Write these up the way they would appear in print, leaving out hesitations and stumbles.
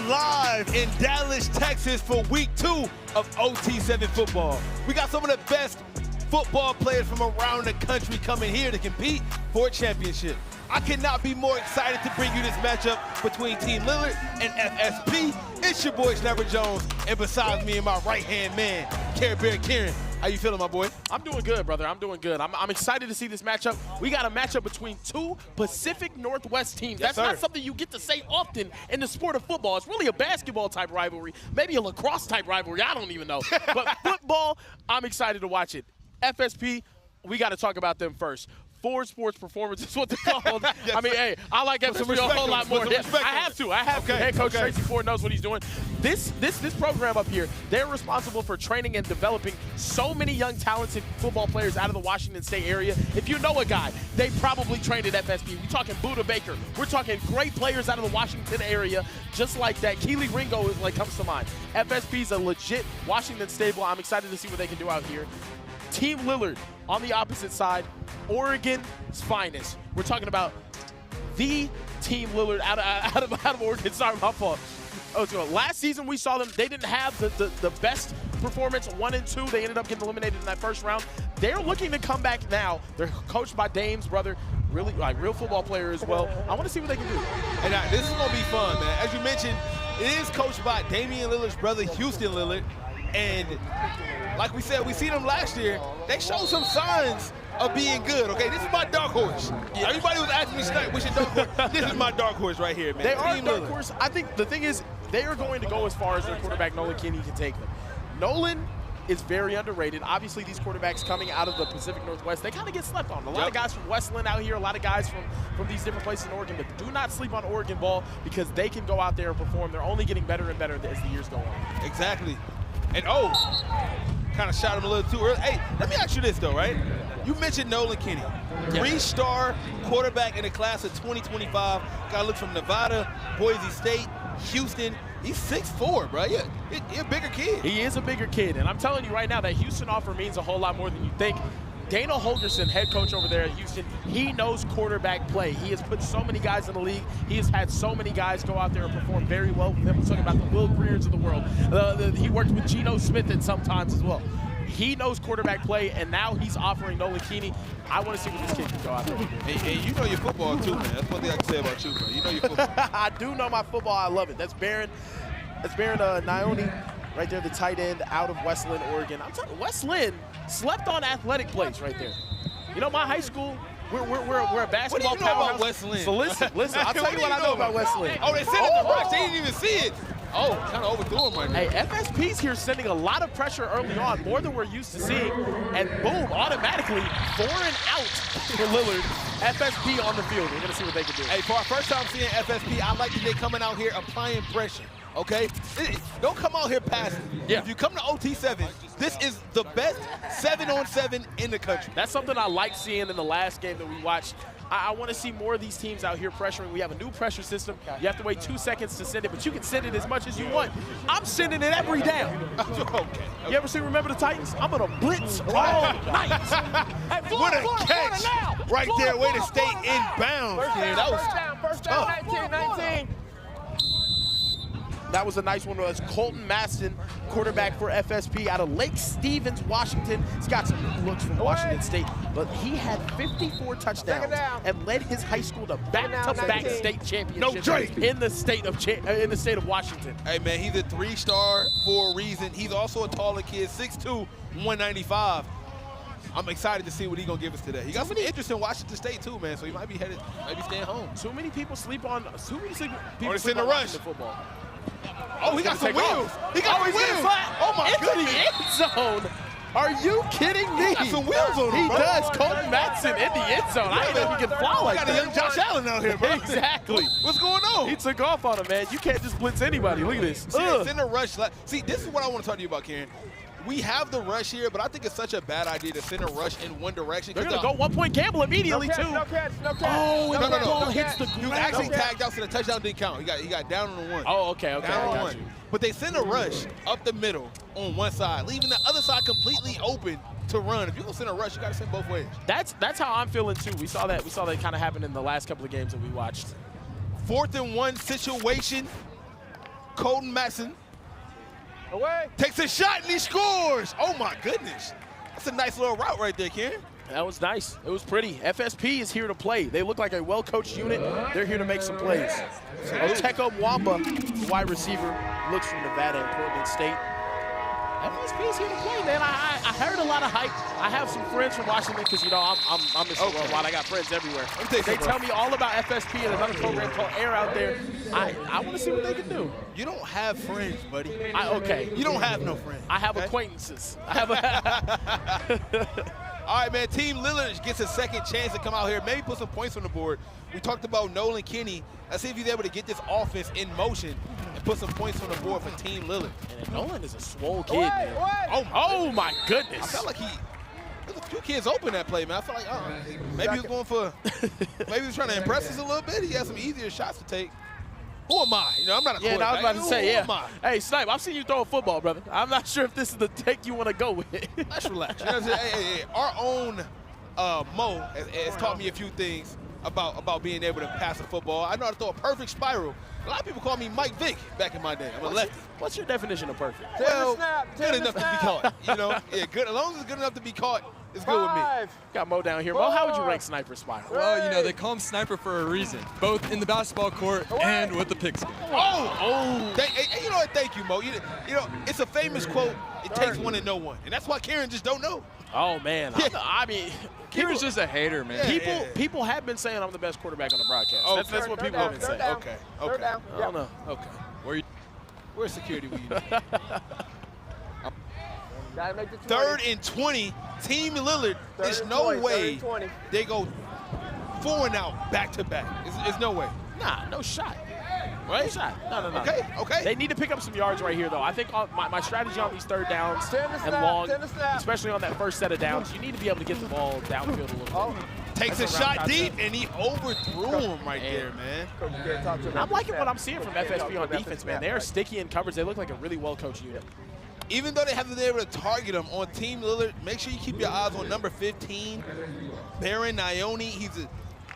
live in Dallas, Texas for week 2 of OT7 football. We got some of the best football players from around the country coming here to compete for a championship. I cannot be more excited to bring you this matchup between Team Lillard and FSP. It's your boy, Snapper Jones, and besides me and my right-hand man, Care Bear Kieran. How you feeling, my boy? I'm doing good, brother. I'm doing good. I'm excited to see this matchup. We got a matchup between two Pacific Northwest teams. Yes, That's not something you get to say often in the sport of football. It's really a basketball-type rivalry, maybe a lacrosse-type rivalry. I don't even know. But football, I'm excited to watch it. FSP, we got to talk about them first. Ford Sports Performance is what they're called. Yes, I mean, hey, I like FSP a whole lot more. I have to. Head coach Tracy Ford knows what he's doing. This program up here, they're responsible for training and developing so many young, talented football players out of the Washington State area. If you know a guy, they probably trained at FSP. We're talking Buda Baker. We're talking great players out of the Washington area, just like that. Keely Ringo comes to mind. FSP's a legit Washington stable. I'm excited to see what they can do out here. Team Lillard on the opposite side, Oregon's finest. We're talking about the Team Lillard out of Oregon. Sorry, my fault. Last season we saw them. They didn't have the best performance, 1 and 2. They ended up getting eliminated in that first round. They're looking to come back now. They're coached by Dame's brother, really real football player as well. I want to see what they can do. And this is gonna be fun, man. As you mentioned, it is coached by Damian Lillard's brother, Houston Lillard, and like we said, we seen them last year. They showed some signs of being good, okay? This is my dark horse. Yeah. Everybody was asking me tonight, which is dark horse. This is my dark horse right here, man. They are dark horse. I think the thing is, they are going to go as far as their quarterback, Nolan Kinney, can take them. Nolan is very underrated. Obviously, these quarterbacks coming out of the Pacific Northwest, they kind of get slept on. A lot of guys from Westland out here, a lot of guys from these different places in Oregon, but do not sleep on Oregon ball because they can go out there and perform. They're only getting better and better as the years go on. Exactly. And kind of shot him a little too early. Hey, let me ask you this though, right? You mentioned Nolan Kinney, 3-star quarterback in the class of 2025. Guy looks from Nevada, Boise State, Houston. He's 6'4", bro. He's a bigger kid. He is a bigger kid, and I'm telling you right now that Houston offer means a whole lot more than you think. Dana Holgerson, head coach over there at Houston, he knows quarterback play. He has put so many guys in the league. He has had so many guys go out there and perform very well with him. We're talking about the Will Greers of the world. He worked with Geno Smith at some times as well. He knows quarterback play, and now he's offering Nolan Kinney. I want to see what this kid can go out there. And you know your football too, man. That's one thing I can say about you, bro. You know your football. I do know my football. I love it. That's Baron Nione. Right there, the tight end out of Westland, Oregon. I'm telling you, Westland slept on athletic plays right there. You know, my high school, we're a basketball what do you know about Westland? So listen, I'll tell you what I know about Westland. Oh, they sent it to rush. They didn't even see it. Oh, kind of overthrew him right now. Hey, FSP's here sending a lot of pressure early on, more than we're used to seeing. And boom, automatically, 4 and out for Lillard. FSP on the field. We're going to see what they can do. Hey, for our first time seeing FSP, I like that they're coming out here applying pressure. Okay? Don't come out here passing. Yeah. If you come to OT7, this is the best 7-on-7 in the country. That's something I like seeing in the last game that we watched. I want to see more of these teams out here pressuring. We have a new pressure system. You have to wait 2 seconds to send it, but you can send it as much as you want. I'm sending it every down. Okay. You ever see Remember the Titans? I'm going to blitz all night. Hey, what a catch right there. Way to stay in bounds. First down, 19. That was a nice one. It was Colton Maston, quarterback for FSP out of Lake Stevens, Washington. He's got some looks from Washington State, but he had 54 touchdowns and led his high school to back-to-back state championships in the state of Washington. Hey man, he's a 3-star for a reason. He's also a taller kid, 6'2", 195. I'm excited to see what he's gonna give us today. He got some interest in Washington State too, man. So he might be staying home. Too many people sleep on. Too many people sleep on Washington football. Oh, he got some wheels. He got some wheels. Oh my goodness. Into the end zone. Are you kidding me? He got some wheels on him, He bro. does. Colton Matson in the end zone. I didn't know he could fly like that. We got a young Josh Allen out here, bro. Exactly. What's going on? He took off on him, man. You can't just blitz anybody. Look at this. Send a rush. See, this is what I want to talk to you about, Karen. We have the rush here, but I think it's such a bad idea to send a rush in one direction. They're going to go 1-point gamble immediately, too. No catch. Oh, and the ball hits the ground. You actually tagged out, so the touchdown didn't count. He got down on the 1. Oh, okay. Down on 1. But they send a rush up the middle on one side, leaving the other side completely open to run. If you're going to send a rush, you got to send both ways. That's how I'm feeling, too. We saw that kind of happen in the last couple of games that we watched. 4th and 1 situation. Colton Matson Away. takes a shot and he scores. Oh my goodness. That's a nice little route right there, Karen. That was nice. It was pretty. FSP is here to play. They look like a well-coached unit. They're here to make some plays. Oteko Mwamba, the wide receiver, looks from Nevada and Portland State. FSP is here to play, man. I heard a lot of hype. I have some friends from Washington because, you know, I'm Mr. Worldwide. I got friends everywhere. They tell me all about FSP and another program called Air out there. I want to see what they can do. You don't have friends, buddy. Okay. You don't have no friends. I have acquaintances. I have All right, man, Team Lillard gets a second chance to come out here, maybe put some points on the board. We talked about Nolan Kinney. Let's see if he's able to get this offense in motion and put some points on the board for Team Lillard. And Nolan is a swole kid, man. Oh, my goodness. I felt like there's a few kids open that play, man. I felt like, maybe he was going for, maybe he was trying to impress us a little bit. He had some easier shots to take. Who am I? You know, I'm not a quarterback. Yeah, I was about to say, Who am I? Hey, Snipe, I've seen you throw a football, brother. I'm not sure if this is the take you want to go with. Let's relax. You know what I'm saying? Hey, our own Mo has taught me a few things about being able to pass a football. I know how to throw a perfect spiral. A lot of people call me Mike Vick back in my day. I'm a lefty. What's your definition of perfect? Well, good enough to be caught. You know, yeah, good. As long as it's good enough to be caught, it's good with me. Got Mo down here. Mo, how would you rank Sniper spiral? Well, you know, they call him Sniper for a reason, both in the basketball court and with the pigskin. You know what? Thank you, Mo. You know, it's a famous quote. It takes one to know one, and that's why Karen just don't know. Oh man, I mean, Kieran's just a hater, man. People have been saying I'm the best quarterback on the broadcast. That's what people have been saying. Okay. I don't know. Okay. Where's security when you need it? 3rd and 20. Team Lillard. There's no way they go 4 and out back to back. There's no way. Nah, no shot. Right? No shot. No. Okay. They need to pick up some yards right here, though. I think my strategy on these third downs and long, especially on that first set of downs, you need to be able to get the ball downfield a little bit. Takes a shot deep, and he overthrew him right there, man. I'm liking what I'm seeing from FSP on defense, man. They're sticky in coverage. They look like a really well-coached unit. Even though they haven't been able to target him on Team Lillard, make sure you keep your eyes on number 15, Baron Ione. He's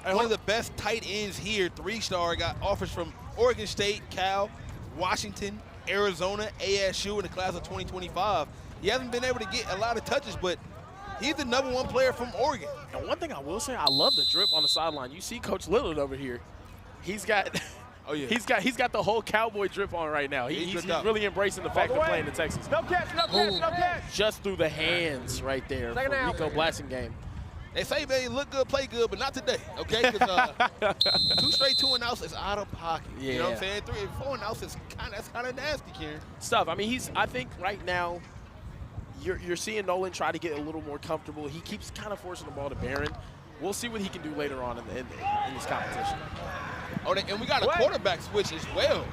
one of the best tight ends here, 3-star. Got offers from Oregon State, Cal, Washington, Arizona, ASU in the class of 2025. He hasn't been able to get a lot of touches, but he's the #1 player from Oregon. And one thing I will say, I love the drip on the sideline. You see Coach Lillard over here. He's got he's got the whole cowboy drip on right now. He's really embracing the fact of playing in Texas. No catch. Just through the hands right there for Rico Blasingame. They say, man, look good, play good, but not today, okay? Because 2 straight 2-and-outs is out of pocket. Yeah. You know what I'm saying? 3 and 4-and-outs is kind of nasty, Karen. Stuff. I mean, I think right now you're seeing Nolan try to get a little more comfortable. He keeps kind of forcing the ball to Barron. We'll see what he can do later on in this competition. Oh, and we got a quarterback switch as well.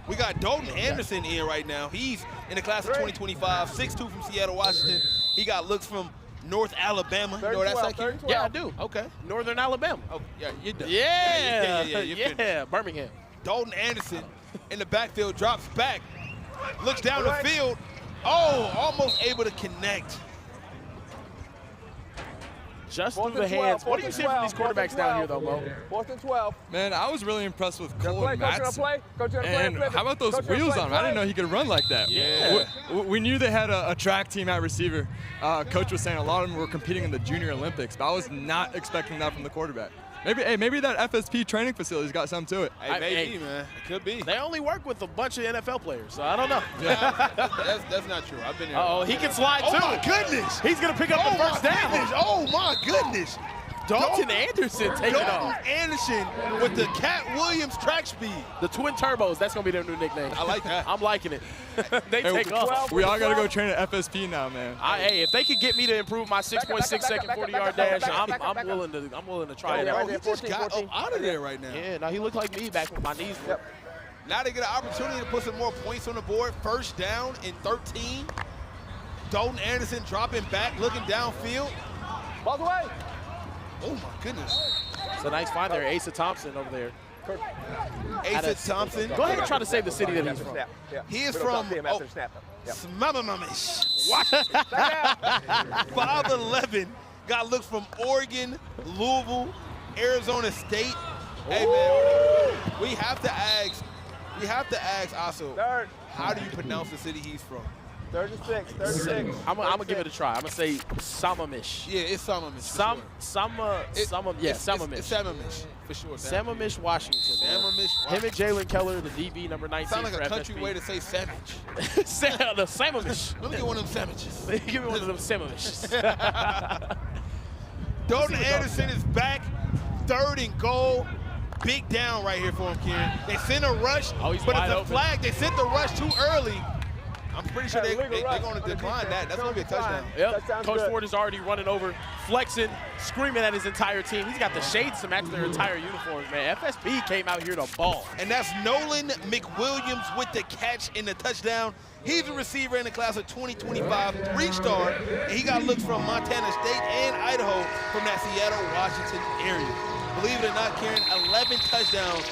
We got Dalton Anderson in right now. He's in the class of 2025, 6'2" from Seattle, Washington. He got looks from North Alabama. You know what that's like? Yeah, I do. Okay. Northern Alabama. Oh, yeah, you do. Yeah, Birmingham. Dalton Anderson in the backfield, drops back, looks down the field. Oh, almost able to connect. Just through the hands. What do you see from these quarterbacks down here, though, Mo? 4th and 12. Man, I was really impressed with Colton Matson. Coach, and how about those wheels on him? I didn't know he could run like that. Yeah. We knew they had a track team at receiver. Coach was saying a lot of them were competing in the Junior Olympics, but I was not expecting that from the quarterback. Maybe that FSP training facility's got something to it. Hey, maybe, man. It could be. They only work with a bunch of NFL players, so I don't know. Yeah, that's not true. I've been there. Uh-oh, he can slide, too. Oh, my goodness. He's going to pick up the first down. Oh, my goodness. Dalton Anderson taking off. Dalton Anderson with the Cat Williams track speed. The Twin Turbos, that's going to be their new nickname. I like that. I'm liking it. They take off. We all got to go train at FSP now, man. Hey, if they could get me to improve my 6.6-second 40-yard dash, I'm willing to try it out. He just got up out of there right now. Yeah, no, he looked like me back when my knees were. Now they get an opportunity to put some more points on the board. First down and 13. Dalton Anderson dropping back, looking downfield. Ball away. Oh, my goodness. It's a nice find there. Asa Thompson over there. Asa Thompson. Go ahead and try to say the city that he's from. He is from Smamamamish. 5'11". Got looks from Oregon, Louisville, Arizona State. Hey, man, we have to ask We have to ask also, Third. how do you pronounce the city he's from? 36. 36. I'm gonna give it a try. I'm gonna say Samamish. Yeah, it's Samamish. Samamish. It's Samamish, for sure. Samamish, Washington. Samamish, Him and Jalen Keller, the DB number 19 sound like for a country FSP. way to say sandwich. The Samamish. Let me get one of them sandwiches. Give me one of them Samamish. Dalton Anderson is back, 3rd and goal. Big down right here for him, Kieran. They sent a rush, but it's a flag. They sent the rush too early. I'm pretty sure they're going to decline that. That's going to be a touchdown. Yep. Coach Ford is already running over, flexing, screaming at his entire team. He's got the shades to match their entire uniforms, man. FSP came out here to ball. And that's Nolan McWilliams with the catch and the touchdown. He's a receiver in the class of 2025, 3-star, and he got looks from Montana State and Idaho from that Seattle, Washington area. Believe it or not, Kieran, 11 touchdowns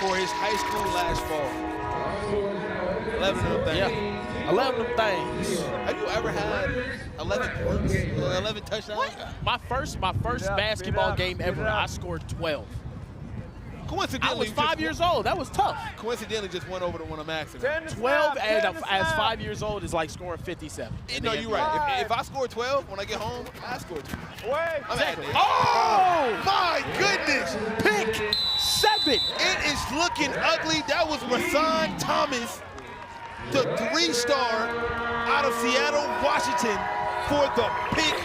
for his high school last fall. 11 of them things. Yeah. 11 of them things. Have you ever had 11 points, 11 touchdowns? My first basketball game ever, I scored 12. Coincidentally, I was 5 years old. That was tough. Coincidentally, just went over the one I'm asking. 12 as 5 years old is like scoring 57. No, you're right. If I score 12 when I get home, I score 2. Away. Exactly. Oh, my goodness! pick 7. It is looking ugly. That was Rasan Thomas, the 3-star out of Seattle, Washington, for the pick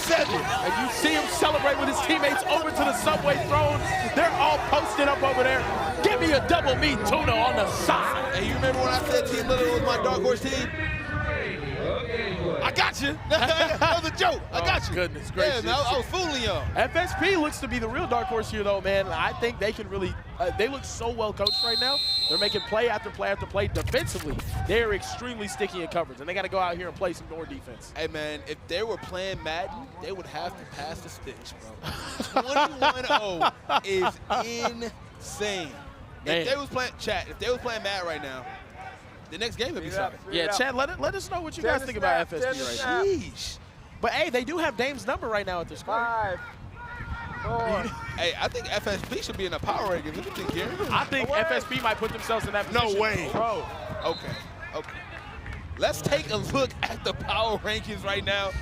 7. And you see him celebrate with his teammates over to the subway throne. They're all posted up over there. Give me a double meat tuna on the side. Hey, you remember when I said Team Lillard was my dark horse team? I got you. That was a joke. I got you. Goodness gracious. Yeah, man, I was fooling y'all. FSP looks to be the real dark horse here, though, man. I think they can really they look so well coached right now. They're making play after play after play. Defensively, they're extremely sticky in coverage, and they got to go out here and play some more defense. Hey, man, if they were playing Madden, they would have to pass the sticks, bro. 21-0 is insane. Man. If they was playing, chat, if they was playing Madden right now, the next game would be something. Yeah, Chad, let us know what you guys think about FSP right now. Jeez. But, hey, they do have Dame's number right now at their score. 5, 4. Hey, I think FSP should be in a power ranking. What do you think, Gary? I think FSP might put themselves in that position. No way. Bro. Okay. Let's take a look at the power rankings right now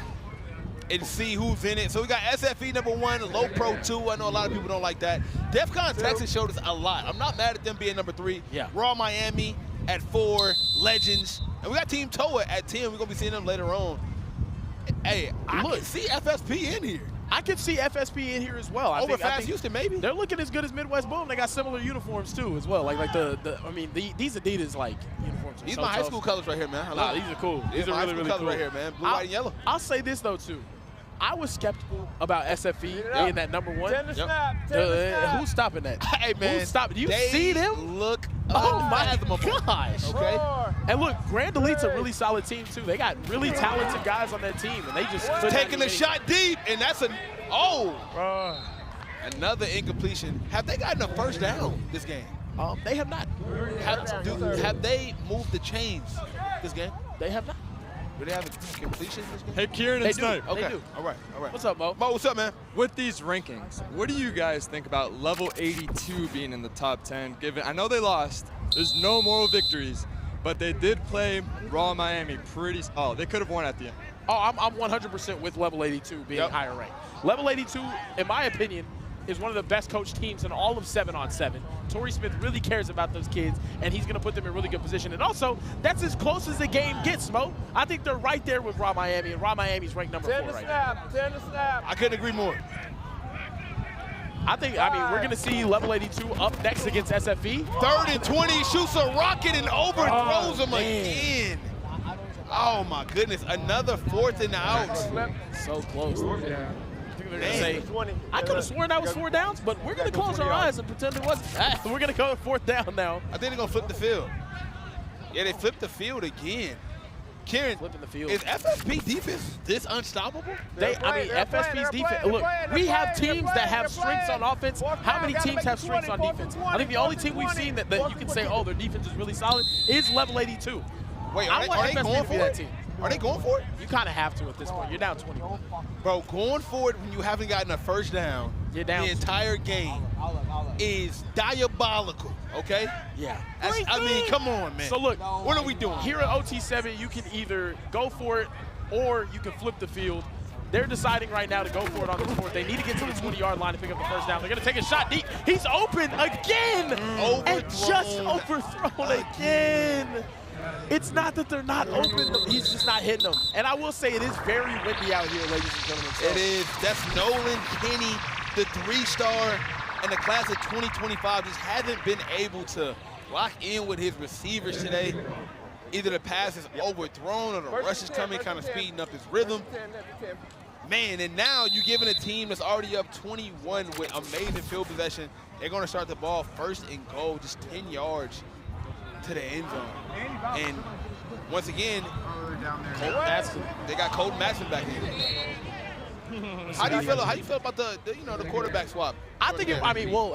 and see who's in it. So we got SFE number 1, Low Pro 2. I know a lot of people don't like that. DEFCON Texas showed us a lot. I'm not mad at them being number 3. Yeah. Raw Miami at 4, Legends. And we got Team TOA at 10. We're going to be seeing them later on. Hey, I can see FSP in here. I could see FSP in here as well. I think Houston, maybe. They're looking as good as Midwest Boom. They got similar uniforms too, as well. Like these Adidas like uniforms. These are my high school colors right here, man. Nah, these are cool. These are really cool right here, man. Blue, white, and yellow. I'll say this though too. I was skeptical about SFE being that number 1. 10 to snap. 10 to snap. Who's stopping that? Hey, man. Who's stopping? Do you see them? Look Oh my unfathomable. gosh. Okay. 4. And look, Grand Elite's a really solid team too. They got really talented guys on their team, and they just taking the shot deep, and that's another incompletion. Have they gotten a first down this game? They have not. Have they moved the chains this game? They have not. Do they have a completion this game? Hey, Kieran and Snipe. Okay. They do. All right. What's up, Mo? Mo, what's up, man? With these rankings, what do you guys think about level 82 being in the top 10? Given I know they lost, there's no moral victories, but they did play Raw Miami pretty solid. They could have won at the end. Oh, I'm 100% with level 82 being higher ranked. Level 82, in my opinion, is one of the best coached teams in all of 7-on-7. Torrey Smith really cares about those kids, and he's going to put them in really good position. And also, that's as close as the game gets, Mo. I think they're right there with Raw Miami, and Raw Miami's ranked number 4 right now. 10 to snap. I couldn't agree more. I mean, we're going to see level 82 up next against SFE. 3rd and 20, shoots a rocket and overthrows him again. Oh, my goodness. Another 4th and out. So close. They're gonna say, I could have sworn that was 4 downs, but we're going to close our eyes and pretend it wasn't. We're going to go 4th down now. I think they're going to flip the field. Yeah, they flipped the field again. Kieran, Flipping the field. is FSP defense this unstoppable? FSP's defense. Look, we have teams that have strengths on offense. How many teams have strengths on defense? I think the only team we've seen that you can say, oh, their defense is really solid is level 82. Wait, I want FSP going to be for that it? team. Are they going for it? You kind of have to at this point. You're down 21. Bro, going for it when you haven't gotten a first down You're down. the entire game. is diabolical, okay? Yeah. I mean, come on, man. So look, what are we doing? Here at OT7, you can either go for it or you can flip the field. They're deciding right now to go for it on this fourth. They need to get to the 20-yard line to pick up the first down. They're going to take a shot deep. He's open again! And just overthrown again. It's not that they're not open. He's just not hitting them. And I will say it is very windy out here, ladies and gentlemen. So. It is. That's Nolan Kenny, the 3-star in the class of 2025, just hasn't been able to lock in with his receivers today. Either the pass is overthrown or the rush is coming, kind of speeding up his rhythm. Man, and now you're giving a team that's already up 21 with amazing field possession. They're going to start the ball first and goal, just 10 yards to the end zone. And once again, they got Colton Matson back in. How do you feel about the quarterback swap? I think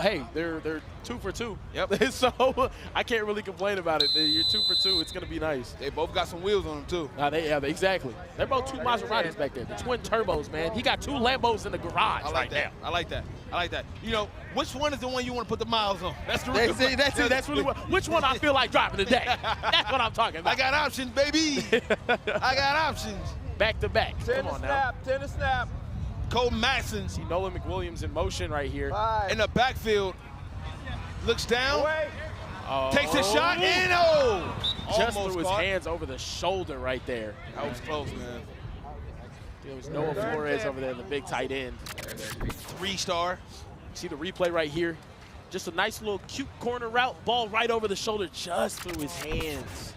hey, they're 2 for 2. Yep. So I can't really complain about it. You're 2 for 2. It's gonna be nice. They both got some wheels on them too. Exactly. They're both 2 Maseratis back there. The twin turbos, man. He got 2 Lambos in the garage right now. I like that. You know, which one is the one you want to put the miles on? That's the real one. That's really what. Which one I feel like driving today? That's what I'm talking about. I got options, baby. I got options. Back to back. Come on now. 10 to snap. Colton Matson. See Nolan McWilliams in motion right here. In the backfield. Looks down. Oh. Takes a shot and just almost threw his caught. hands over the shoulder right there. That was close, man. There was Noah Flores over there, the big tight end. 3-star. See the replay right here. Just a nice little cute corner route. Ball right over the shoulder, just through his hands.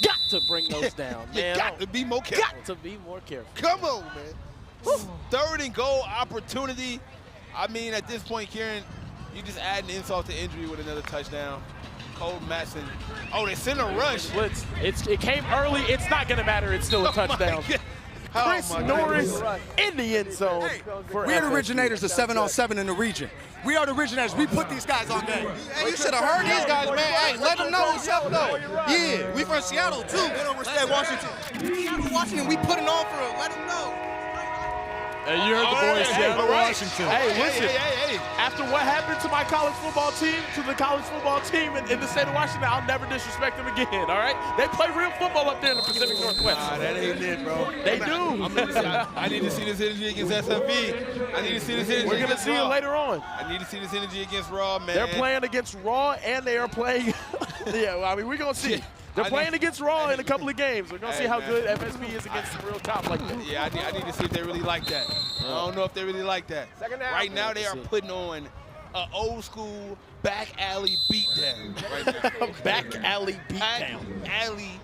Got to bring those down, man. You got to be more careful. Got to be more careful. Come on, man. 3rd and goal opportunity. I mean, at this point, Kieran, you just add an insult to injury with another touchdown. Colton Matson. Oh, they sent a rush. Blitz. It came early. It's not going to matter. It's still a touchdown. Chris Norris in the end zone. Hey, we're the originators of 7-on-7 in the region. We are the originators. We put these guys on game. Hey, you should have heard these guys, man. Hey, let them know what's up, though. Yeah, we from Seattle, too. We don't respect Washington. Seattle, Washington, we putting on for them. Let them know. Hey, you heard the boys, Seattle, Washington. Hey, listen. After what happened to my college football team, to the college football team in the state of Washington, I'll never disrespect them again, all right? They play real football up there in the Pacific Northwest. Nah, that ain't it, bro. They do. I need to see this energy against SFB. I need to see this energy. We're going to see it later on. I need to see this energy against Raw, man. They're playing against Raw, and they are playing. Yeah, well, I mean, we're going to see. They're playing against Raw in a couple of games. We're going to see how good FSB is against some real comp like that. Yeah, I need to see if they really like that. I don't know if they really like that. Right now, they are putting on an old school back alley beatdown. Right now. Back alley beatdown. Back alley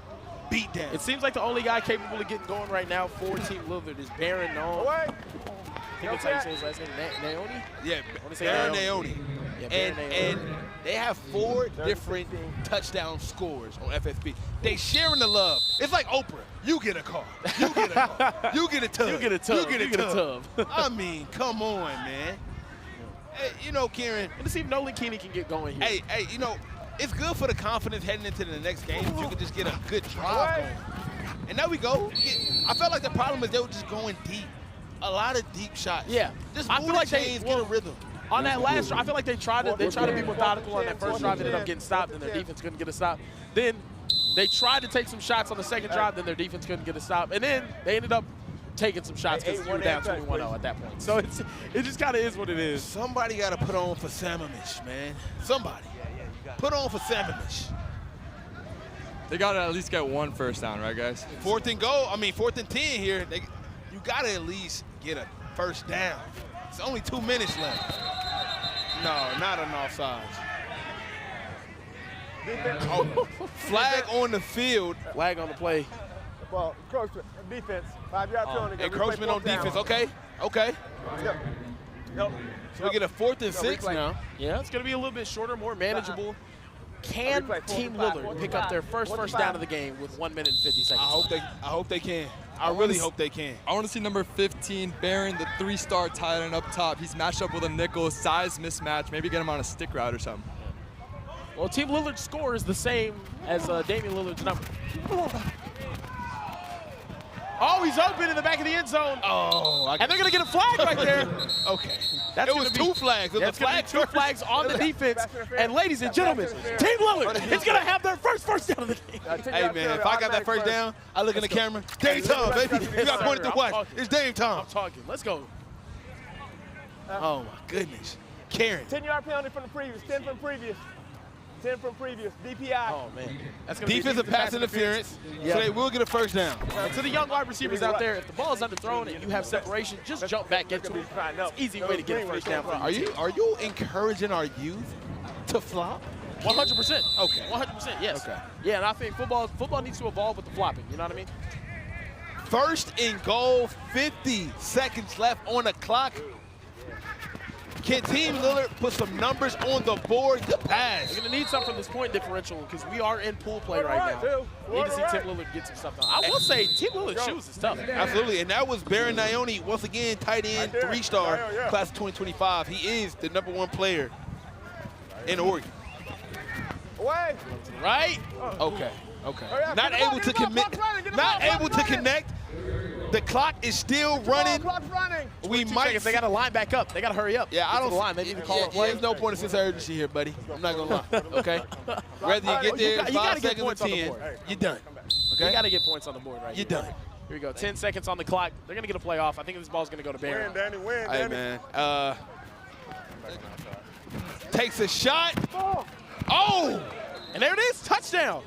beatdown. It seems like the only guy capable of getting going right now for Team Lillard is Baron Naon. I think that's how you say his last name. Naoni? Yeah, Baron Naoni. Yeah, And they have 4 different touchdown scores on FSB. They sharing the love. It's like Oprah. You get a car. You get a car. You get a tub. You get a tub. You get a tub. I mean, come on, man. Hey, you know, Kieran. Let's see if Nolan Kenny can get going here. Hey, you know, it's good for the confidence heading into the next game if you can just get a good drive going. And there we go. I felt like the problem is they were just going deep. A lot of deep shots. Yeah. Just I feel like they get a rhythm. On that last drive, I feel like they tried to be methodical on that first drive, ended up getting stopped, and their defense couldn't get a stop. Then they tried to take some shots on the second drive, then their defense couldn't get a stop. And then they ended up taking some shots because we were down 21-0 at that point. So it just kind of is what it is. Somebody got to put on for Sammamish, man. Somebody. Put on for Sammamish. They got to at least get 1 first down, right, guys? 4th and 10 here. You got to at least get a first down. It's only 2 minutes left. No, not an offsides. Oh, flag on the field. Flag on the play. Well, encroachment on defense. 5-yard penalty. Encroachment on defense. Okay. Yep. So we get a 4th and 6 now. Yeah, it's going to be a little bit shorter, more manageable. Can Team Lillard pick up their first down of the game with 1 minute and 50 seconds? I hope they can. I really hope they can. I want to see number 15, Barron, the 3-star tight end up top. He's matched up with a nickel, size mismatch. Maybe get him on a stick route or something. Well, Team Lillard's score is the same as Damian Lillard's number. Oh, he's open in the back of the end zone. Oh, and they're going to get a flag right there. Okay. It was two flags. Two flags on the defense. And ladies and gentlemen, Team Lillard is going to have their first down of the game. Hey, man, if I got that first down, I look in the camera. Dame time, baby. You got pointed to watch. It's Dame time. I'm talking. Let's go. Oh, my goodness. Karen. 10-yard penalty from the previous, 10 from previous. 10 from previous, DPI. Oh, man. That's Defensive pass interference, so they will get a first down. To the young wide receivers out there, if the ball is underthrown and you have separation, just jump back into it. It's an easy way to get a first down. Are you encouraging our youth to flop? 100%. Okay. 100%, yes. Okay. Yeah, and I think football needs to evolve with the flopping, you know what I mean? First and goal, 50 seconds left on the clock. Can Team Lillard put some numbers on the board to pass? We're going to need something from this point differential because we are in pool play right now. We need to see Team Lillard get some stuff done. I will say, Team Lillard's shoes is tough. Absolutely, and that was Baron Naoni, once again, tight end, 3-star, class of 2025. He is the #1 player in Oregon. Away. Right? Okay. Not able to commit. Not able to connect. The clock is still running. Clock's running. We might. They got to line back up. They got to hurry up. Yeah, I don't. The line. They need to call a play. There's no point of sense of urgency here, buddy. I'm not gonna lie. Okay. Whether you get there you 5 get seconds or points on the 10, board. you're done. Okay. You got to get points on the board, right? You're done. Here we go. 10 seconds on the clock. They're gonna get a play off. I think this ball's gonna go to Barry. Win, Danny. Win, Hey, Danny. man. Takes a shot. Oh! And there it is. Touchdown.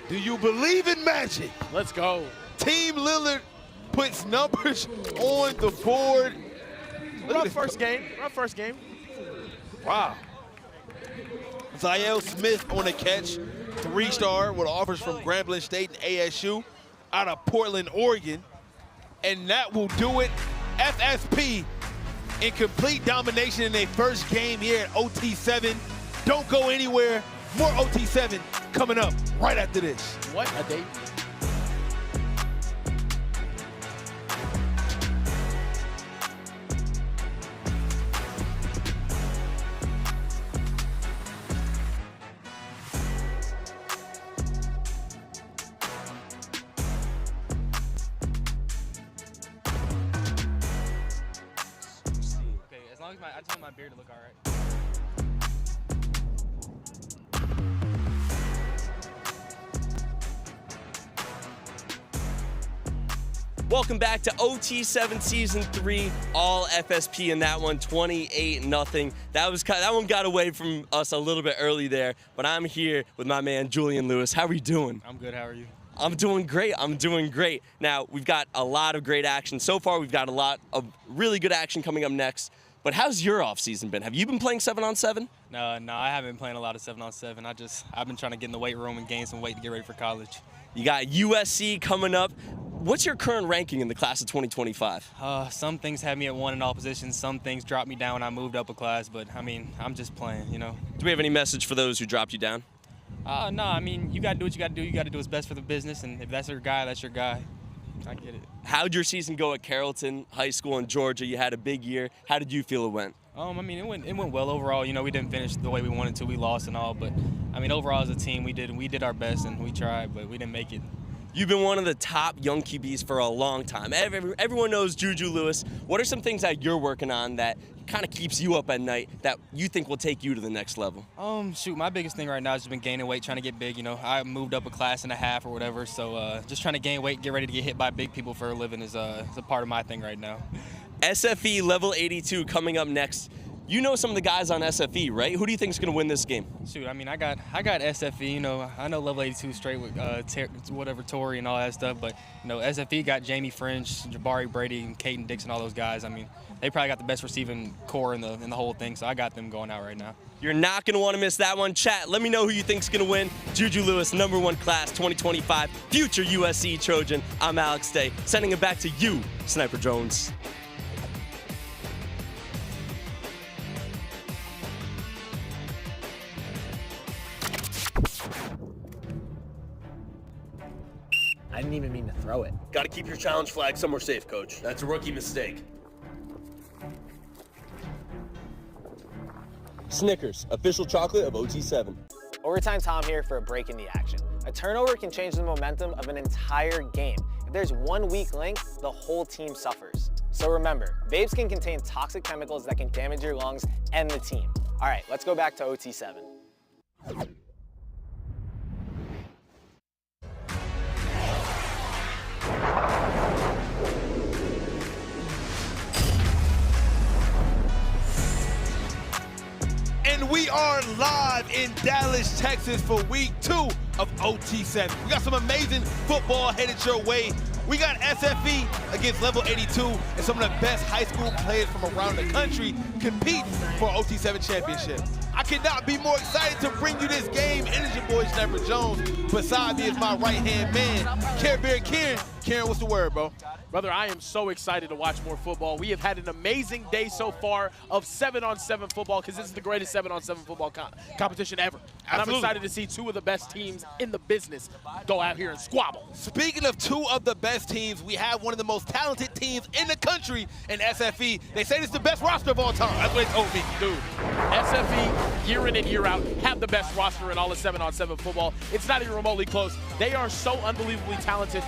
Do you believe in magic? Let's go. Team Lillard puts numbers on the board. Rough first game. Wow. Ziel Smith on the catch, 3-star with offers from Grambling State and ASU out of Portland, Oregon. And that will do it. FSP in complete domination in their first game here at OT7. Don't go anywhere. More OT7 coming up right after this. What a day. As long as I just want my beard to look all right. Welcome back to OT7 Season 3, all FSP in that one, 28-0. That one got away from us a little bit early there, but I'm here with my man Julian Lewis. How are you doing? I'm good. How are you? I'm doing great. Now, we've got a lot of great action. So far, we've got a lot of really good action coming up next. But how's your off-season been? Have you been playing 7-on-7? No, I haven't been playing a lot of 7-on-7. I've been trying to get in the weight room and gain some weight to get ready for college. You got USC coming up. What's your current ranking in the class of 2025? Some things had me at 1 in all positions. Some things dropped me down when I moved up a class. But, I mean, I'm just playing, you know. Do we have any message for those who dropped you down? No, I mean, you got to do what you got to do. You got to do what's best for the business. And if that's your guy, that's your guy. I get it. How'd your season go at Carrollton High School in Georgia? You had a big year. How did you feel it went? I mean, it went well overall. You know, we didn't finish the way we wanted to. We lost and all. But, I mean, overall as a team, we did our best and we tried, but we didn't make it. You've been one of the top young QBs for a long time. Everyone knows Juju Lewis. What are some things that you're working on that kind of keeps you up at night that you think will take you to the next level? Shoot, my biggest thing right now has just been gaining weight, trying to get big. You know, I moved up a class and a half or whatever, so just trying to gain weight, get ready to get hit by big people for a living is a part of my thing right now. SFE Level 82 coming up next. You know some of the guys on SFE, right? Who do you think is going to win this game? Shoot, I mean, I got SFE. You know, I know Level 82 straight with Tory and all that stuff. But you know, SFE got Jamie French, Jabari Brady, and Caden Dixon, all those guys. I mean, they probably got the best receiving core in the whole thing. So I got them going out right now. You're not going to want to miss that one. Chat, let me know who you think's going to win. Juju Lewis, #1 class 2025, future USC Trojan. I'm Alex Day, sending it back to you, Sniper Jones. I didn't even mean to throw it. Got to keep your challenge flag somewhere safe, Coach. That's a rookie mistake. Snickers, official chocolate of OT7. Overtime Tom here for a break in the action. A turnover can change the momentum of an entire game. If there's one weak link, the whole team suffers. So remember, vapes can contain toxic chemicals that can damage your lungs and the team. All right, let's go back to OT7. And we are live in Dallas, Texas for week 2 of OT7. We got some amazing football headed your way. We got SFE against level 82 and some of the best high school players from around the country compete for OT7 championship. I could not be more excited to bring you this game. It is your boy, Sniper Jones. Beside me is my right-hand man, Care Bear Kieran. Kieran, what's the word, bro? Brother, I am so excited to watch more football. We have had an amazing day so far of 7-on-7 football because this is the greatest 7-on-7 football competition ever. And I'm excited to see 2 of the best teams in the business go out here and squabble. Speaking of 2 of the best teams, we have one of the most talented teams in the country in SFE. They say this is the best roster of all time. That's what they told me. Dude, SFE, year in and year out, have the best roster in all of 7-on-7 football. It's not even remotely close. They are so unbelievably talented.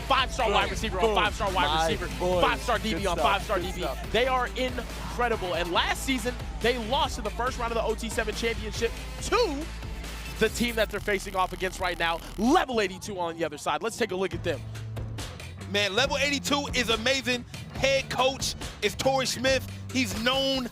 5-star wide receiver on 5-star wide receiver, 5-star DB on 5-star DB. They are incredible. And last season, they lost in the first round of the OT7 championship to the team that they're facing off against right now, level 82 on the other side. Let's take a look at them. Man, level 82 is amazing. Head coach is Torrey Smith. He's known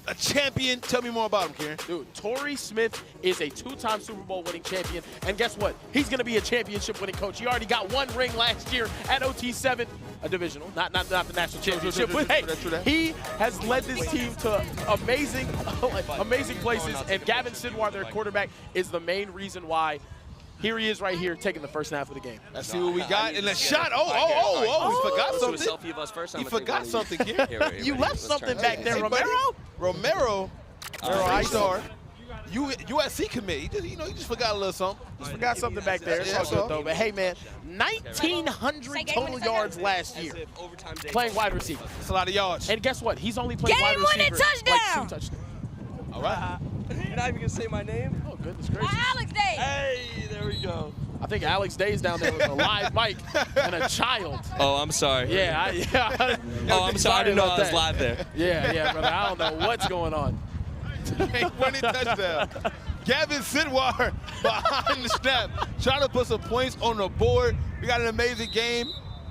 a champion. Tell me more about him, Kieran. Dude, Torrey Smith is a 2-time Super Bowl winning champion. And guess what? He's going to be a championship winning coach. He already got 1 ring last year at OT7, a divisional, not the national championship. But hey, he has led this team to amazing places. And Gavin Sidwar, their quarterback, is the main reason why. Here he is right here taking the first half of the game. Let's see what we got in the shot. We forgot something. Let's do a selfie of us first. He forgot something here. You left something back there, Romero. Romero, I-star. USC commit. He just forgot a little something. Just forgot something back there. It's all good, though. But, hey, man, 1,900 total yards last year playing wide receiver. That's a lot of yards. And guess what? He's only playing wide receiver. Game-winning touchdown! Like 2 touchdowns. All right. You're not even going to say my name? Oh, goodness gracious. Alex Day! Hey, there we go. I think Alex Day's down there with a live mic and a child. Oh, I'm sorry. Yeah. Oh, I'm sorry. I didn't know I was live there. Yeah, brother. I don't know what's going on. Winning touchdown. Gavin Sidwar behind the snap, trying to put some points on the board. We got an amazing game.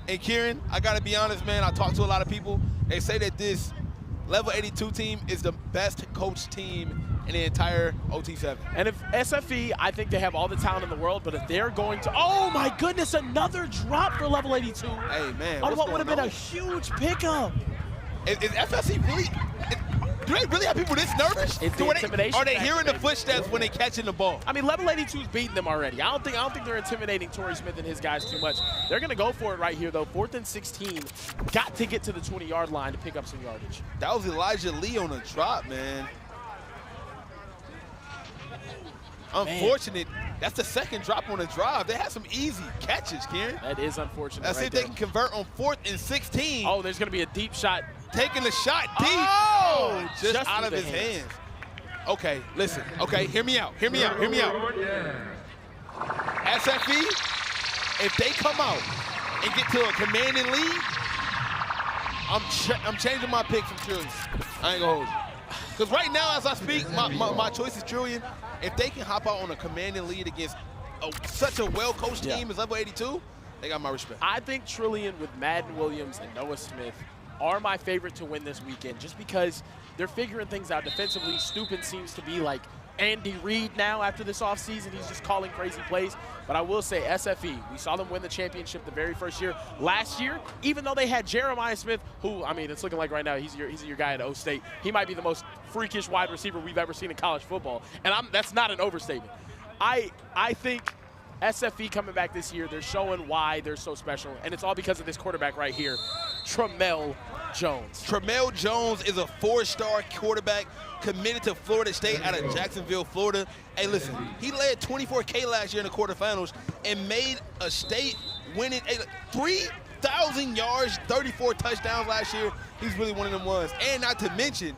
And Kieran, I got to be honest, man, I talked to a lot of people. They say that this level 82 team is the best coached team in the entire OT7. And if SFE, I think they have all the talent in the world, but if they're going to, oh my goodness, another drop for level 82. Hey, man, what would have been a huge pickup. Is FSC really, do they really have people this nervous? It's the intimidation. Are they hearing the footsteps when they catching the ball? I mean, level 82's beating them already. I don't think they're intimidating Torrey Smith and his guys too much. They're going to go for it right here, though. 4th and 16. Got to get to the 20-yard line to pick up some yardage. That was Elijah Lee on a drop, man. Unfortunate. That's the second drop on the drive. They had some easy catches, Kieran. That is unfortunate. Let's see if they can convert on 4th and 16. Oh, there's going to be a deep shot. Taking the shot deep. Oh, just out of his hands. Okay, listen. Okay, hear me out. SFE, if they come out and get to a commanding lead, I'm changing my pick from Trillion. I ain't gonna hold you. Because right now, as I speak, my choice is Trillion. If they can hop out on a commanding lead against such a well-coached team as level 82, they got my respect. I think Trillion with Madden Williams and Noah Smith are my favorite to win this weekend just because they're figuring things out defensively. Stupin seems to be like Andy Reid now after this offseason. He's just calling crazy plays. But I will say SFE, we saw them win the championship the very first year. Last year, even though they had Jeremiah Smith, who, I mean, it's looking like right now he's your guy at O State. He might be the most freakish wide receiver we've ever seen in college football. And that's not an overstatement. I think SFE coming back this year, they're showing why they're so special. And it's all because of this quarterback right here, Tramel Jones. Tramel Jones is a 4-star quarterback committed to Florida State out of Jacksonville, Florida. Hey, listen, he led 24K last year in the quarterfinals and made a state winning 3,000 yards, 34 touchdowns last year. He's really one of them ones. And not to mention,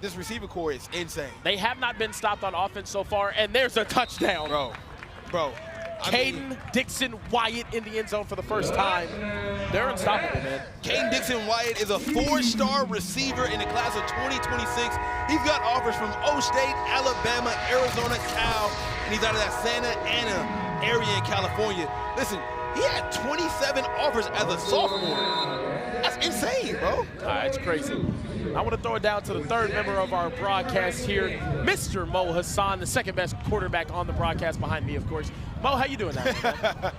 this receiver core is insane. They have not been stopped on offense so far, and there's a touchdown. Bro, Caden, Dixon, Wyatt in the end zone for the first time. They're unstoppable, man. Caden Dixon Wyatt is a 4-star receiver in the class of 2026. He's got offers from O State, Alabama, Arizona, Cal, and he's out of that Santa Ana area in California. Listen, he had 27 offers as a sophomore. That's insane, bro. It's crazy. I want to throw it down to the third member of our broadcast here, Mr. Mo Hassan, the second best quarterback on the broadcast behind me, of course. Mo, how you doing now?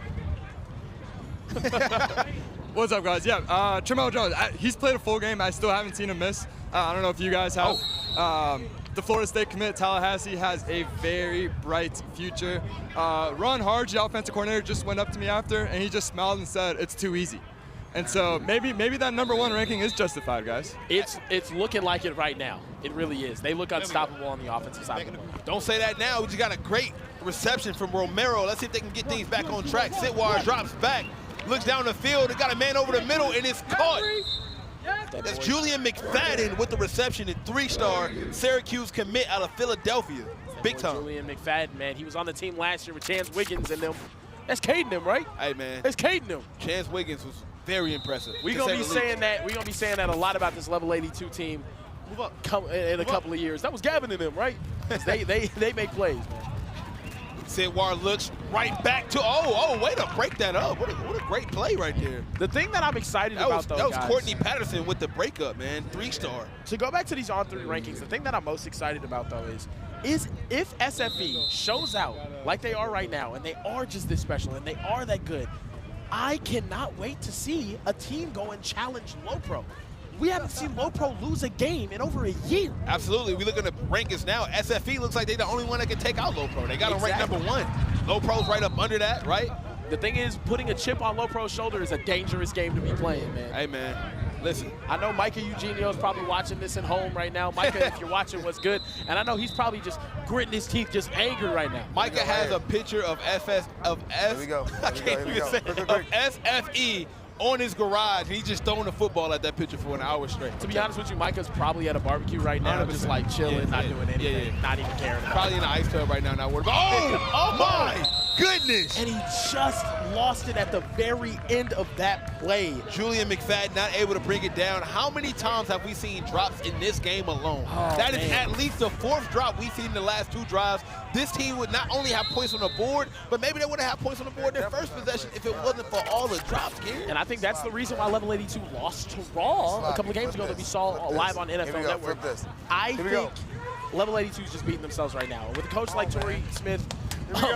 What's up, guys? Yeah, Tramel Jones, he's played a full game. I still haven't seen him miss. I don't know if you guys have. The Florida State commit, Tallahassee, has a very bright future. Ron Harge, the offensive coordinator, just went up to me after, and he just smiled and said, it's too easy. And so maybe that #1 ranking is justified, guys. It's looking like it right now. It really is. They look unstoppable on the offensive side of the ball. Don't say that now. We just got a great reception from Romero. Let's see if they can get things back on track. Sitwar drops back, looks down the field, and got a man over the middle, and it's caught. That's Julian McFadden with the reception, a 3-star Syracuse commit out of Philadelphia. Big time. Julian McFadden, man. He was on the team last year with Chance Wiggins and them. That's Caden them, right? Hey, man. That's Caden them. Chance Wiggins was very impressive. We're gonna be saying that. We're gonna be saying that a lot about this level 82 team in a couple of years. That was Gavin and them, right? they make plays, man. Sidwar looks right back to way to break that up. What a great play right there. The thing that I'm excited about, though, that was guys, Courtney Patterson with the breakup, man. 3-star. To go back to these on-3 rankings, the thing that I'm most excited about, though, is if SFE shows out like they are right now, and they are just this special, and they are that good, I cannot wait to see a team go and challenge Low Pro. We haven't seen Low Pro lose a game in over a year. Absolutely. We look at the rankings now. SFE looks like they're the only one that can take out Low Pro. They got them ranked #1. Low Pro's right up under that, right? The thing is, putting a chip on Low Pro's shoulder is a dangerous game to be playing, man. Hey, man. Listen, I know Micah Eugenio is probably watching this at home right now. Micah, if you're watching, what's good? And I know he's probably just gritting his teeth, just angry right now. Micah has a picture of SFE on his garage, and he's just throwing the football at that picture for an hour straight. To be honest with you, Micah's probably at a barbecue right now, 100%. Just like chilling, not doing anything, not even caring. Probably in the ice tub right now, not worried about. Oh my goodness! And he just lost it at the very end of that play. Julian McFadden not able to bring it down. How many times have we seen drops in this game alone? That is at least the 4th drop we've seen in the last 2 drives. This team would not only have points on the board, but maybe they would have had points on the board their first possession if it wasn't for all the drops, Gary. And I think that's the reason why Level 82 lost to Raw a couple of games ago that we saw live on NFL Network. I think Level 82 is just beating themselves right now. With a coach like Torrey Smith,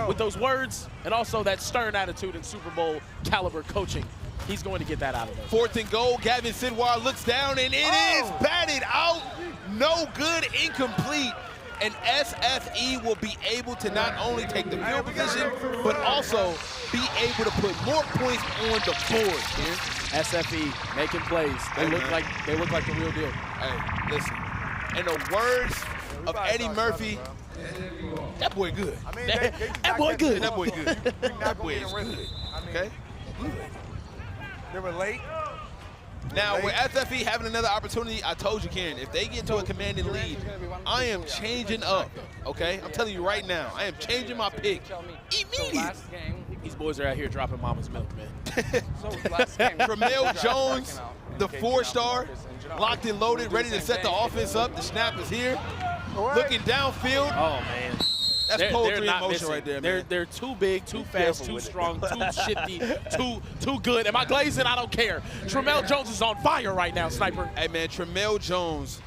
with those words and also that stern attitude and Super Bowl caliber coaching, he's going to get that out of them. 4th and goal. Gavin Sidwar looks down, and it is batted out. No good, incomplete. And SFE will be able to not only take the field position, but also be able to put more points on the board. Here. SFE making plays. They look like the real deal. Hey, listen. In the words of Eddie Murphy, that boy good. That boy good. That boy good. That boy is good. Okay? Good. They were late. Now, with SFE having another opportunity, I told you, Karen, if they get to a commanding lead, I am changing up, okay? I'm telling you right now, I am changing my pick immediately. These boys are out here dropping mama's milk, man. Tramel Jones, the 4-star, locked and loaded, ready to set the offense up. The snap is here. Looking downfield. Oh, man. That's poetry in motion right there, man. They're too big, too fast, too strong, too shifty, too good. Am I glazing? I don't care. Tramel Jones is on fire right now, Sniper. Hey, man, Tramel Jones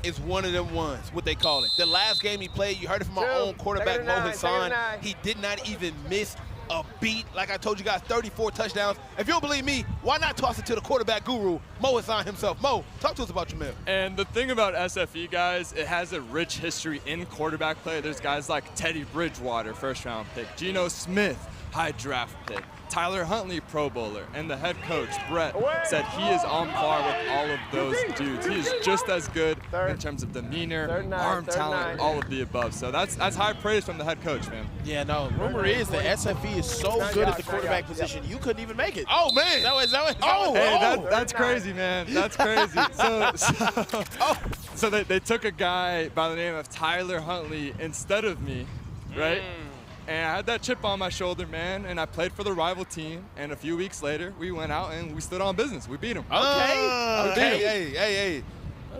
is one of them ones, what they call it. The last game he played, you heard it from our own quarterback, Mo Hassan. He did not even miss a beat. Like I told you guys, 34 touchdowns. If you don't believe me, why not toss it to the quarterback guru, Mo Hassan himself? Mo, talk to us about Tramel. And the thing about SFE, guys, it has a rich history in quarterback play. There's guys like Teddy Bridgewater, 1st-round pick, Geno Smith, high draft pick, Tyler Huntley, Pro Bowler, and the head coach, Brett, said he is on par with all of those dudes. He is just as good in terms of demeanor, arm talent, all of the above. So that's high praise from the head coach, man. Yeah, no, rumor is that SFE is so good at the quarterback position, you couldn't even make it. Oh, man. That's crazy, man. That's crazy. So they took a guy by the name of Tyler Huntley instead of me, right? And I had that chip on my shoulder, man, and I played for the rival team. And a few weeks later, we went out and we stood on business. We beat them. Okay. Hey.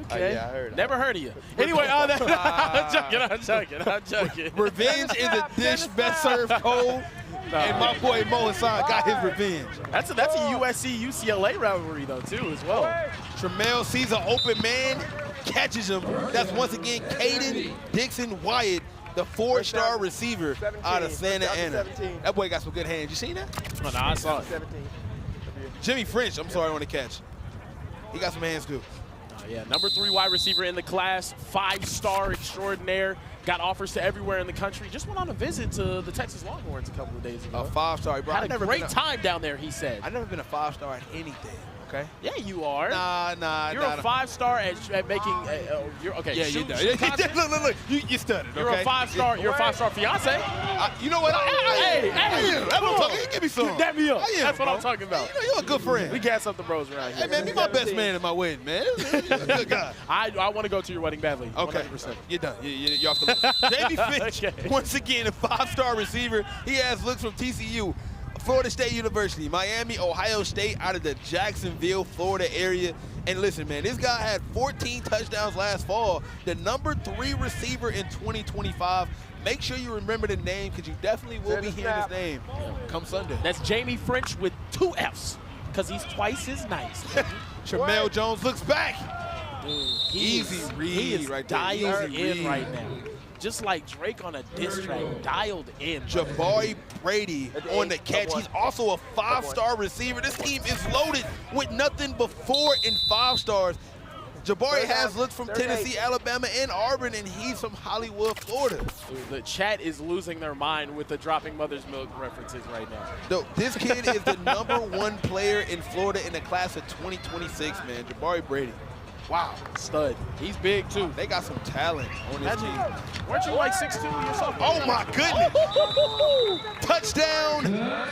Okay. Yeah, I heard. Never heard of you. Anyway, I'm joking. Revenge is a dish best served cold. And my boy Mo Hassan got his revenge. That's a USC-UCLA rivalry, though, too, as well. Tremel sees an open man, catches him. That's once again Caden Dixon Wyatt, the 4-star receiver out of Santa Ana. That boy got some good hands. You seen that? Oh, no, I saw it. Jimmy French, I'm sorry, on the catch. He got some hands, too. Yeah, number 3 wide receiver in the class, 5-star extraordinaire. Got offers to everywhere in the country. Just went on a visit to the Texas Longhorns a couple of days ago. A 5-star, bro. Had a great time down there, he said. I've never been a 5-star at anything, okay? Yeah, you are. Nah. You're a 5-star at making. You're okay. Yeah, you do. Look. You studied. You're a 5-star. You're a 5-star fiance. You know what? Hey, that's what I'm talking. Give me some. Dap me up. That's what I'm talking about. You know, you're a good friend. We gas up the bros around here. Hey, man, be my best man at my wedding, man. You're a good guy. I want to go to your wedding badly. Okay. 100%. You're done. You're off the list. Jamie Finch, once again, a 5-star receiver. He has looks from TCU, Florida State University, Miami, Ohio State, out of the Jacksonville, Florida area. And listen, man, this guy had 14 touchdowns last fall, the number 3 receiver in 2025. Make sure you remember the name, because you definitely will be hearing his name come Sunday. That's Jamie French with 2 F's, because he's twice as nice. Tremel Jones looks back. Dude, Easy read he is right there. dialed Easy in read. right now. Just like Drake on a diss track, dialed in. Jabari Brady on the catch. He's also a 5-star receiver. This team is loaded with nothing but 4 and 5 stars. Jabari has looks from Tennessee, Alabama, and Auburn, and he's from Hollywood, Florida. Dude, the chat is losing their mind with the dropping mother's milk references right now. No, this kid is the number 1 player in Florida in the class of 2026, man. Jabari Brady. Wow. Stud. He's big, too. They got some talent on this team. Weren't you like 6'2" yourself? Oh, my goodness. Touchdown,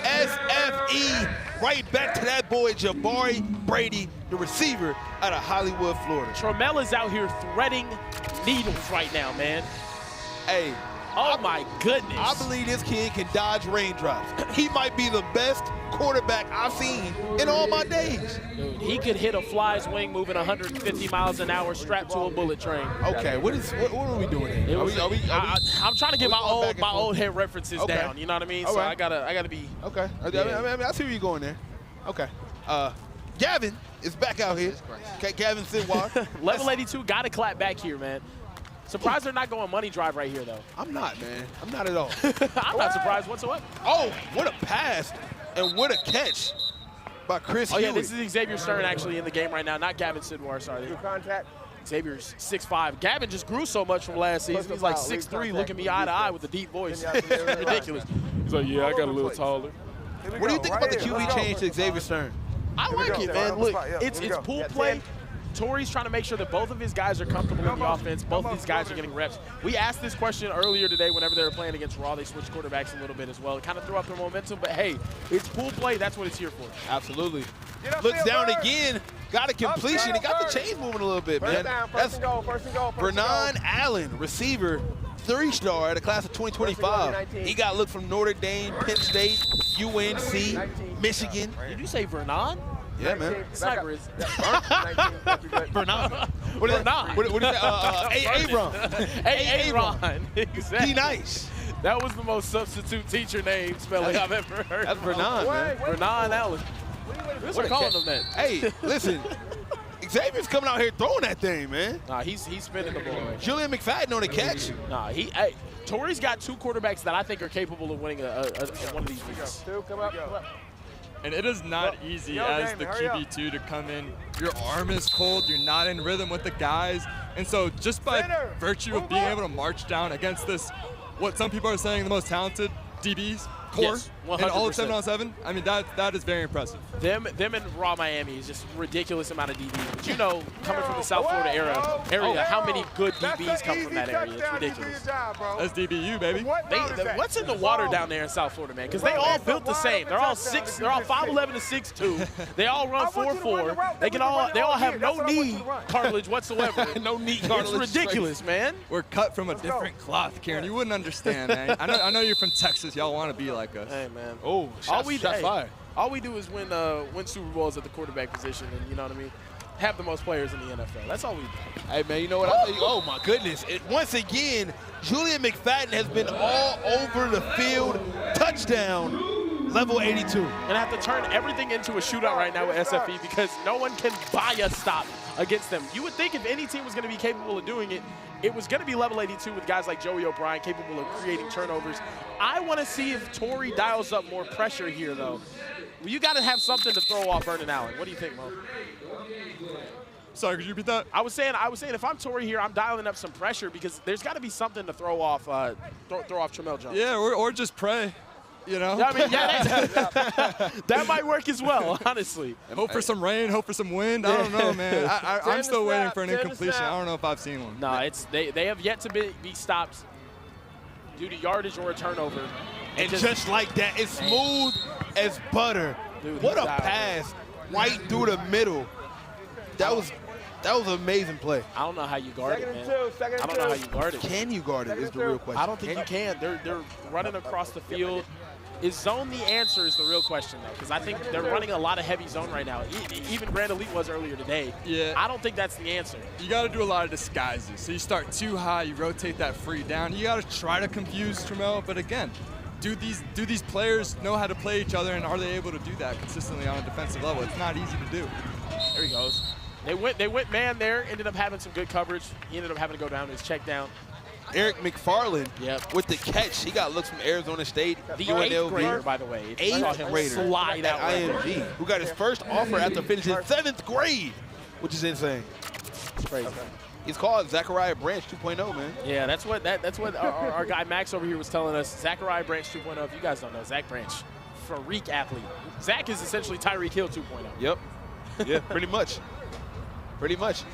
SFE. Right back to that boy, Jabari Brady, the receiver out of Hollywood, Florida. Tremel is out here threading needles right now, man. Hey. Oh, my goodness. I believe this kid can dodge raindrops. He might be the best quarterback I've seen in all my days. Dude, he could hit a fly's wing moving 150 miles an hour strapped to a bullet train. Okay, what are we doing here? I'm trying to get my old head references down. You know what I mean? All so right. I gotta be. Okay. Yeah. I mean, I see where you're going there. Okay. Gavin is back out here. Okay, Gavin Sidwar. Level 82 got to clap back here, man. Surprised they're not going money drive right here, though. I'm not, man. I'm not at all. I'm not surprised whatsoever. Oh, what a pass and what a catch by Chris Hewitt. Yeah, this is Xavier Stern actually in the game right now, not Gavin Sidwar, sorry. Contact. Xavier's 6'5". Gavin just grew so much from last season. He's like 6'3", looking me eye to eye with a deep voice. It's ridiculous. He's like, yeah, I got a little taller. What do you think about the QB change to Xavier Stern? I like it, man. Look, it's pool play. Torrey's trying to make sure that both of his guys are comfortable in the offense. Both of these guys are getting reps. We asked this question earlier today whenever they were playing against Raw. They switched quarterbacks a little bit as well. It kind of threw up their momentum, but hey, it's pool play. That's what it's here for. Absolutely. Looks down again. Got a completion. He got the chains moving a little bit, man. First and goal. Vernon Allen, receiver, 3-star at a class of 2025. He got look from Notre Dame, Penn State, UNC, Michigan. Did you say Vernon? Yeah, man. Sniper is. Vernon. What is that? What is that? Aaron. Exactly. Be nice. That was the most substitute teacher name spelling I've ever heard. That's Vernon, man. Vernon Allen. We're calling him that. Hey, listen. Xavier's coming out here throwing that thing, man. Nah, he's spinning the ball. Julian McFadden on the catch. Nah, Torrey's got 2 quarterbacks that I think are capable of winning one of these weeks. Come up. And it is not easy as the QB2 to come in. Your arm is cold. You're not in rhythm with the guys. And so just by virtue of being able to march down against this, what some people are saying the most talented DBs, core Yes, and all of 7-on-7, I mean, that is very impressive. Them in Raw Miami is just ridiculous amount of DBs. But you know, coming from the South Florida area, how many good DBs come from that area? It's ridiculous. That's DBU, baby. What's in the water down there in South Florida, man? Because they all built the same. They're all 5'11" to 6'2". They all run 4'4". They all have no knee cartilage whatsoever. No knee cartilage. It's ridiculous, man. We're cut from a different cloth, Karen. You wouldn't understand, man. I know you're from Texas. Y'all want to be like us. Hey, man. Oh, shots fired. All we do is win Super Bowls at the quarterback position, and you know what I mean? Have the most players in the NFL. That's all we do. Hey, man, you know what I'll tell you? Oh, my goodness. Once again, Julian McFadden has been all over the field. Touchdown, level 82. And I have to turn everything into a shootout right now with SFE because no one can buy a stop against them. You would think if any team was going to be capable of doing it, it was going to be level 82 with guys like Joey O'Brien capable of creating turnovers. I want to see if Torrey dials up more pressure here, though. You got to have something to throw off Vernon Allen. What do you think, Mo? Sorry, could you repeat that? I was saying if I'm Torrey here, I'm dialing up some pressure because there's got to be something to throw off Tramel Jones. Yeah, or just pray. You know? I mean, yeah, that might work as well, honestly. Hope for some rain, hope for some wind. I don't know, man. I'm still waiting for an incompletion. I don't know if I've seen one. No, they have yet to be stopped due to yardage or a turnover. And just like that, it's smooth as butter. Dude, what a pass right through the middle. That was an amazing play. I don't know how you guard it, man. I don't know how you guard it. Can you guard it is the real question. I don't think you can. They're running across the field. Is zone the answer is the real question, though, because I think they're running a lot of heavy zone right now. Even Grand Elite was earlier today. Yeah. I don't think that's the answer. You got to do a lot of disguises. So you start too high, you rotate that free down. You got to try to confuse Tramel, but again, do these players know how to play each other, and are they able to do that consistently on a defensive level? It's not easy to do. There he goes. They went man there, ended up having some good coverage. He ended up having to go down to his check down. Eric McFarland with the catch. He got looks from Arizona State. The 8th grader, by the way. 8th grader slide out at IMG, who got his first offer after finishing 7th grade, which is insane. It's crazy. He's called Zachariah Branch 2.0, man. Yeah, that's what our guy Max over here was telling us. Zachariah Branch 2.0. If you guys don't know, Zach Branch, freak athlete. Zach is essentially Tyreek Hill 2.0. Yep. Yeah, pretty much. Pretty much.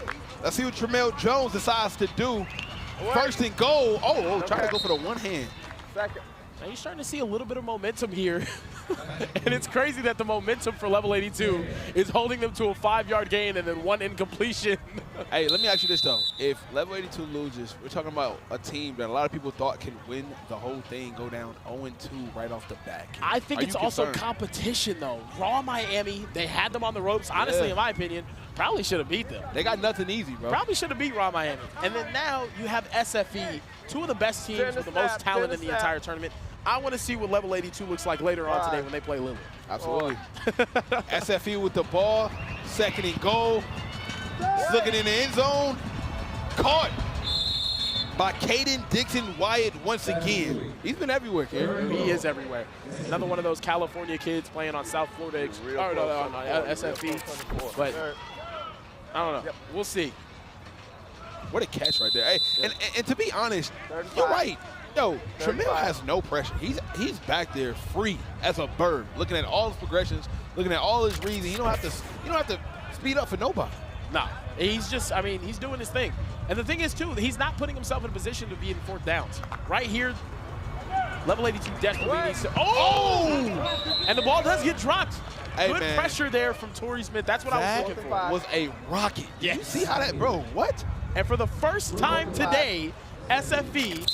Let's see what Tramel Jones decides to do. First and goal. Oh, trying to go for the one hand. Second. Now you're starting to see a little bit of momentum here. And it's crazy that the momentum for level 82 is holding them to a 5-yard gain and then one incompletion. Hey, let me ask you this, though. If level 82 loses, we're talking about a team that a lot of people thought can win the whole thing, go down 0-2 right off the bat. I think it's also competition, though. Raw Miami, they had them on the ropes. Honestly, in my opinion, probably should have beat them. They got nothing easy, bro. Probably should have beat Raw Miami. And then now you have SFE, two of the best teams with the most talent in the entire tournament. I want to see what level 82 looks like later on today when they play Lillard. Absolutely. SFE with the ball, second and goal. Looking in the end zone. Caught by Caden Dixon Wyatt once again. He's been everywhere, Karen. He is everywhere. Another one of those California kids playing on South Florida SFE. But I don't know. We'll see. What a catch right there. Hey, and to be honest, you're right. Yo, Tramel has no pressure. He's back there free as a bird, looking at all his progressions, looking at all his reads. You don't have to speed up for nobody. No, he's just, I mean, he's doing his thing. And the thing is, too, he's not putting himself in a position to be in 4th downs. Right here, level 82 desperately needs to, and the ball does get dropped. Hey, Good pressure there from Torrey Smith. That's what I was looking for. Was a rocket. Yes. You see how that, bro, what? And for the first time today, SFE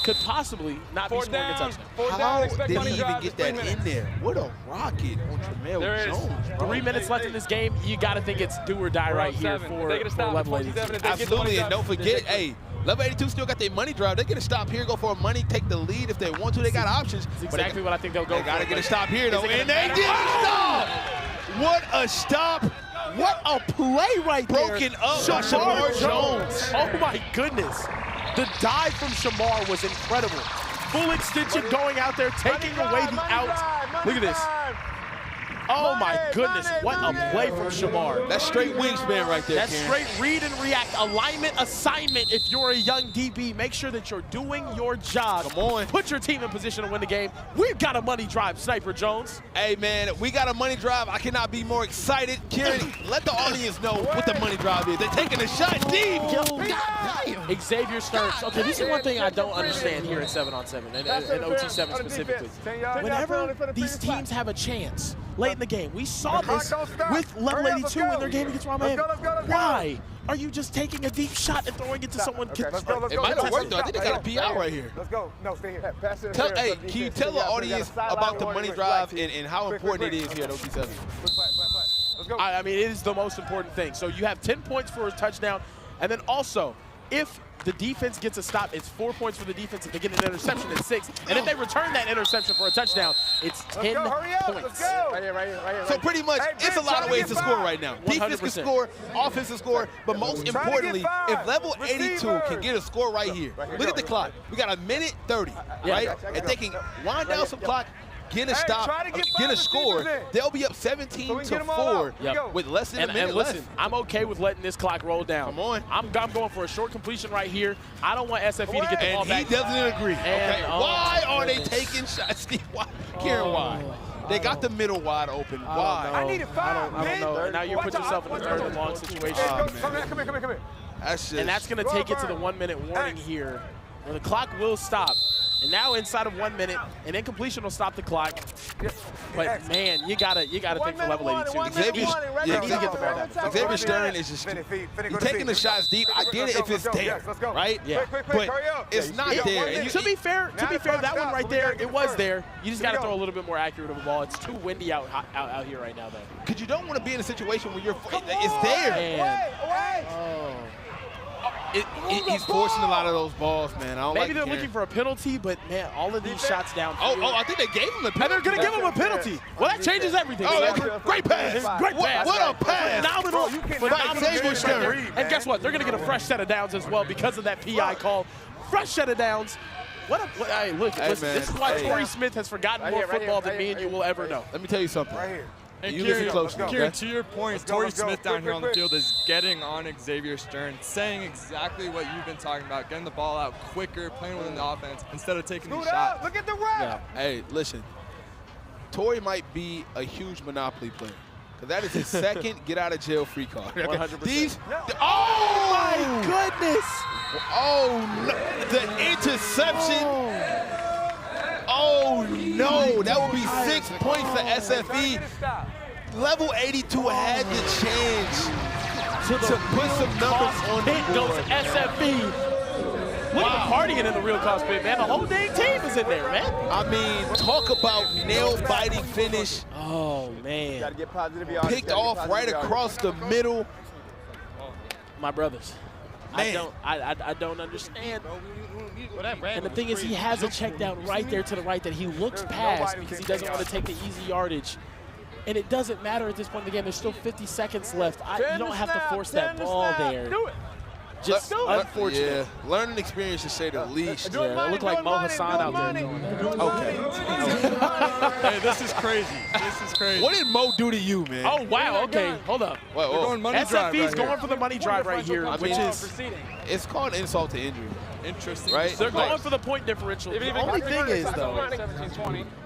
could possibly not be scoring a touchdown. How did he even get that in there? What a rocket on Tramel Jones, bro. 3 minutes left in this game. You got to think it's do or die right here for level 82. Absolutely, and don't forget, hey, level 82 still got their money drive. They get a stop here, go for a money, take the lead if they want to. They got options. That's exactly what I think they'll go for. They got to get a stop here, though, and they get a stop! What a stop! What a play right there. Broken up by Shamar Jones. Oh, my goodness. The dive from Shamar was incredible. Full extension going out there, taking away the out. Look at this. Oh my goodness, what a play from Shamar. That's straight wingspan right there, That's Karen. straight read and react. Alignment assignment. If you're a young DB, make sure that you're doing your job. Come on. Put your team in position to win the game. We've got a money drive, Sniper Jones. Hey, man, we got a money drive. I cannot be more excited. Karen, let the audience know what the money drive is. They're taking a shot deep. Xavier Stearns. Okay, this is one thing I don't understand here at 7-on-7 and OT7 specifically. Whenever these teams have a chance late in the game, we saw this with level 82 in their game against Raw Miami. Why are you just taking a deep shot and throwing it to someone? It might have worked, though. I think they got a PI right here. Let's go. No, stay here. Pass it. Hey, can you tell the audience about the money drive and how important it is here at OT7? Let's go. I mean, it is the most important thing. So you have 10 points for a touchdown, and then also, if the defense gets a stop, it's 4 points for the defense. If they get an interception, it's 6. And if they return that interception for a touchdown, it's 10 points. Let's go. Right here. So pretty much, it's a lot of ways to score right now. Defense can score, offense can score, but most importantly, if level 82 can get a score right here, look at the clock. We got 1:30, right? If they can wind down some clock, get a stop, get a score, they'll be up 17-4 with less than a minute left. Listen, I'm okay with letting this clock roll down. Come on. I'm going for a short completion right here. I don't want SFE to get the ball back. And he doesn't agree. Okay. And, why are they taking shots? Why? Karen, why? They got the middle wide open. Why? I needed 5, I don't know. Now you put yourself in a third and long situation. Come here. And that's going to take it to the 1 minute warning here, where the clock will stop. And now inside of 1 minute, an incompletion will stop the clock. But man, you gotta think for level 82. Xavier Stern is just he's taking the shots deep. I get it if it's there, right? Yeah. But it's not there. And to be fair, that one right there, it was there. You just gotta throw a little bit more accurate of a ball. It's too windy out here right now, though. Because you don't want to be in a situation where it's there. He's forcing a lot of those balls, man. I don't Maybe they're looking for a penalty, but man, all of these shots down. I think they gave him a penalty. And they're gonna give him a penalty. Well, that changes everything. Great pass. Great pass. What a pass. Phenomenal. And guess what? They're gonna get a fresh set of downs as well because of that PI call. Fresh set of downs. Hey, listen, this is why Torrey Smith has forgotten more football than me and you will ever know. Let me tell you something. Right here. And you listen closely. Kieran, to your point, Torrey Smith down here on the field is getting on Xavier Stern, saying exactly what you've been talking about, getting the ball out quicker, playing within the offense instead of taking these shots. Look at the rep. Yeah. Hey, listen, Torrey might be a huge Monopoly player. Because that is his second get-out-of-jail-free card. 100%. Oh, my goodness. Oh, no. The interception. Oh, no. That would be 6 points for SFE. Level 82 had the chance to put some numbers on the board. Goes SFE. Look at partying in the real cost pit, man. The whole dang team is in there, man. I mean, talk about nail-biting finish. Oh, man. Gotta get positive. Picked off right across the middle. My brothers. Man. I don't understand. And the thing is, he has a check down right there to the right that he looks past because he doesn't want to take the easy yardage. And it doesn't matter at this point in the game. There's still 50 seconds left. You don't have to force that ball there. Do it. Just unfortunate. Yeah, learning experience to say the least. Yeah, it looked like Mo Hassan out there. Okay. Hey, this is crazy. This is crazy. What did Mo do to you, man? Oh, wow. Okay, hold up. We're going money drive SFE's right going here. for the money drive right here, which is it's called insult to injury. Interesting. Right? They're going for the point differential. The only thing is, though,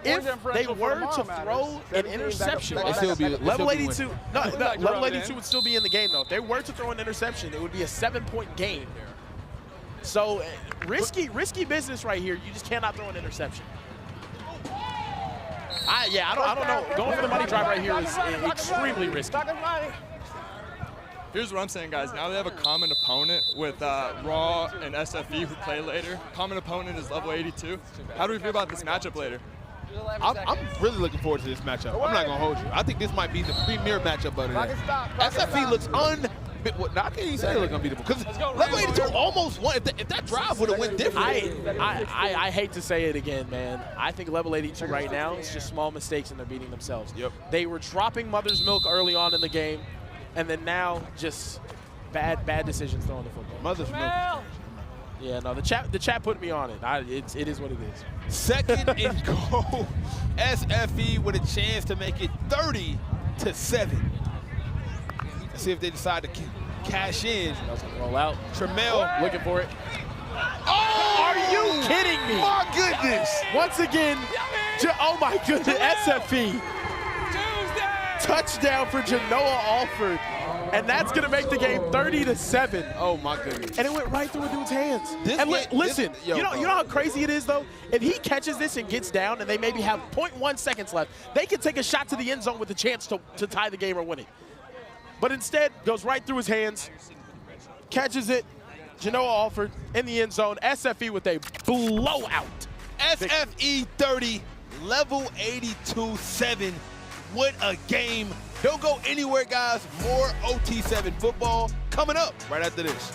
if they were to throw an interception, level 82, level 82 would still be in the game, though. If they were to throw an interception, it would be a 7-point game. So risky business right here. You just cannot throw an interception. I don't know. Going for the money drive right here is extremely risky. Here's what I'm saying, guys. Now they have a common opponent with Raw and SFE who play later. Common opponent is level 82. How do we feel about this matchup later? I'm really looking forward to this matchup. I'm not going to hold you. I think this might be the premier matchup of the day. SFE looks unbeatable. I can't even say they look unbeatable because level 82 almost won. If that drive would have went different. I hate to say it again, man. I think level 82 right now is just small mistakes and they're beating themselves. Yep. They were dropping mother's milk early on in the game. And then now, just bad decisions throwing the football. Mother's milk. Yeah, no, the chat put me on it. It is what it is. Second and goal SFE with a chance to make it 30-7. Let's see if they decide to cash in. Roll out. Tremel looking for it. Oh! Are you kidding me? My goodness. Once again, oh my goodness, SFE. Touchdown for Genoa Alford. And that's going to make the game 30-7. Oh, my goodness. And it went right through a dude's hands. Listen, you know how crazy it is, though? If he catches this and gets down and they maybe have 0.1 seconds left, they can take a shot to the end zone with a chance to tie the game or win it. But instead, goes right through his hands, catches it. Genoa Alford in the end zone. SFE with a blowout. SFE 30, level 82-7. What a game. Don't go anywhere, guys. More OT7 football coming up right after this.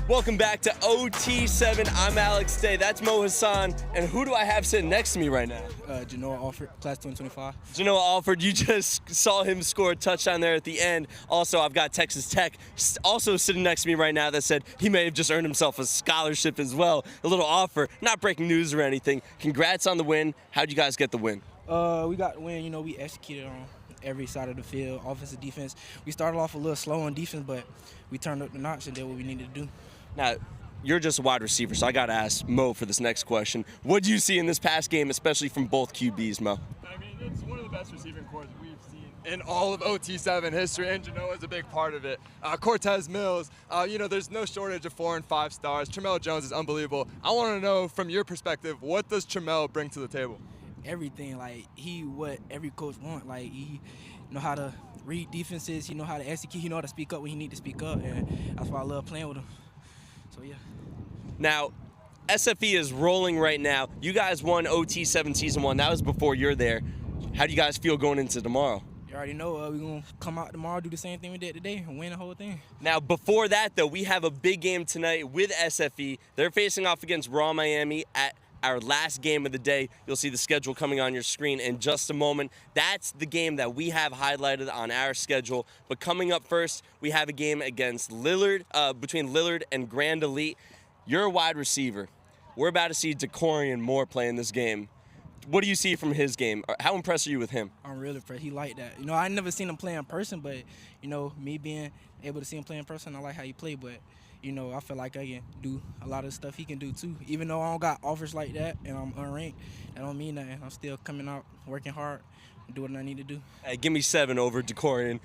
Welcome back to OT7. I'm Alex Day. That's Mo Hassan. And who do I have sitting next to me right now? Genoa Alford, class 2025. Genoa Alford, you just saw him score a touchdown there at the end. Also, I've got Texas Tech also sitting next to me right now that said he may have just earned himself a scholarship as well. A little offer, not breaking news or anything. Congrats on the win. How'd you guys get the win? We got the win. You know, we executed on every side of the field, offensive, defense. We started off a little slow on defense, but we turned up the notch and did what we needed to do. Now, you're just a wide receiver, so I got to ask Mo for this next question. What do you see in this past game, especially from both QBs, Mo? I mean, it's one of the best receiving corps we've seen in all of OT7 history, and Genoa is a big part of it. Cortez Mills, you know, there's no shortage of 4 and 5 stars. Tremel Jones is unbelievable. I want to know, from your perspective, what does Tremel bring to the table? Everything. Like, what every coach wants. Like, he know how to read defenses. He know how to execute. He know how to speak up when he need to speak up, and that's why I love playing with him. So, yeah. Now, SFE is rolling right now. You guys won OT7 Season 1. That was before you're there. How do you guys feel going into tomorrow? You already know we're going to come out tomorrow, do the same thing we did today, and win the whole thing. Now, before that, though, we have a big game tonight with SFE. They're facing off against Raw Miami at our last game of the day. You'll see the schedule coming on your screen in just a moment. That's the game that we have highlighted on our schedule. But coming up first, we have a game against Lillard, between Lillard and Grand Elite. You're a wide receiver. We're about to see DeCorian Moore play in this game. What do you see from his game? How impressed are you with him? I'm really impressed. He like that. You know, I never seen him play in person, but, you know, me being able to see him play in person, I like how he play, but you know, I feel like I can do a lot of stuff he can do too. Even though I don't got offers like that and I'm unranked, that don't mean nothing. I'm still coming out, working hard, and doing what I need to do. Hey, give me 7 over DeCorian.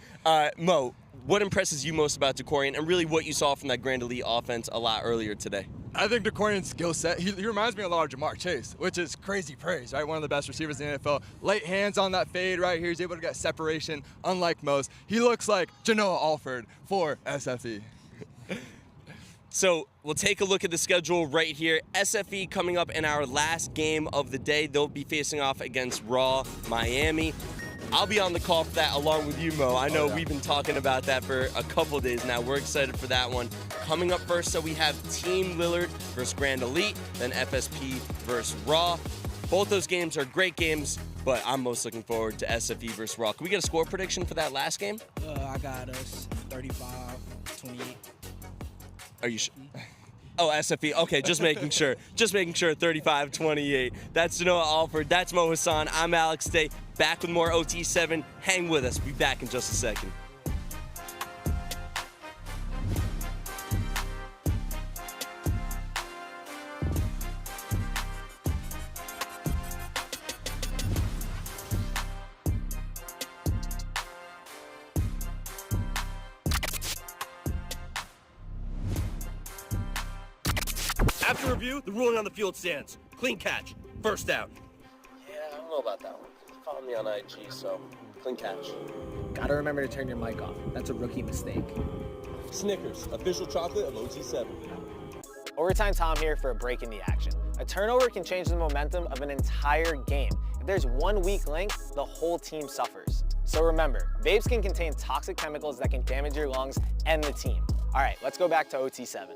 Mo, what impresses you most about DeCorian and really what you saw from that Grand Elite offense a lot earlier today? I think DeCorian's skill set, he reminds me a lot of Jamar Chase, which is crazy praise, right? One of the best receivers in the NFL. Light hands on that fade right here. He's able to get separation, unlike most. He looks like Genoa Alford for SFE. So we'll take a look at the schedule right here. SFE coming up in our last game of the day. They'll be facing off against Raw Miami. I'll be on the call for that along with you, Mo. I know we've been talking about that for a couple days now. We're excited for that one. Coming up first, so we have Team Lillard versus Grand Elite, then FSP versus Raw. Both those games are great games, but I'm most looking forward to SFE versus Raw. Can we get a score prediction for that last game? I got us 35-28. Are you sure? Oh, SFE. Okay, just making sure. Just making sure. 35-28. That's Genoa Alford. That's Mo Hassan. I'm Alex Day. Back with more OT7. Hang with us. We'll be back in just a second. After review, the ruling on the field stands. Clean catch. First down. Yeah, I don't know about that one. Follow me on IG, so clean catch. Gotta remember to turn your mic off. That's a rookie mistake. Snickers, official chocolate of OT7. Overtime Tom here for a break in the action. A turnover can change the momentum of an entire game. If there's one weak link, the whole team suffers. So remember, vapes can contain toxic chemicals that can damage your lungs and the team. All right, let's go back to OT7.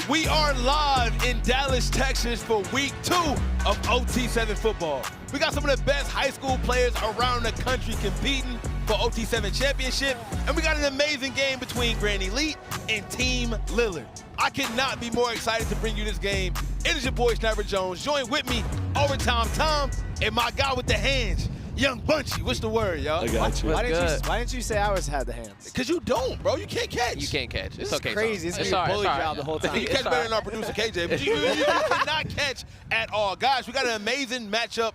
We are live in Dallas, Texas for week 2 of OT7 football. We got some of the best high school players around the country competing for OT7 championship, and we got an amazing game between Grand Elite and Team Lillard. I could not be more excited to bring you this game. It is your boy Sniper Jones. Join with me, Overtime Tom, and my guy with the hands, Young Bunchy. What's the word, y'all? I got you. Why didn't you say I always had the hands? Because you don't, bro. You can't catch. You can't catch. It's okay. Crazy. It's a bully job the whole time. You catch better than our producer, KJ, but you cannot catch at all. Guys, we got an amazing matchup.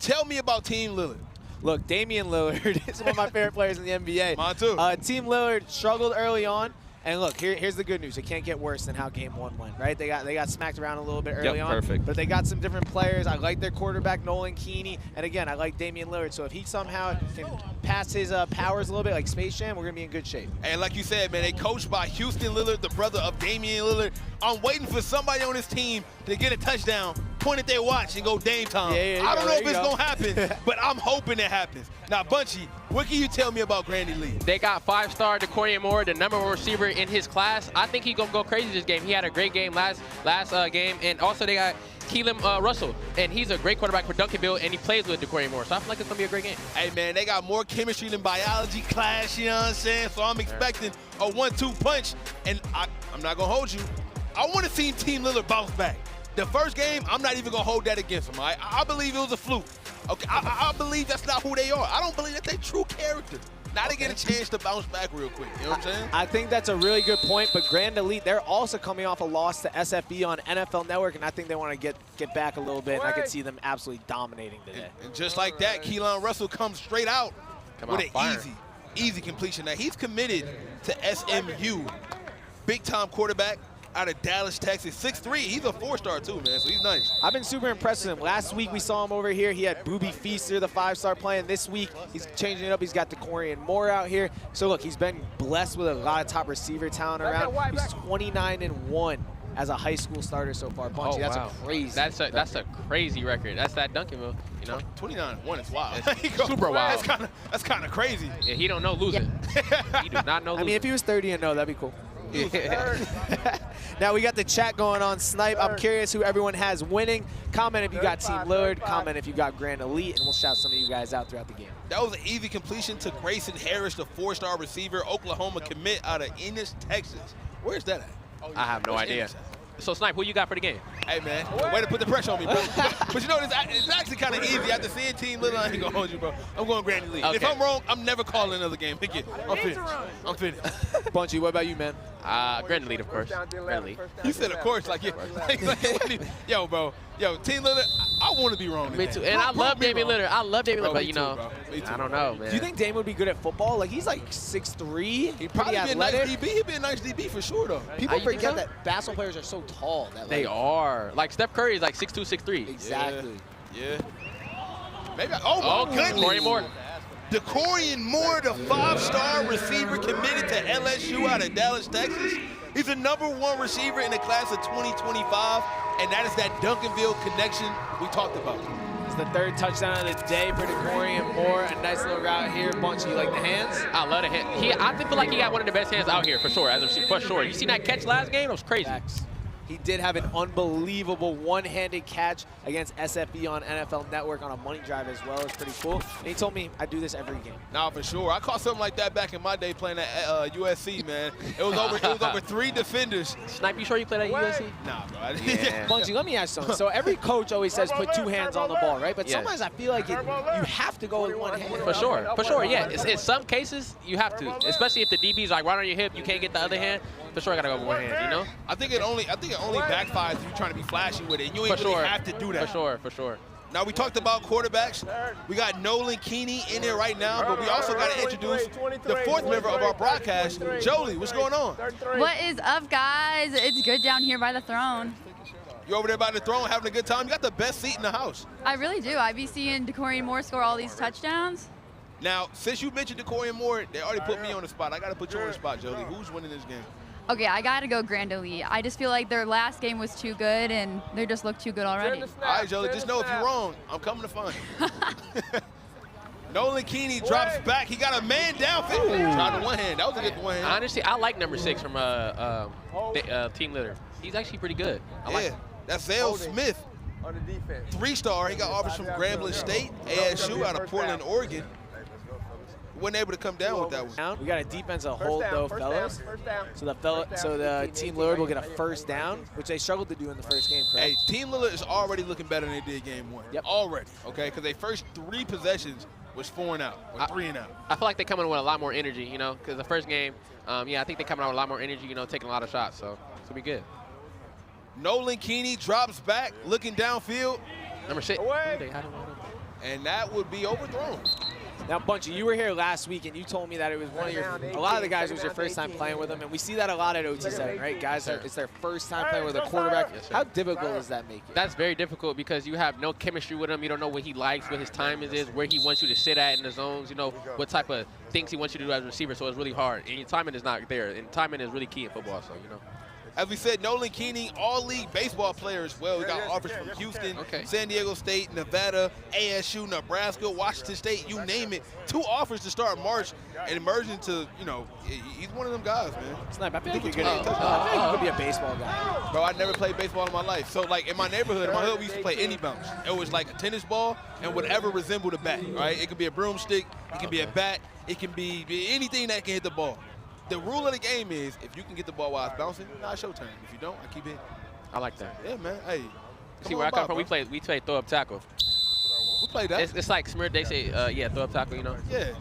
Tell me about Team Lillard. Look, Damian Lillard is one of my favorite players in the NBA. Mine too. Team Lillard struggled early on. And look, here's the good news. It can't get worse than how game 1 went, right? They got smacked around a little bit early on. Perfect. But they got some different players. I like their quarterback, Nolan Keeney. And again, I like Damian Lillard. So if he somehow can pass his powers a little bit like Space Jam, we're going to be in good shape. And like you said, man, they coached by Houston Lillard, the brother of Damian Lillard. I'm waiting for somebody on this team to get a touchdown, point at their watch, and go Dame time. I don't know if it's going to happen, but I'm hoping it happens. Now, Bunchy, what can you tell me about Grand Elite? They got 5-star Lillard and MORE, the #1 receiver in his class. I think he's going to go crazy this game. He had a great game last game. And also they got Keelan Russell, and he's a great quarterback for Duncanville, and he plays with Lillard and MORE. So I feel like it's going to be a great game. Hey, man, they got more chemistry than biology class, you know what I'm saying? So I'm expecting a 1-2 punch, and I'm not going to hold you. I want to see Team Lillard bounce back. The first game, I'm not even going to hold that against them, all right? I believe it was a fluke. Okay, I believe that's not who they are. I don't believe that's their true character. Now they get a chance to bounce back real quick, you know what I'm saying? I think that's a really good point, but Grand Elite, they're also coming off a loss to SFB on NFL Network, and I think they want to get back a little bit, and I could see them absolutely dominating today. And just like that, Keelan Russell comes straight out with an easy completion. Now, he's committed to SMU, big-time quarterback out of Dallas, Texas. 6'3", he's a 4-star too, man, so he's nice. I've been super impressed with him. Last week we saw him over here. He had Booby Feaster, the 5-star playing. This week he's changing it up. He's got Lillard and MORE out here. So look, he's been blessed with a lot of top receiver talent around. He's 29-1 as a high school starter so far. Bunchy, that's a crazy. That's a crazy record. That's that Duncanville, you know. 29-1 is wild. Super wild. That's kind of crazy. Yeah, he don't know losing. He do not know losing. I mean, if he was 30-0, that'd be cool. Now we got the chat going on. Snipe, I'm curious who everyone has winning. Comment if you got Team Lillard. Comment if you got Grand Elite, and we'll shout some of you guys out throughout the game. That was an easy completion to Grayson Harris, the 4-star receiver, Oklahoma commit out of Ennis, Texas. Where's that at? I have no idea. So, Snipe, who you got for the game? Hey, man, way to put the pressure on me, bro. But you know, it's actually kind of easy. After seeing Team Lillard, I ain't going to hold you, bro. I'm going Grand Elite. Okay. If I'm wrong, I'm never calling another game. I'm finished. Bunchy, what about you, man? Grand Elite, of course. Grand Elite. You said, of course, like, yo, bro. Yo, Team Lillard, I want to be wrong today. Me too. And I love Damian Lillard. I love Damian Lillard, but, you know, I don't know, man. Do you think Dame would be good at football? Like, he's like 6'3". He'd probably be a nice DB. He'd be a nice DB for sure, though. People forget that basketball players are so tall. That, they are. Like, Steph Curry is like 6'2", 6'3". Exactly. Yeah. Maybe. Oh, my goodness. Lillard and MORE. Lillard and MORE, the 5-star receiver committed to LSU out of Dallas, Texas. He's the #1 receiver in the class of 2025, and that is that Duncanville connection we talked about. It's the 3rd touchdown of the day for Lillard and MORE. A nice little route here. Bunchy, you like the hands? I love the hand. I feel like he got one of the best hands out here, for sure, for sure. You seen that catch last game? It was crazy. Facts. He did have an unbelievable one-handed catch against SFB on NFL Network on a money drive as well. It's pretty cool. And he told me I do this every game. Nah, for sure. I caught something like that back in my day playing at USC, man. It was over 3 defenders. Snipe, you sure you played at USC? Nah, bro. Yeah. Bunchy, let me ask something. So every coach always says put 2 hands on the ball, right? But sometimes I feel like you have to go with 1 hand. For sure, yeah. In some cases, you have to, especially if the DB's like right on your hip, you can't get the other hand. For sure, I gotta go with 1 hand, you know? I think it only backfires if you're trying to be flashy with it. You ain't really have to do that. For sure. Now, we talked about quarterbacks. We got Nolan Keeney in there right now, but we also got to introduce the fourth member of our broadcast, Jolie. What's going on? What is up, guys? It's good down here by the throne. You over there by the throne having a good time? You got the best seat in the house. I really do. I be seeing DeCorian Moore score all these touchdowns. Now, since you mentioned DeCorian Moore, they already put me on the spot. I got to put you on the spot, Jolie. Who's winning this game? Okay, I got to go Grand Elite. I just feel like their last game was too good, and they just look too good already. All right, Jolie, just know if you're wrong, I'm coming to find you. Nolan Keeney drops back. He got a man down. Tried the one hand. That was a good one hand. Honestly, I like number 6 from Team Lillard. He's actually pretty good. I like him. That's Zale Smith. On the defense. 3-star. He got offers from Grambling State, ASU out of Portland, Oregon. Wasn't able to come down with that one. We got a defensive hold though, fellas. So the Team Lillard will get a first down, which they struggled to do in the first game, correct? Hey, Team Lillard is already looking better than they did game 1. Yep. Already, okay? Because their first 3 possessions was 4 and out, or 3 and out. I feel like they're coming with a lot more energy, you know, because the first game, I think they're coming out with a lot more energy, you know, taking a lot of shots, so it's going to be good. Nolan Keeney drops back, looking downfield. Number 6. And that would be overthrown. Now, Bunchy, you were here last week, and you told me that it was a lot of the guys, it was your first time playing with them, and we see that a lot at OT7, right? Guys, it's their first time playing with a quarterback. Yes, how difficult does that make it? That's very difficult because you have no chemistry with him. You don't know what he likes, what his timing is, where he wants you to sit at in the zones, you know, what type of things he wants you to do as a receiver, so it's really hard. And your timing is not there, and timing is really key in football, so, you know. As we said, Nolan Keeney, all-league baseball player as well. We got offers from Houston, San Diego State, Nevada, ASU, Nebraska, Washington State, you name it. 2 offers to start March and emerge into, you know, he's one of them guys, man. Snipe, I think you're good at I think you could be a baseball guy. Bro, I never played baseball in my life. So, like, in my neighborhood, we used to play any bounce. It was like a tennis ball and whatever resembled a bat, right? It could be a broomstick, it can be a bat, it can be anything that can hit the ball. The rule of the game is if you can get the ball while it's bouncing, nah, it's your turn. If you don't, I keep hitting. I like that. Yeah, man. Hey, see where I come from? We played throw up tackle. We played that. It's like Smear. They say, throw up tackle. You know. Yeah.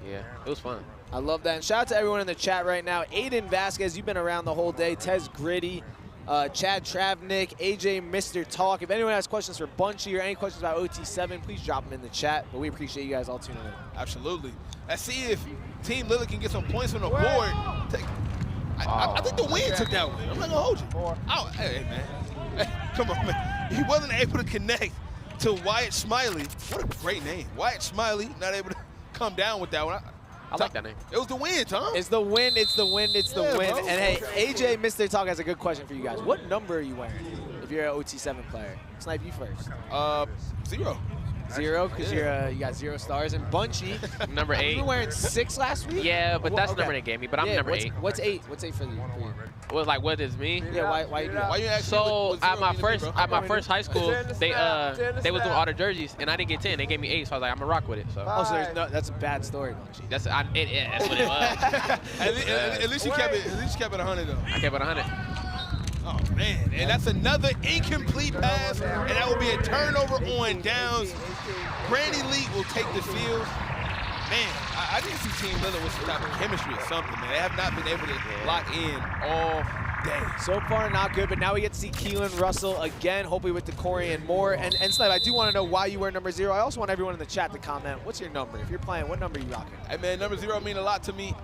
Yeah, it was fun. I love that. And shout out to everyone in the chat right now. Aiden Vasquez, you've been around the whole day. Tez Gritty, Chad Travnik, AJ Mr. Talk. If anyone has questions for Bunchy or any questions about OT7, please drop them in the chat. But we appreciate you guys all tuning in. Absolutely. Let's see if Team Lillard can get some points on the board. I think the wind took that one. I'm not going to hold you. Oh, hey, man. Hey, come on, man. He wasn't able to connect to Wyatt Smiley. What a great name. Wyatt Smiley, not able to come down with that one. I like that name. It was the wind, Tom. It's the wind, it's the wind, it's the wind. Bro. And hey, AJ Mr. Talk has a good question for you guys. What number are you wearing if you're an OT7 player? Snipe, you first. 0. 0, because you got 0 stars. And Bunchy, number 8. You were wearing 6 last week? Yeah, but that's the number they gave me. But I'm number 8. What's 8? What's 8 for you? What is me? Yeah, why you do that? Why you asking so at my first high school, they was doing all the jerseys, and I didn't get 10. They gave me 8, so I was like, I'm gonna rock with it. So. Oh, so that's a bad story, Bunchy. That's what it was. At least you kept it 100 though. I kept it 100. Oh, man. And that's another incomplete pass, and that will be a turnover on downs. Brandon Lee will take the field. Man, I didn't see Team Lillard with some type of chemistry or something, man. They have not been able to lock in all day. So far, not good, but now we get to see Keelan Russell again, hopefully with DeCorian Moore. And Snipe, I do want to know why you wear number 0. I also want everyone in the chat to comment. What's your number? If you're playing, what number are you rocking? Hey, man, number 0 mean a lot to me.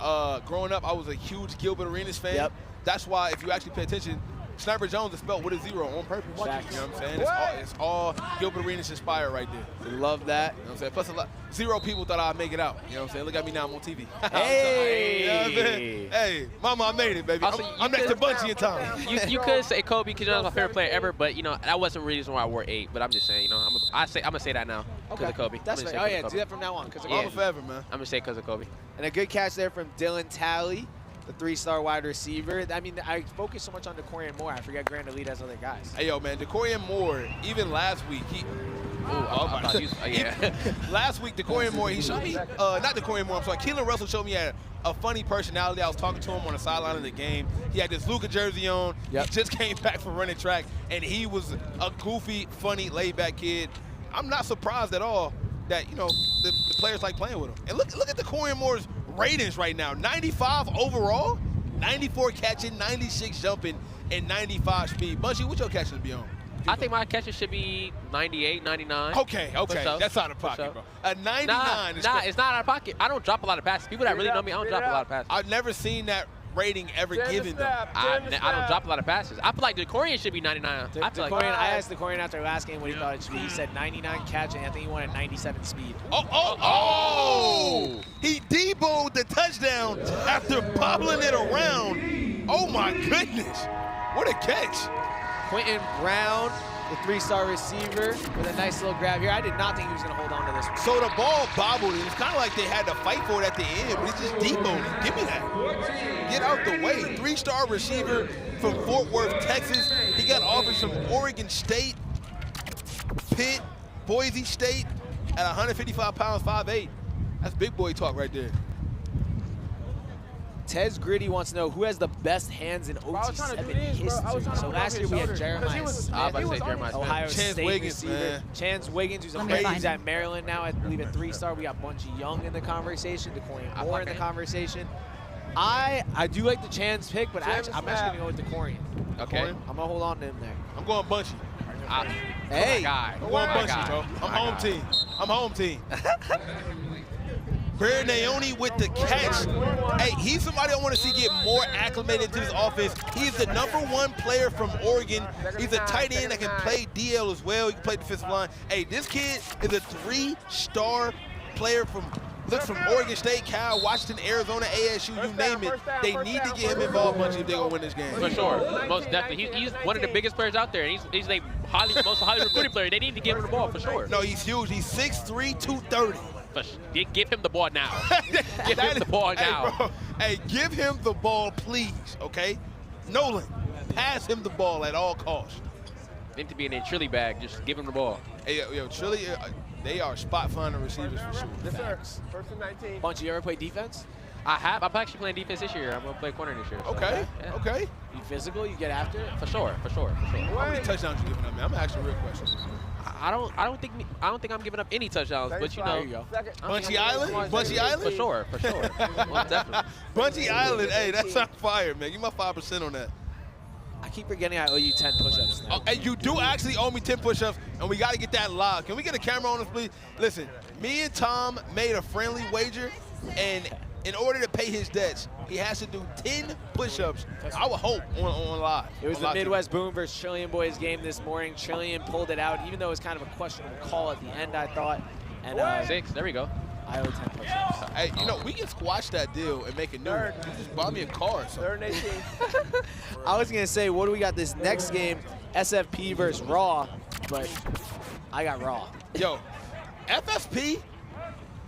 Growing up, I was a huge Gilbert Arenas fan. Yep. That's why, if you actually pay attention, Sniper Jones is spelled with a 0 on purpose. Exactly. You know what I'm saying? It's all Gilbert Arenas inspired right there. We love that. You know what I'm saying? Plus, 0 people thought I'd make it out. You know what I'm saying? Look at me now, I'm on TV. Hey! You know what I'm saying? Hey, mama, I made it, baby. Also, I'm next to Bunchy and Tom. You could say Kobe because you're my favorite player ever, but you know that wasn't the reason why I wore 8. But I'm just saying, you know, I'm gonna say that now because of Kobe. That's right. Oh yeah, do that from now on because of Kobe. Forever, man. I'm gonna say because of Kobe. And a good catch there from Dylan Talley, the 3-star wide receiver. I mean, I focus so much on DeCorian Moore. I forget Grand Elite has other guys. Hey, yo, man, DeCorian Moore, even last week, last week, DeCorian Moore, he showed me, not DeCorian Moore, I'm sorry, Keelan Russell showed me a funny personality. I was talking to him on the sideline of the game. He had this Luka jersey on. Yep. He just came back from running track, and he was a goofy, funny, laid-back kid. I'm not surprised at all that, you know, the players like playing with him. And look at DeCorian Moore's ratings right now. 95 overall, 94 catching, 96 jumping, and 95 speed. Bunchy, what your catching be on? I think my catches should be 98, 99. Okay. That's out of pocket, bro. A 99 is it's not out of pocket. I don't drop a lot of passes. People that really know me, I don't drop a lot of passes. I've never seen that rating ever given them. I don't drop a lot of passes. I feel like DeCorian should be 99. I asked DeCorian after last game what he thought it should be. He said 99 catch, and I think he wanted 97 speed. He deboed the touchdown after bobbling it around. Oh, my goodness. What a catch. Quentin Brown, the 3-star receiver, with a nice little grab here. I did not think he was going to hold on to this one. So the ball bobbled. It was kind of like they had to fight for it at the end, but he just deboed it. Give me that. Get out the way. 3-star receiver from Fort Worth, Texas. He got offers from Oregon State, Pitt, Boise State at 155 pounds, 5'8". That's big boy talk right there. Tez Gritty wants to know who has the best hands in OT7 history. So last year we had Jeremiah Smith, Ohio State receiver. Chance Wiggins, who's at Maryland now, I believe at 3-star. We got Bunchy Young in the conversation, DeCorian Moore in the conversation. I do like the Chance pick, but I'm actually going to go with DeCorian. Okay. I'm going to hold on to him there. I'm going Bunchy. Hey. I'm going Bunchy, bro. I'm home team. Bear Naoni with the catch. Hey, he's somebody I want to see get more acclimated to this offense. He's the #1 player from Oregon. He's a tight end that can play DL as well. He can play defensive line. Hey, this kid is a 3-star player from Oregon State, Cal, Washington, Arizona, ASU, you name it. They need to get him involved, Bunchy, if they're going to win this game. For sure. Most definitely. He's one of the biggest players out there. He's a most highly recruited player. They need to give him the ball, for sure. No, he's huge. He's 6'3", 230. Give him the ball now. Give him the ball now. Hey, bro. Hey, give him the ball, please, okay? Nolan, pass him the ball at all costs. Need to be in a Trilly bag. Just give him the ball. Hey, yo, Trilly, they are spot-finding receivers for sure. Yes, sir. First and 19. Bunchy, you ever play defense? I have. I'm actually playing defense this year. I'm going to play corner this year. So, okay. You physical? You get after it? For sure. How many touchdowns you giving up, man? I'm asking a real question. I don't think I'm giving up any touchdowns, but you know. Bunchy Island? Bunchy Island? For sure. Well, definitely. Bunchy Island, hey, that's on fire, man. Give me my 5% on that. I keep forgetting I owe you 10 push-ups now. And you do actually owe me 10 push-ups, and we got to get that live. Can we get a camera on us, please? Listen, me and Tom made a friendly wager, and in order to pay his debts, he has to do 10 push-ups. I would hope on live. It was the Midwest Boom versus Trillion Boys game this morning. Trillion pulled it out, even though it was kind of a questionable call at the end, I thought. And 6, there we go. I owe 10 push-ups. Hey, you know, we can squash that deal and make a new one. You just buy me a car or something. 3rd and 18. I was going to say, what do we got this next game? SFP versus Raw, but I got Raw. Yo, FSP,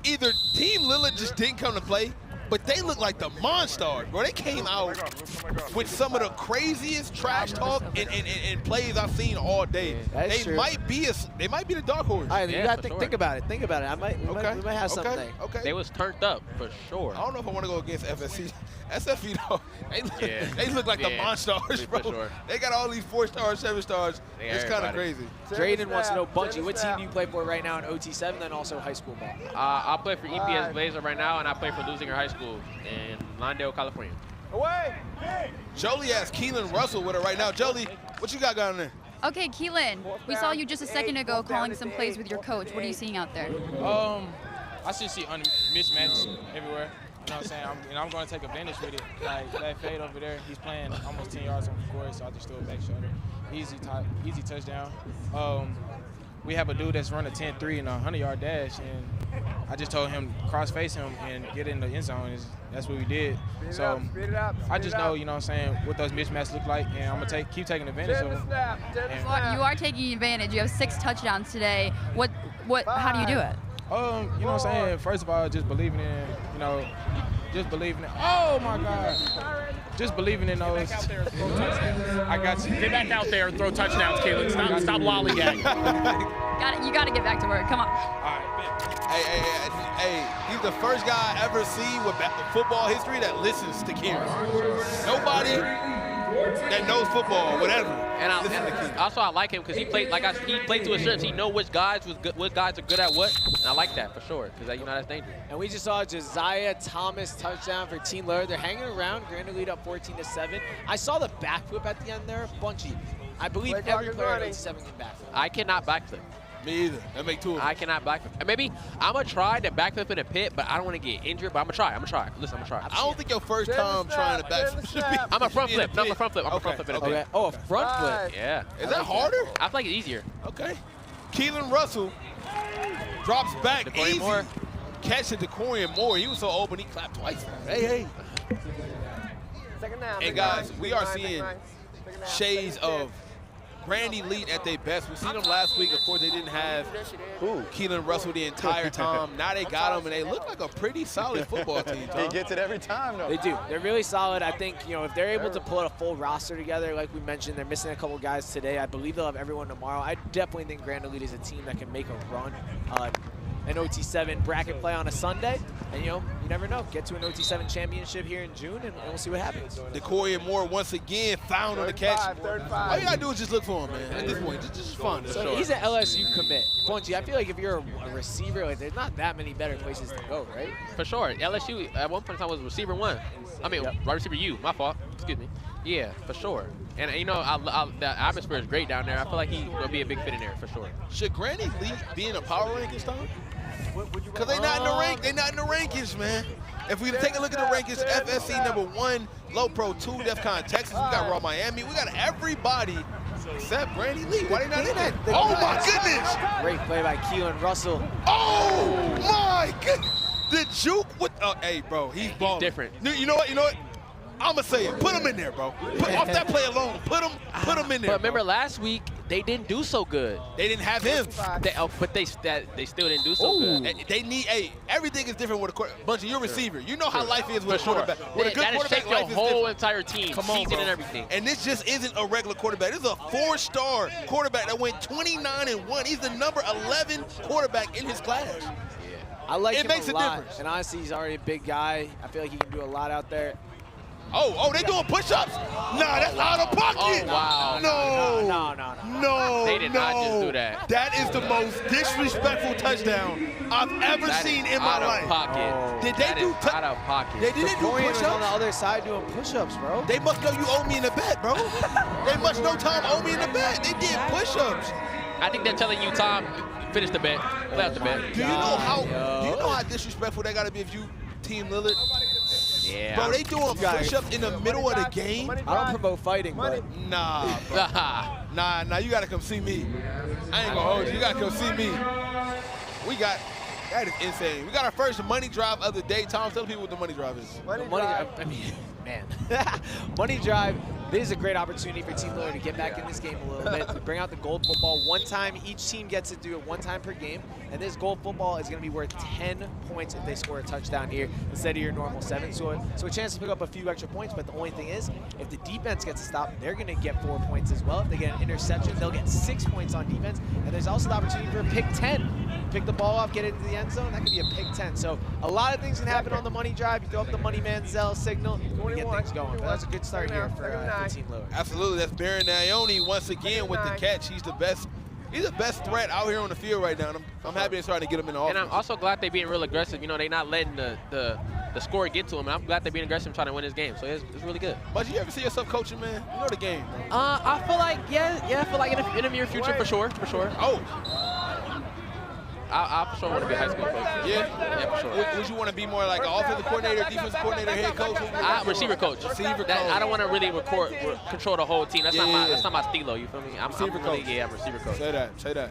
either Team Lillard just didn't come to play, but they look like the Monstars, bro. They came out with some of the craziest trash talk and plays I've seen all day. They might be the dark horse. All right, you got to think about it. Think about it. We might have something. Okay. They was turned up for sure. I don't know if I want to go against FSC. SFP though, they look like the Monstars, bro. Sure. They got all these 4-stars, 7-stars. It's kind of crazy. Drayden wants to know, Bunchy, what team do you play for right now in OT7 and also high school ball? I play for EPS Blazer right now, and I play for Lusinger High School in Lawndale, California. Away! Jolie has Keelan Russell with her right now. Jolie, what you got going there? Okay, Keelan, we saw you just a second ago calling some plays with your coach. What are you seeing out there? I just see mismatches everywhere. You know what I'm saying? I'm going to take advantage with it. Like that fade over there, he's playing almost 10 yards on the court, so I just threw a back shoulder. Easy touchdown. We have a dude that's running a 10-3 and a 100-yard dash, and I just told him cross-face him and get in the end zone. That's what we did. So I just know, you know what I'm saying, what those mismatches look like, and I'm going to keep taking advantage of them. You are taking advantage. You have 6 touchdowns today. How do you do it? You know what I'm saying? First of all, just believing in, just believing in. Oh my God! Just believing in those. I got you. Get back out there and throw touchdowns, Keelan. Stop lollygagging. You got to get back to work. Come on. All right, Hey, he's the first guy I ever seen with football history that listens to Kieran. Nobody that knows football, whatever. And also I like him because he played he played to a strength. He know which guys are good at what, and I like that for sure because that's dangerous. And we just saw Josiah Thomas touchdown for Team Lillard. They're hanging around. Grand lead up 14-7. I saw the back whip at the end there. Bunchy, I believe every player in OT7 can backflip. I cannot backflip. Me either. That make 2 of them. I cannot backflip. Maybe I'm going to try to backflip in a pit, but I don't want to get injured, but I'm going to try. I'm going to try. Listen, I'm going to try. I don't think your first time trying to backflip should be. I'm a front flip. No, I'm a front flip. I'm a front flip in a pit. Okay. Oh, a front flip. Yeah. Is that harder? I feel like it's easier. Okay. Keelan Russell drops back easy. Moore. Catch to DeCorian Moore. He was so open, he clapped twice. Hey. Second down. And guys, we are seeing shades of Grand Elite at their best. We seen them last week. Of course, they didn't have Keelan Russell the entire time. Now they got him, and they look like a pretty solid football team, Tom. He gets it every time, though. They do. They're really solid. I think, you know, if they're able to pull a full roster together, like we mentioned, they're missing a couple guys today. I believe they'll have everyone tomorrow. I definitely think Grand Elite is a team that can make a run. An OT7 bracket play on a Sunday, and you know, you never know. Get to an OT7 championship here in June, and we'll see what happens. DeCorian Moore once again found on the catch. All you gotta do is just look for him, man. At this point, just fun. So he's an LSU commit. Punchy, I feel like if you're a receiver, like there's not that many better places to go, right? For sure. LSU at one point in time was receiver 1. I mean, wide receiver U. My fault. Excuse me. Yeah, for sure. And you know, the atmosphere is great down there. I feel like he will be a big fit in there for sure. Should Grand Elite be in a power rankings, Tom? Because they're not in the rank. They're not in the rankings, man. If we take a look at the rankings, FSC #1, Low Pro 2, DEFCON Texas, we got Raw Miami, we got everybody except Grand Elite. Why they not in that? Oh my goodness! Great play by Keelan Russell. Oh my goodness! The juke with, hey bro, he's balling. Different. You know what? I'ma say it. Put him in there, bro. Off that play alone. Put him in there. But remember last week they didn't do so good. They didn't have him. But they still didn't do so good. They need everything is different with a quarterback. Bunch of your receiver. You know how life is with a quarterback. With a good quarterback, life your is whole different. entire team, season and everything. And this just isn't a regular quarterback. This is a 4-star quarterback that went 29-1. He's the number 11 quarterback in his class. I like him makes a lot. difference. And honestly, he's already a big guy. I feel like he can do a lot out there. Oh, they doing push-ups? Nah, that's out of pocket. Oh, wow. No. They did not just do that. That is the most disrespectful touchdown I've ever seen in my life. Pocket. Did they do out of pocket? They didn't do push-ups? on the other side doing push-ups, bro. They must know you owe me in the bet, bro. They must know Tom owe me in the bet. They did push-ups. I think they're telling you, Tom, finish the bet. Play out the bet. Do you know how disrespectful that got to be if you Team Lillard? Yeah. Bro, they doing push-ups in the middle of the game? I don't promote fighting, but nah, bro. Nah, you gotta come see me. I ain't gonna hold you. You gotta come see me. That is insane. We got our first money drive of the day. Tom, tell people what the money drive is. Money drive. This is a great opportunity for Team Lillard to get back in this game a little bit. We bring out the gold football. One time, each team gets to do it one time per game. And this gold football is going to be worth 10 points if they score a touchdown here instead of your normal 7. So a chance to pick up a few extra points. But the only thing is, if the defense gets a stop, they're going to get 4 points as well. If they get an interception, they'll get 6 points on defense. And there's also the opportunity for a pick 10. Pick the ball up, get it into the end zone. That could be a pick 10. So a lot of things can happen on the money drive. You throw up the money Manziel signal, we get things going. But that's a good start here for Team Lillard. Absolutely, that's Baron Naone once again with the catch. He's the best threat out here on the field right now. And I'm happy they're starting to get him in the offense. And I'm also glad they're being real aggressive. You know, they're not letting the score get to them. And I'm glad they're being aggressive trying to win this game. So it's really good. But you ever see yourself coaching, man? You know the game. I feel like, I feel like in the near future, for sure. Oh. I for sure want to be a high school coach. Yeah, for sure. Would you want to be more like an offensive coordinator, defensive coordinator, head coach? Receiver coach. I don't want to really control the whole team. That's not my stilo. You feel me? I'm receiver coach. Say that.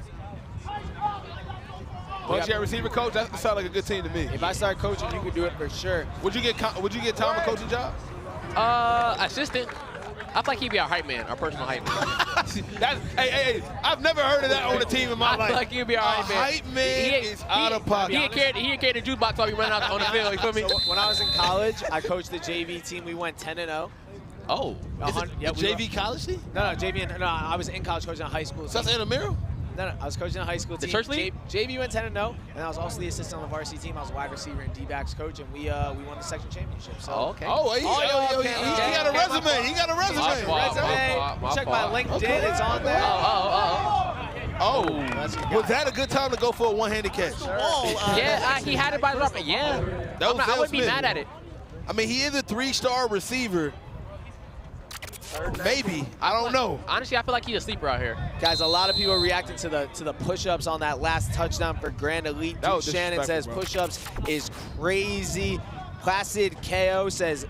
Once you're a receiver coach, that sounds like a good team to me. If I start coaching, you could do it for sure. Would you get Tom a coaching job? Assistant. I feel like he'd be our hype man, our personal hype man. Hey, I've never heard of that on a team in my life. I feel like he'd be our hype man. Hype man is out of pocket. He carried the juice box while we running out on the field, you feel me? So when I was in college, I coached the JV team. We went 10-0. Oh. JV college team? No, JV. No, I was in college coaching a high school. So that's Intramural? No, I was coaching a high school team. The church league? JV went 10-0, and I was also the assistant on the varsity team. I was a wide receiver and D-backs coach, and we won the section championship. So. Oh, okay. He got a resume. He got a resume. Check my LinkedIn. It's on there. Was that a good time to go for a one-handed catch? He had it by the rubber. Yeah. I wouldn't be mad at it. I mean, he is a 3-star receiver. Maybe. I don't know. Honestly, I feel like he's a sleeper out here. Guys, a lot of people are reacting to the push-ups on that last touchdown for Grand Elite. Duke Shannon says push-ups is crazy. Placid KO says,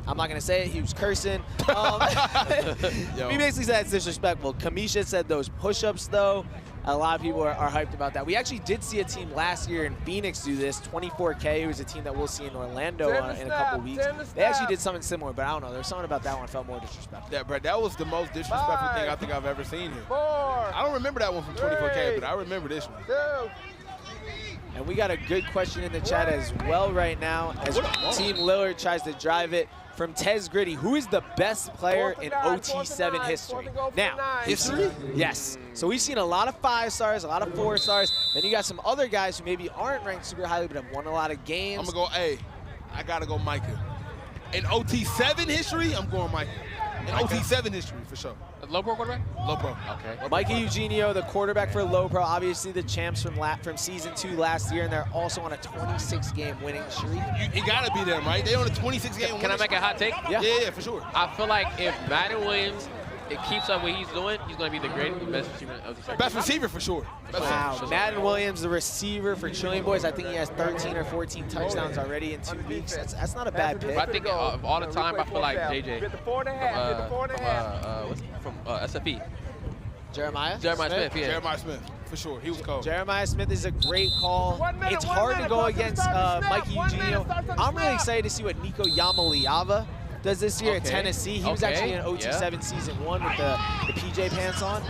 I'm not going to say it, he was cursing. He basically said it's disrespectful. Kamisha said those push-ups, though. A lot of people are hyped about that. We actually did see a team last year in Phoenix do this. 24K, who is a team that we'll see in Orlando in a couple weeks. They actually did something similar, but I don't know. There's something about that one that felt more disrespectful. Yeah, bro, that was the most disrespectful thing I think I've ever seen here. I don't remember that one from 24K, but I remember this one. And we got a good question in the chat as well right now as Team Lillard tries to drive it from Tez Gritty. Who is the best player in OT7 history? Now, history? Yes. So we've seen a lot of 5-stars, a lot of 4-stars. Then you got some other guys who maybe aren't ranked super highly but have won a lot of games. I'm going to go, hey, I got to go Micah. In OT7 history, I'm going Micah. In OT7 history, for sure. Low pro quarterback? Low pro. Okay. Micah Eugenio, the quarterback for Low Pro, obviously the champs from season 2 last year, and they're also on a 26-game winning streak. You got to be them, right? They're on a 26-game winning streak. Can I make a hot take? Yeah, for sure. I feel like if Madden Williams keeps up what he's doing, he's going to be the best receiver of the second. Best receiver, for sure. Wow. Madden Williams, the receiver for Trillion Boys, I think he has 13 or 14 touchdowns already in 2 weeks. That's not a bad pick. But I think of all the time, I feel like JJ from SFE. Jeremiah? Jeremiah Smith, yeah. Jeremiah Smith, for sure. He was cold. Jeremiah Smith is a great call. It's hard to go against Mike Eugenio. I'm really excited to see what Nico Yamaliava does this year at Tennessee. He was actually in OT7 season 1 with the PJ pants on.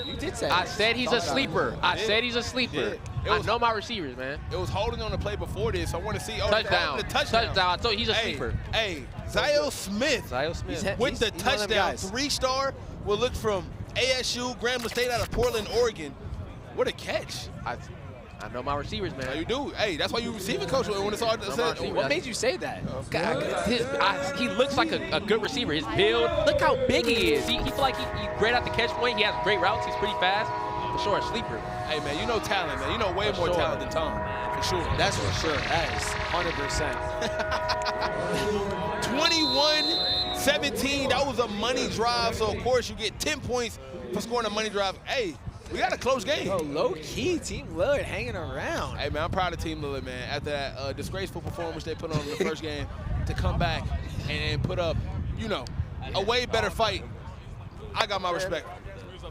You did say I said he's a sleeper. I said he's a sleeper. I know my receivers, man. It was holding on the play before this. I want to see touchdown. Touchdown. I told you he's a sleeper. Hey, Zio Smith. With the touchdown, 3-star will look from ASU, Grambling State out of Portland, Oregon. What a catch. I know my receivers, man. You do. Hey, that's why you receiving coach when it's all said. What made you say that? He looks like a good receiver. His build, look how big he is. He feel like he's great at the catch point. He has great routes. He's pretty fast. For sure, a sleeper. Hey, man, you know talent, man. You know way more talent than Tom. For sure. That's for sure. That is 100%. 21-17. That was a money drive. So, of course, you get 10 points for scoring a money drive. Hey, we got a close game. Oh, low-key, Team Lillard hanging around. Hey, man, I'm proud of Team Lillard, man. After that disgraceful performance they put on in the first game, to come back and put up, a way better fight, I got my respect.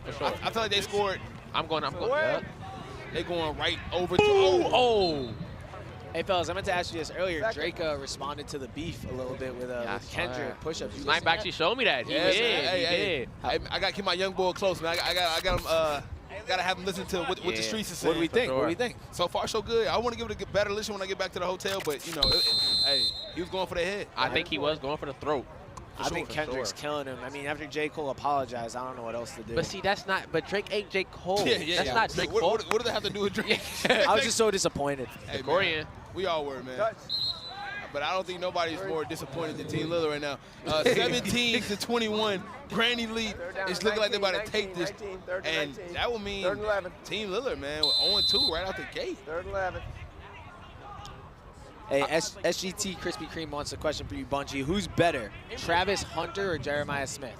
For sure. I feel like they scored. I'm going. Yeah. They going right over to. Hey, fellas, I meant to ask you this earlier. Drake responded to the beef a little bit with Kendrick push-ups. Snipe actually showed me that. He did. I got to keep my young boy close, man. I got him. Gotta have him listen to what the streets are saying. What do we think? What do we think? So far, so good. I want to give it a better listen when I get back to the hotel, but hey, he was going for the head. I think he was going for the throat. I think Kendrick's killing him. I mean, after J. Cole apologized, I don't know what else to do. But see, that's not. But Drake ain't J. Cole. That's not Drake Cole. What do they have to do with Drake? I was just so disappointed. Hey, man, we all were, man. But I don't think nobody's more disappointed than Team Lillard right now. 17-21, Grand Elite is looking like they're about to take this. And that will mean Team Lillard, man, 0-2 right out the gate. 3rd and 11. Hey, SGT Krispy Kreme wants a question for you, Bunchy. Who's better, Travis Hunter or Jeremiah Smith?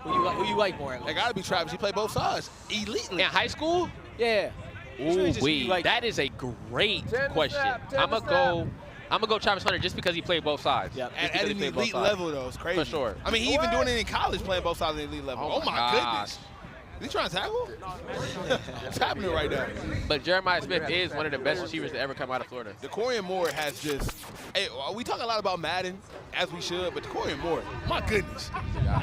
Who you like more? They gotta be Travis. He played both sides elitely. In high school? Yeah. That is a great question. I'm gonna go Travis Hunter just because he played both sides. Yeah, at an elite level, though. It's crazy. For sure. I mean, he even doing it in college, playing both sides at the elite level. Oh my goodness. Is he trying to tackle? What's happening right now? But Jeremiah Smith is one of the best receivers to ever come out of Florida. Lillard and MORE has just, hey, we talk a lot about Madden, as we should, but Lillard and MORE, my goodness,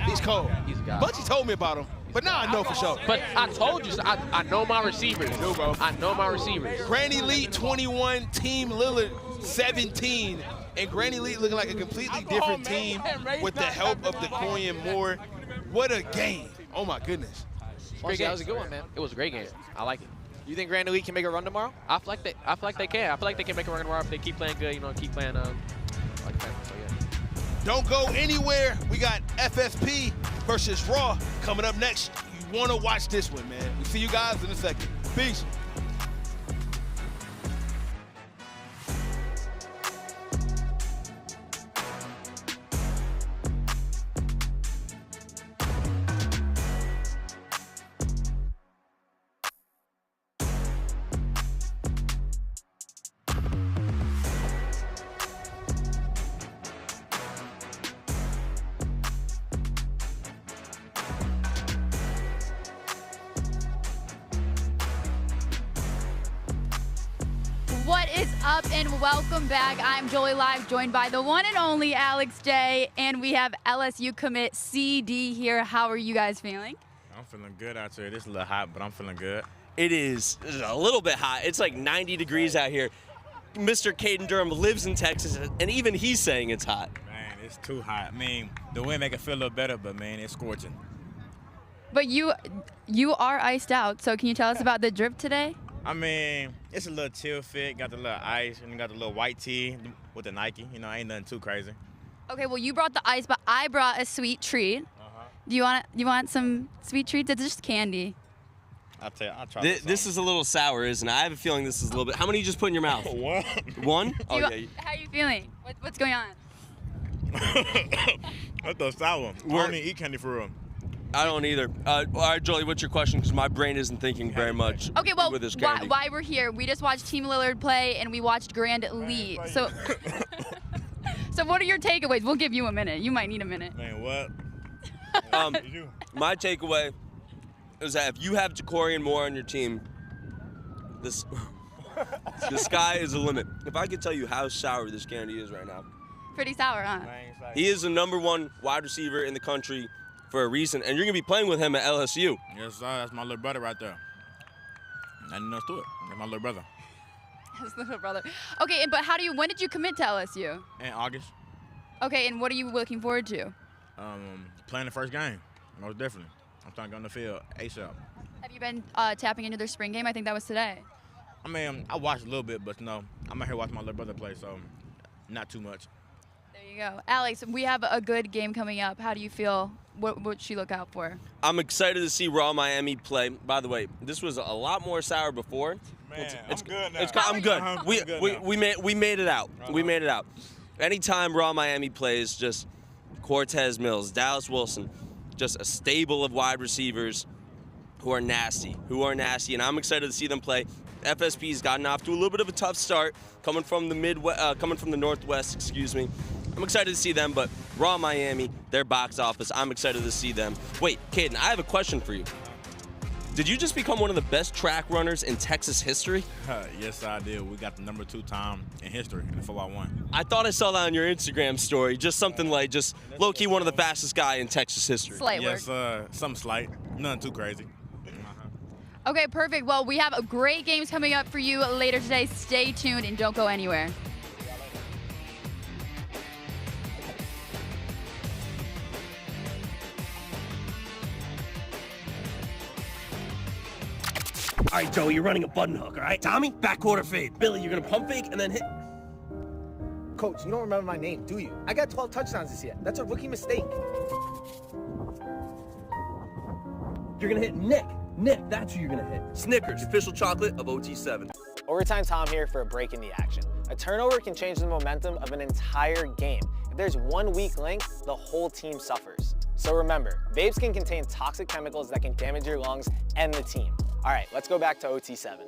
he's cold. He's a guy. Bunchy told me about him, but now I know for sure. But I told you, I know my receivers. You do, bro. I know my receivers. Grand Elite 21, Team Lillard 17. And Grand Elite looking like a completely different team with the help of Lillard and MORE. What a game. Oh, my goodness. That was a good one, man. It was a great game. I like it. You think Grand Elite can make a run tomorrow? I feel like they can. I feel like they can make a run tomorrow if they keep playing good. Keep playing like that. So yeah. Don't go anywhere. We got FSP versus Raw coming up next. You want to watch this one, man. We'll see you guys in a second. Peace. What is up, and welcome back. I'm Jolie Live, joined by the one and only Alex J, and we have LSU commit CD here. How are you guys feeling? I'm feeling good out here. It's a little hot, but I'm feeling good. It is a little bit hot. It's like 90 degrees out here. Mr. Caden Durham lives in Texas, and even he's saying it's hot. Man, it's too hot. I mean, the wind make it feel a little better, but, man, it's scorching. But you are iced out, so can you tell us about the drip today? I mean, it's a little chill fit. Got the little ice, and you got the little white tee with the Nike. You know, ain't nothing too crazy. Okay, well, you brought the ice, but I brought a sweet treat. Do you want some sweet treats? It's just candy. I'll try This is a little sour, isn't it? I have a feeling this is a little bit. How many you just put in your mouth? One. One? How are you feeling? What's going on? That's the sour. I don't even eat candy for real. I don't either. All right, Jolie, what's your question? Because my brain isn't thinking very much. Okay, well, with this candy. why we're here? We just watched Team Lillard play, and we watched Grand Lee. So, so what are your takeaways? We'll give you a minute. You might need a minute. Man, what? My takeaway is that if you have Decory and Moore on your team, the sky is the limit. If I could tell you how sour this candy is right now. Pretty sour, huh? He is the #1 wide receiver in the country for a reason, and you're going to be playing with him at LSU. Yes, sir. That's my little brother right there. Nothing else to it. That's my little brother. His little brother. Okay, but when did you commit to LSU? In August. Okay, and what are you looking forward to? Playing the first game, most definitely. I'm trying to go on the field ASAP. Have you been tapping into their spring game? I think that was today. I mean, I watched a little bit, but no, I'm out here watching my little brother play, so not too much. There you go. Alex, we have a good game coming up. How do you feel? What should you look out for? I'm excited to see Raw Miami play. By the way, this was a lot more sour before. Man, I'm good now. I'm good. We made it out. Uh-huh. We made it out. Anytime Raw Miami plays, just Cortez Mills, Dallas Wilson, just a stable of wide receivers who are nasty, and I'm excited to see them play. FSP's gotten off to a little bit of a tough start, coming from the Northwest, excuse me. I'm excited to see them, but Raw Miami, their box office, I'm excited to see them. Wait, Caden, I have a question for you. Did you just become one of the best track runners in Texas history? Yes, I did. We got the #2 time in history in the 4x1. I thought I saw that on your Instagram story. Just something like just low-key one of the fastest guy in Texas history. Slight yes, something slight. Nothing too crazy. Okay, perfect. Well, we have great games coming up for you later today. Stay tuned and don't go anywhere. All right, Joey, you're running a button hook, all right? Tommy, back quarter fade. Billy, you're gonna pump fake and then hit. Coach, you don't remember my name, do you? I got 12 touchdowns this year. That's a rookie mistake. You're gonna hit Nick. Nick, that's who you're gonna hit. Snickers, official chocolate of OT7. Overtime Tom here for a break in the action. A turnover can change the momentum of an entire game. If there's one weak link, the whole team suffers. So remember, vapes can contain toxic chemicals that can damage your lungs and the team. All right, let's go back to OT7.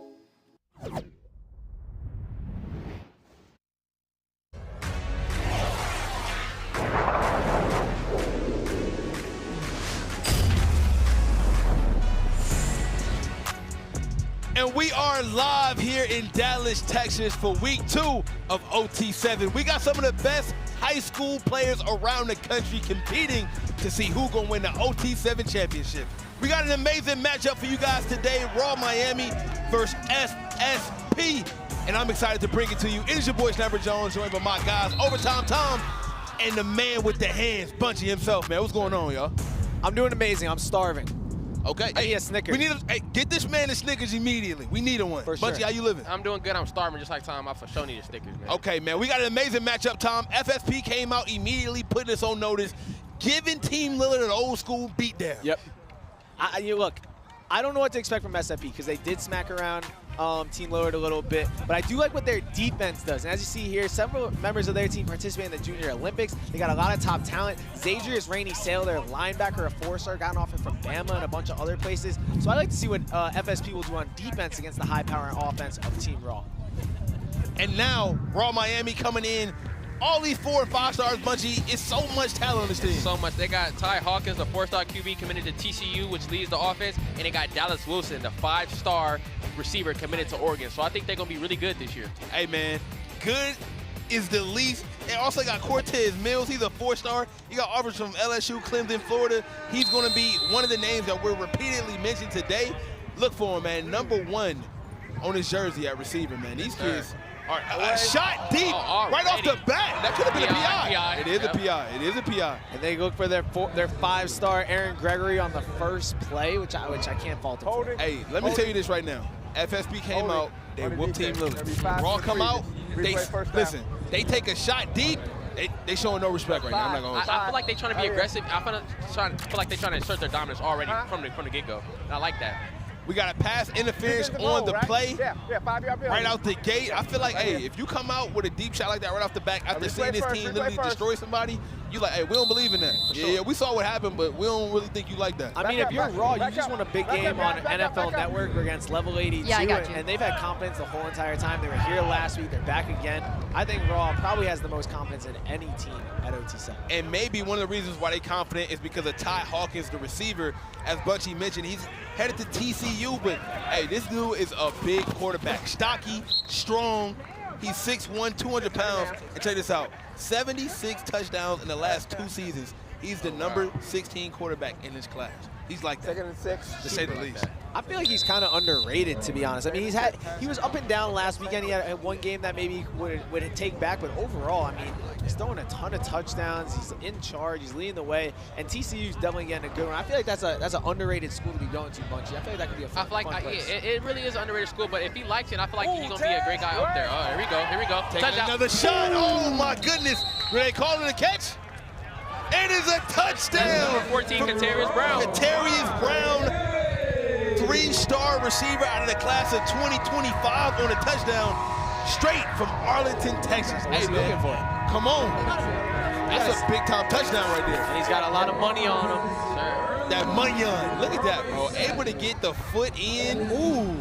And we are live here in Dallas, Texas for week 2 of OT7. We got some of the best high school players around the country competing to see who's gonna win the OT7 championship. We got an amazing matchup for you guys today, Raw Miami versus SSP. And I'm excited to bring it to you. It is your boy Snapper Jones, joined by my guys, Overtime Tom, and the man with the hands, Bunchy himself, man. What's going on, y'all? I'm doing amazing, I'm starving. Okay. I need a Snickers. Get this man a Snickers immediately. We need one. For sure. Bunchy, how you living? I'm doing good. I'm starving just like Tom. I for sure need a Snickers, man. Okay, man. We got an amazing matchup, Tom. FSP came out immediately, putting us on notice, giving Team Lillard an old school beatdown. Yep. Look, I don't know what to expect from SFP because they did smack around Team Lillard a little bit, but I do like what their defense does. And as you see here, several members of their team participate in the Junior Olympics. They got a lot of top talent. Zadrius Rainey Sale, their linebacker, a 4-star, got an offer from Bama and a bunch of other places. So I like to see what FSP will do on defense against the high-power offense of Team Raw. And now, Raw Miami coming in all these 4 and 5 stars, Bunchy, it's so much talent on this team. So much. They got Ty Hawkins, the 4-star QB, committed to TCU, which leads the offense, and they got Dallas Wilson, the 5-star receiver, committed to Oregon. So I think they're going to be really good this year. Hey, man, good is the least. They also got Cortez Mills. He's a 4-star. You got offers from LSU, Clemson, Florida. He's going to be one of the names that we're repeatedly mentioned today. Look for him, man. #1 on his jersey at receiver, man. These kids are shot deep right off the bat. That could have been a PI. It is a PI. It is a PI. And they look for their 5-star Aaron Gregory on the first play, which I can't fault him for. Hey, let me tell you this right now. FSP came out. They whooped Team Lillard. Raw come out. Listen. They take a shot deep. They showing no respect right now. I'm not gonna. I feel like they're trying to be aggressive. I feel like they're trying to assert their dominance already from the get-go. And I like that. We got a pass interference on the play right out the gate. I feel like, hey, if you come out with a deep shot like that right off the back after seeing this team literally destroy somebody, you like, hey, we don't believe in that. Yeah, we saw what happened, but we don't really think you like that. I mean, if you're Raw, you just want a big game on NFL Network against Level 82, and they've had confidence the whole entire time. They were here last week. They're back again. I think Raw probably has the most confidence in any team at OT7. And maybe one of the reasons why they confident is because of Ty Hawkins, the receiver. As Bunchy mentioned, he's headed to TCU, but hey, this dude is a big quarterback. Stocky, strong. He's 6'1", 200 pounds. And check this out, 76 touchdowns in the last 2 seasons. He's the number 16 quarterback in his class. He's like that, to say the least. I feel like he's kind of underrated, to be honest. I mean, he was up and down last weekend. He had one game that maybe would take back, but overall, I mean, he's throwing a ton of touchdowns. He's in charge. He's leading the way, and TCU's definitely getting a good one. I feel like that's an underrated school to be going to, Bunchy. I feel like that could be a fun place. It really is an underrated school, but if he likes it, I feel like he's going to be a great guy up there. Oh, here we go. Taking another shot. Oh, my goodness. Were they calling it a catch? It is a touchdown. Number 14, Katarius Brown. Katarius Brown, 3-star receiver out of the class of 2025 on a touchdown straight from Arlington, Texas. Hey, man, come on. That's a big-time touchdown right there. And he's got a lot of money on him. Sure. That money on. Look at that, bro. Able to get the foot in. Ooh.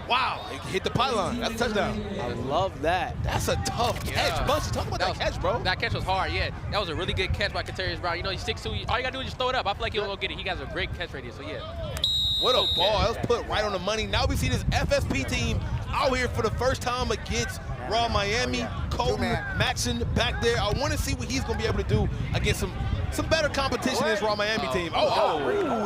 Wow, it hit the pylon. That's a touchdown. I love that. That's a tough catch. Bunchy, talk about that catch, bro. That catch was hard, yeah. That was a really good catch by Katarius Brown. You know, he's 6'2". All you got to do is just throw it up. I feel like he'll go get it. He has a great catch radius, so yeah. What a ball. That was put right on the money. Now we see this FSP team out here for the first time against Raw Miami. Colton Matson back there. I want to see what he's going to be able to do against some better competition in this Raw Miami team.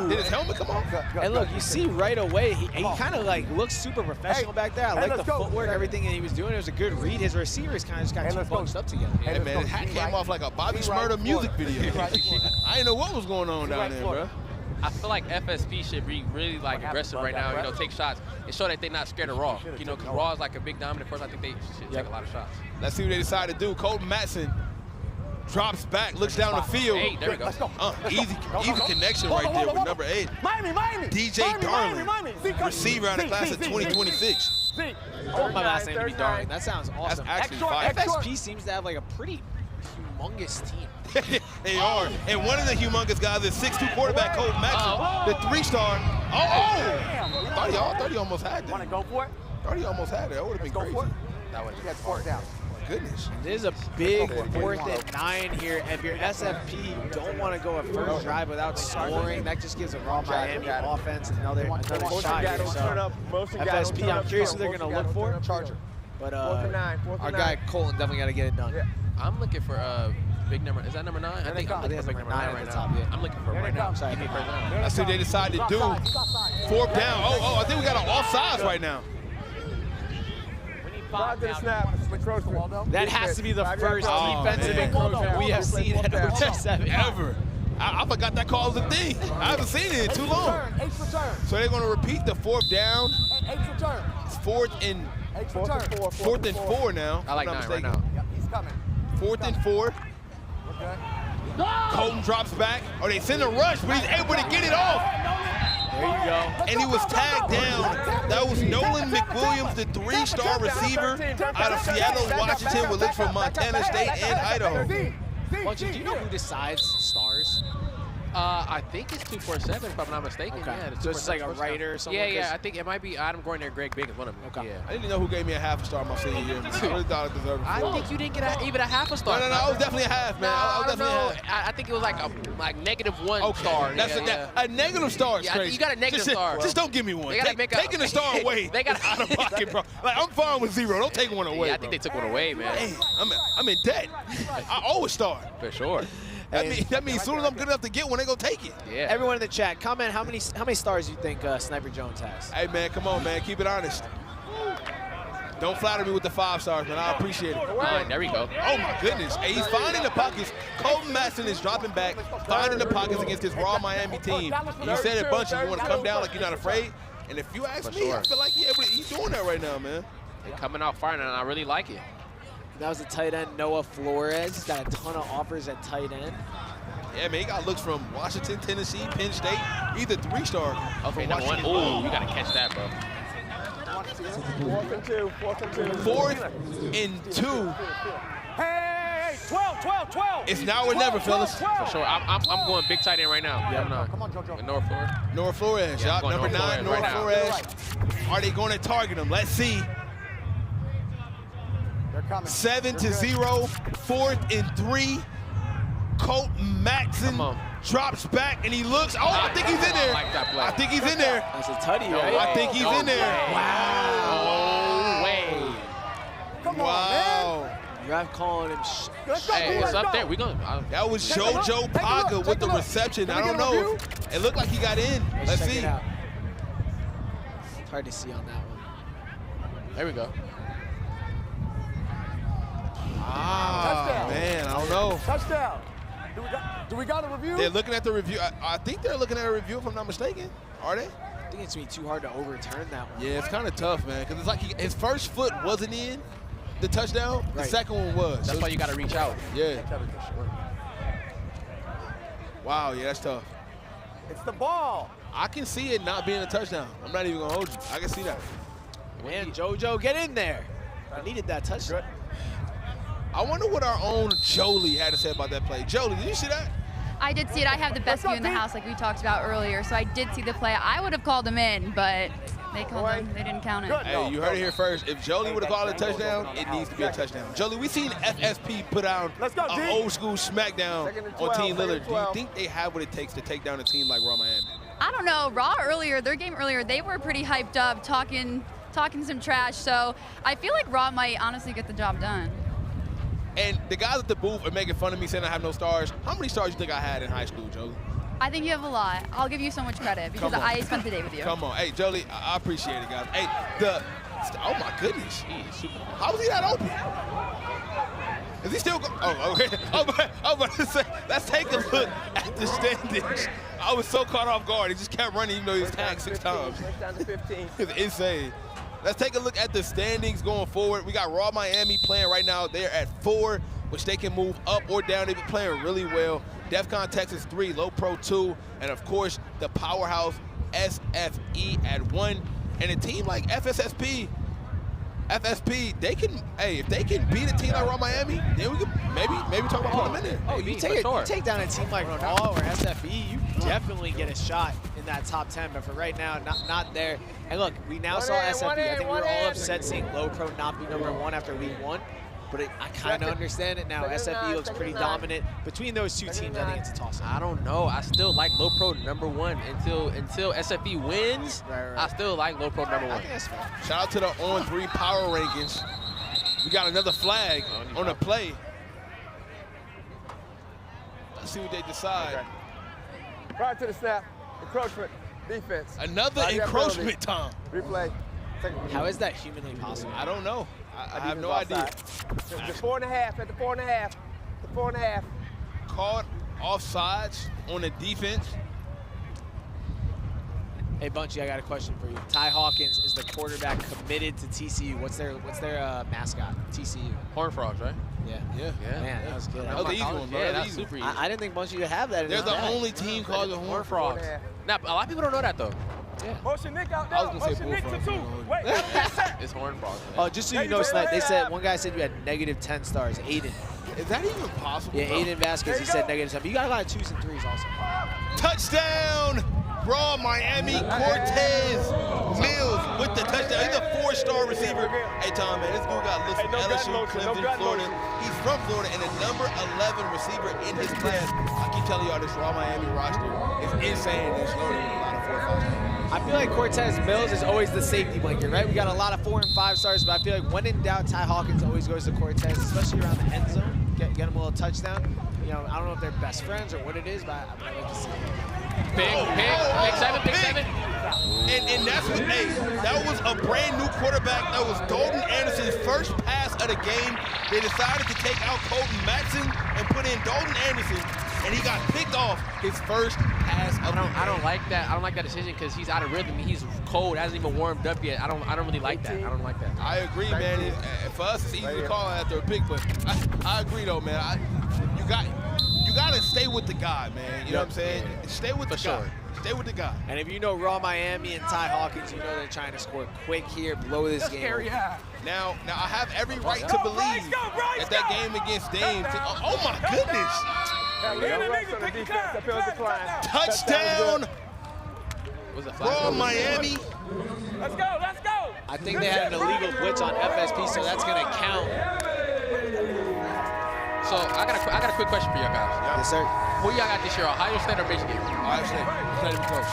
Did his helmet come off? And look, you see right away, he kind of like looks super professional back there. I like the footwork, everything that he was doing. It was a good read. His receivers kind of just got too bunched up together. Hey, man, it came off like a Bobby Shmurda music video. I didn't know what was going on down there, bro. I feel like FSP should be really like aggressive right now, you know, take shots and show that they're not scared of Raw. You know, because Raw is like a big dominant force. I think they should take a lot of shots. Let's see what they decide to do. Colton Matson drops back, looks down the field. Hey, there we go. Easy connection right there with number 8. DJ Darling, receiver out of class of 2026. I want my last name to be Darling. That sounds awesome. That's actually fire. FSP seems to have like a pretty humongous team. They are. And one of the humongous guys is 6'2" quarterback Colton Matson, the 3-star. I thought he almost had that. Want to go for it? Thought he almost had it. That would have been crazy. That would have been down. Goodness. There's a big 4th and 9 here. If you're SFP, you don't want to go a first drive without scoring. That just gives a Raw Miami offense another shot here. So FSP, I'm curious who they're going to look for. But our guy Colton definitely got to get it done. I'm looking for big number. Is that number 9? I think that's number 9 right now. I'm looking for right now. Sorry, that's what they decided to do. 4th down. I think we got an offsides right now. That has to be the first defensive encroachment we have seen at OT7 ever. I forgot that call was a thing. I haven't seen it in too long. So they're going to repeat the 4th down. It's 4th and 4 now. I like 9 right now. He's coming. 4th and 4. Colton drops back. They send a rush, but he's able to get it off. There you go. And he was tagged down. That was Nolan McWilliams, the 3-star receiver out of Seattle, Washington, with looks from Montana State and Idaho. Bunchy, do you know who decides stars? I think it's 247 if I'm not mistaken. Okay. Yeah, So it's like a writer or something? Yeah, I think it might be Adam Gordon or Greg Big is one of them. Okay. Yeah. I didn't know who gave me a half a star my senior year. Man. I really thought I deserved it. I think you didn't get even a half a star. No, I was definitely a half, man. I was definitely a half. I think it was like a -1 star. That's a negative star is crazy. You got a negative star. Just don't give me one. They gotta make taking the star away. They got out of pocket, bro. Like I'm fine with 0. Don't take one away. Yeah, I think they took one away, man. Hey, I'm in debt. I owe a star. For sure. That means as soon as I'm good enough to get one, they gonna take it. Yeah. Everyone in the chat, comment how many stars you think Sniper Jones has. Hey man, come on, man, keep it honest. Don't flatter me with the 5 stars, man. I appreciate it. There we go. Oh my goodness. Hey, he's finding the pockets. Colton Matson is dropping back, finding the pockets against this raw Miami team. You said it, Bunchy, you want to come down like you're not afraid. And if you ask me, I feel like he's doing that right now, man. They're coming out firing, and I really like it. That was the tight end, Noah Flores. He's got a ton of offers at tight end. Yeah, man, he got looks from Washington, Tennessee, Penn State. He's a 3-star. Okay, number 1. Ooh, you got to catch that, bro. 4th and 2. 4th and 2. 4th and 2. Hey, 12. It's now or never, fellas. For sure. I'm going big tight end right now. Yeah, Come on, Jojo. North Flores. North Flores, Yeah, number 9, North Flores. Are they going to target him? Let's see. 7-0, 4th and 3. Colton Matson drops back and he looks. Oh, I think he's in there. I think he's in there. That's a tutty, right? I think he's in there. Wow. No way. Come on, man. Ref calling him. Hey, it's up there. That was JoJo Paga with the reception. I don't know. It looked like he got in. Let's see. It's hard to see on that one. There we go. Ah, man, I don't know. Touchdown. Do we got a review? They're looking at the review. I think they're looking at a review, if I'm not mistaken. Are they? I think it's going to be too hard to overturn that one. Yeah, it's kind of tough, man, because it's like his first foot wasn't in the touchdown. The second one was. That's why you got to reach out. Yeah. Wow, yeah, that's tough. It's the ball. I can see it not being a touchdown. I'm not even going to hold you. I can see that. Man, JoJo, get in there. I needed that touchdown. I wonder what our own Jolie had to say about that play. Jolie, did you see that? I did see it. I have the best view in the house, like we talked about earlier, so I did see the play. I would have called him in, but they called him. They didn't count it. Hey, you heard it here first. If Jolie would have called a touchdown, it needs to be a touchdown. Jolie, we seen FSP put out an old school smackdown on Team Lillard. Do you think they have what it takes to take down a team like Raw Miami? I don't know. Raw earlier, their game earlier, they were pretty hyped up, talking some trash. So I feel like Raw might honestly get the job done. And the guys at the booth are making fun of me saying I have no stars. How many stars do you think I had in high school, Jolie? I think you have a lot. I'll give you so much credit because I spent the day with you. Come on. Hey, Jolie, I appreciate it, guys. Hey, oh my goodness. How was he that open? Is he still going? Oh, okay. I was about to say, let's take a look at the standings. I was so caught off guard. He just kept running even though he was tagged 6 times. Down to 15. It's insane. Let's take a look at the standings going forward. We got Raw Miami playing right now. They're at 4, which they can move up or down. They've been playing really well. DEFCON Texas 3, Low Pro 2, and of course, the powerhouse SFE at 1. And a team like FSP, they can, hey, if they can beat a team like Raw Miami, then we can maybe talk about putting them in there. Oh, you take down a team like Raw or SFE, you definitely get a shot in that top 10, but for right now, not there. And look, we now saw SFE. I think we were all upset seeing Low Pro not be number 1 after week 1, but I kind of understand it now. SFE looks pretty dominant. Between those two teams, I think it's a toss-up. I don't know. I still like Low Pro number 1 until SFE wins. Right. I still like Low Pro number 1. I think that's fair. Shout out to the On 3 power rankings. We got another flag on the play. Let's see what they decide. Okay. Prior to the snap, encroachment, defense. Another encroachment, Tom. Replay. How is that humanly possible? I don't know. I have no idea. The 4.5 at the 4.5. The 4.5. Called offsides on the defense. Hey, Bunchy, I got a question for you. Ty Hawkins is the quarterback committed to TCU. What's their mascot? TCU. Horned Frogs, right? Yeah. Man, that was good. That was the easy one, bro. Yeah, that's super easy. I didn't think Bunchy would have that. They're the only team called the Horned Frogs. Now, a lot of people don't know that, though. Yeah. Motion Nick out there. I was going to say Motion Nick to 2. Bullfrogs. Wait, It's Horned Frogs. Oh, just so you know, Snipe, they said one guy said you had -10 stars. Aiden. Is that even possible? Yeah, Aiden Vasquez, he said -7. You got a lot of 2s and 3s also. Touchdown! Raw Miami, Cortez Mills with the touchdown. He's a 4-star receiver. Hey, Tom, man, this dude got looks from LSU, Clemson, Florida. He's from Florida and a number 11 receiver in his class. I keep telling y'all, this Raw Miami roster is insane. It's loaded with a lot of 4 or 5 stars. I feel like Cortez Mills is always the safety blanket, right? We got a lot of 4 and 5 stars, but I feel like when in doubt, Ty Hawkins always goes to Cortez, especially around the end zone. Get him a little touchdown. You know, I don't know if they're best friends or what it is, but I like to see it. Big 7, big 7. And that's what, hey, that was a brand new quarterback. That was Dalton Anderson's first pass of the game. They decided to take out Colton Matson and put in Dalton Anderson, and he got picked off his first pass of the game. I don't like that. I don't like that decision because he's out of rhythm. He's cold, hasn't even warmed up yet. I don't really like that. I don't like that. I agree, man. For us, it's easy to call after a pick, but I agree, though, man. You got to stay with the guy, man. You know what I'm saying? Stay with the guy. Stay with the guy. And if you know Raw Miami and Ty Hawkins, you know they're trying to score quick here, blow this game. Now I have every right to believe that game against Dame. Oh my goodness! Touchdown! Raw Miami. Let's go, let's go! I think they had an illegal blitz on FSP, so that's gonna count. So I got a quick question for y'all guys. Yes, sir. Who y'all got this year, Ohio State or Michigan? Ohio State. It's not even close.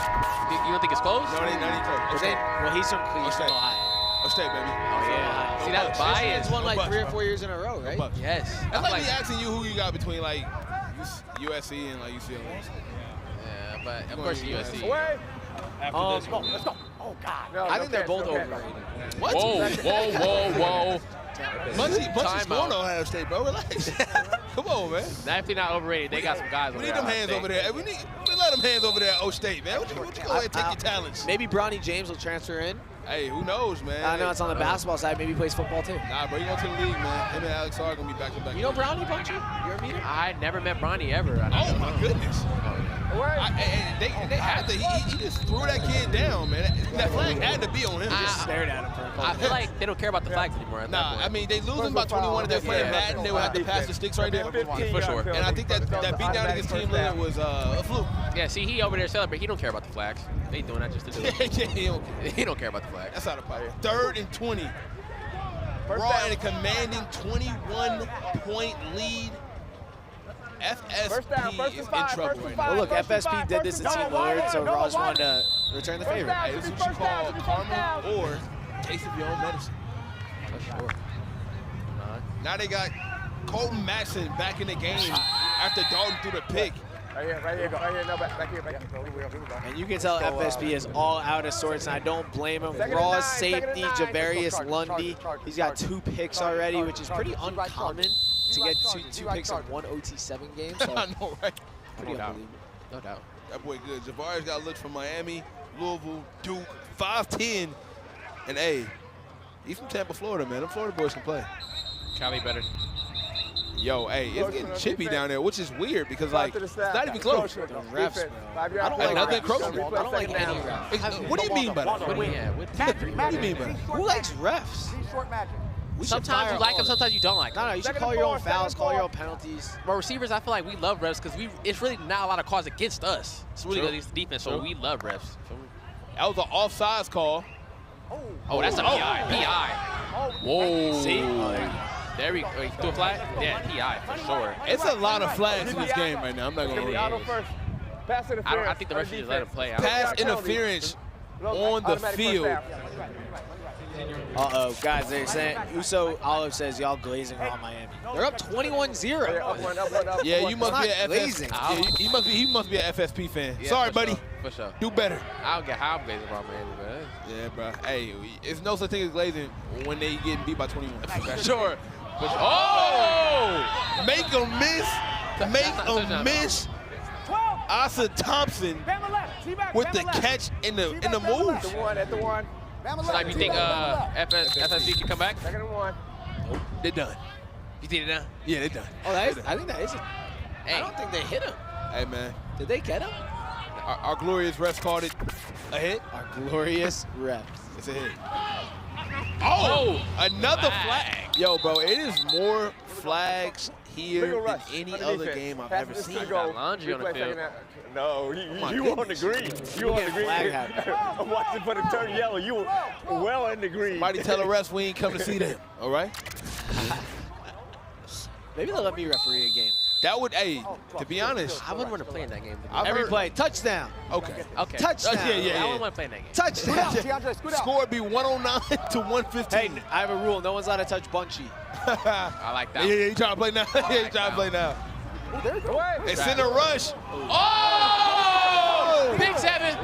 You don't think it's close? No, not even close. Well, he's from Cleveland, Ohio. Ohio State, baby. Oh, yeah. See, that's bias. Michigan's won like 3 or 4 years in a row, right? Yes. That's like me asking you who you got between like USC and like UCLA. Yeah, but of course USC. Let's go. Oh, God. No, I think they're both overrated. What? Whoa. Bunchy's going to Ohio State, bro. Relax. Come on, man. Definitely not overrated. They got some guys over there. We need them hands over there. We let them hands over there at O State, man. What you go ahead and take your talents? Maybe Bronny James will transfer in. Hey, who knows, man? I know it's on the basketball side. Maybe he plays football, too. Nah, bro, you go to the league, man. Him and Alex are going to be back to back. You know Bronny, Bunchy? You ever meet him? I never met Bronny ever. Oh, my goodness. They had to. He just threw that kid down, man. That flag had to be on him. Just stared at him for a couple I feel like they don't care about the flags anymore. Nah, I mean, they losing by 21 if they're playing Madden. They would have to pass the sticks right there. For sure. And I think that beat down against Team Lillard was a fluke. Yeah, see, he over there celebrating. He don't care about the flags. They doing that just to do it. He don't care about the flags. That's out of power. 3rd and 20. Raw in a commanding 21-point lead. FSP is in trouble right now. Well, look, FSP did this to Team Lillard, so Raw's wanted to return the favor. Hey, this is what you call karma or taste of your own medicine. For sure. Now they got Colton Matson back in the game after Dalton threw the pick. Right here, no, back here. And you can tell FSP is all out of sorts, and I don't blame him. Raw's safety, Javarius Lundy, he's got 2 picks already, which is pretty uncommon to get two picks in one OT7 game. So I know, right? Pretty unbelievable. No doubt. That boy good. Javarius got looks from Miami, Louisville, Duke, 5'10", and hey, he's from Tampa, Florida, man. Them Florida boys can play. Cali better. Yo, hey, it's getting chippy down there, which is weird because, like, it's not even close. The refs, bro. I don't like another encroachment. I don't like any refs. What do you mean by that? What do you mean by that? Who likes refs? Sometimes you like them, sometimes you don't like them. No, you should call your own fouls, call your own penalties. But receivers, I feel like we love refs because it's really not a lot of calls against us. It's really against the defense, so we love refs. That was an offsides call. Oh, that's a PI. PI. Whoa. See? There we go. He threw a flag? Yeah, PI for sure. It's a lot of flags in this game right now. I'm not going to lie. Pass interference. I think the refs should just let him play. Pass interference on the field. Uh-oh, guys, they're saying, Uso Olive says y'all glazing on Miami. They're up 21-0. Yeah, you must be an FSP. Yeah, he must be an FSP fan. Yeah, sorry, buddy. For sure. Do better. I don't get how I'm glazing on Miami, man. Yeah, bro. Hey, it's no such thing as glazing when they getting beat by 21. For sure. Oh! Make them miss. Make them miss. Asa Thompson with the catch in the move. At the one. So you think FSC can come back? Second and 1. Nope. They're done. You think they're done? Yeah, they're done. Oh, I think that is it. Hey. I don't think they hit him. Hey, man. Did they get him? Our glorious refs called it a hit. Our glorious refs. It's a hit. Oh! Another flag. Yo, bro, it is more flags here than any other game I've ever seen. Got laundry on the field. No, you on the green. You on the green. I'm watching for the turn yellow. You were well in the green. Somebody tell the refs we ain't come to see them, all right? Maybe they'll let me referee a game. That would, hey, to be honest. I wouldn't want to play in that game. Every play, touchdown. Okay. Okay. Touchdown. I wouldn't want to play in that game. Touchdown. Score would be 109 to 115. Hey, I have a rule. No one's allowed to touch Bunchy. I like that. Yeah, you trying to play now? Yeah, you trying to play now. It's in a rush. Oh! Big 7.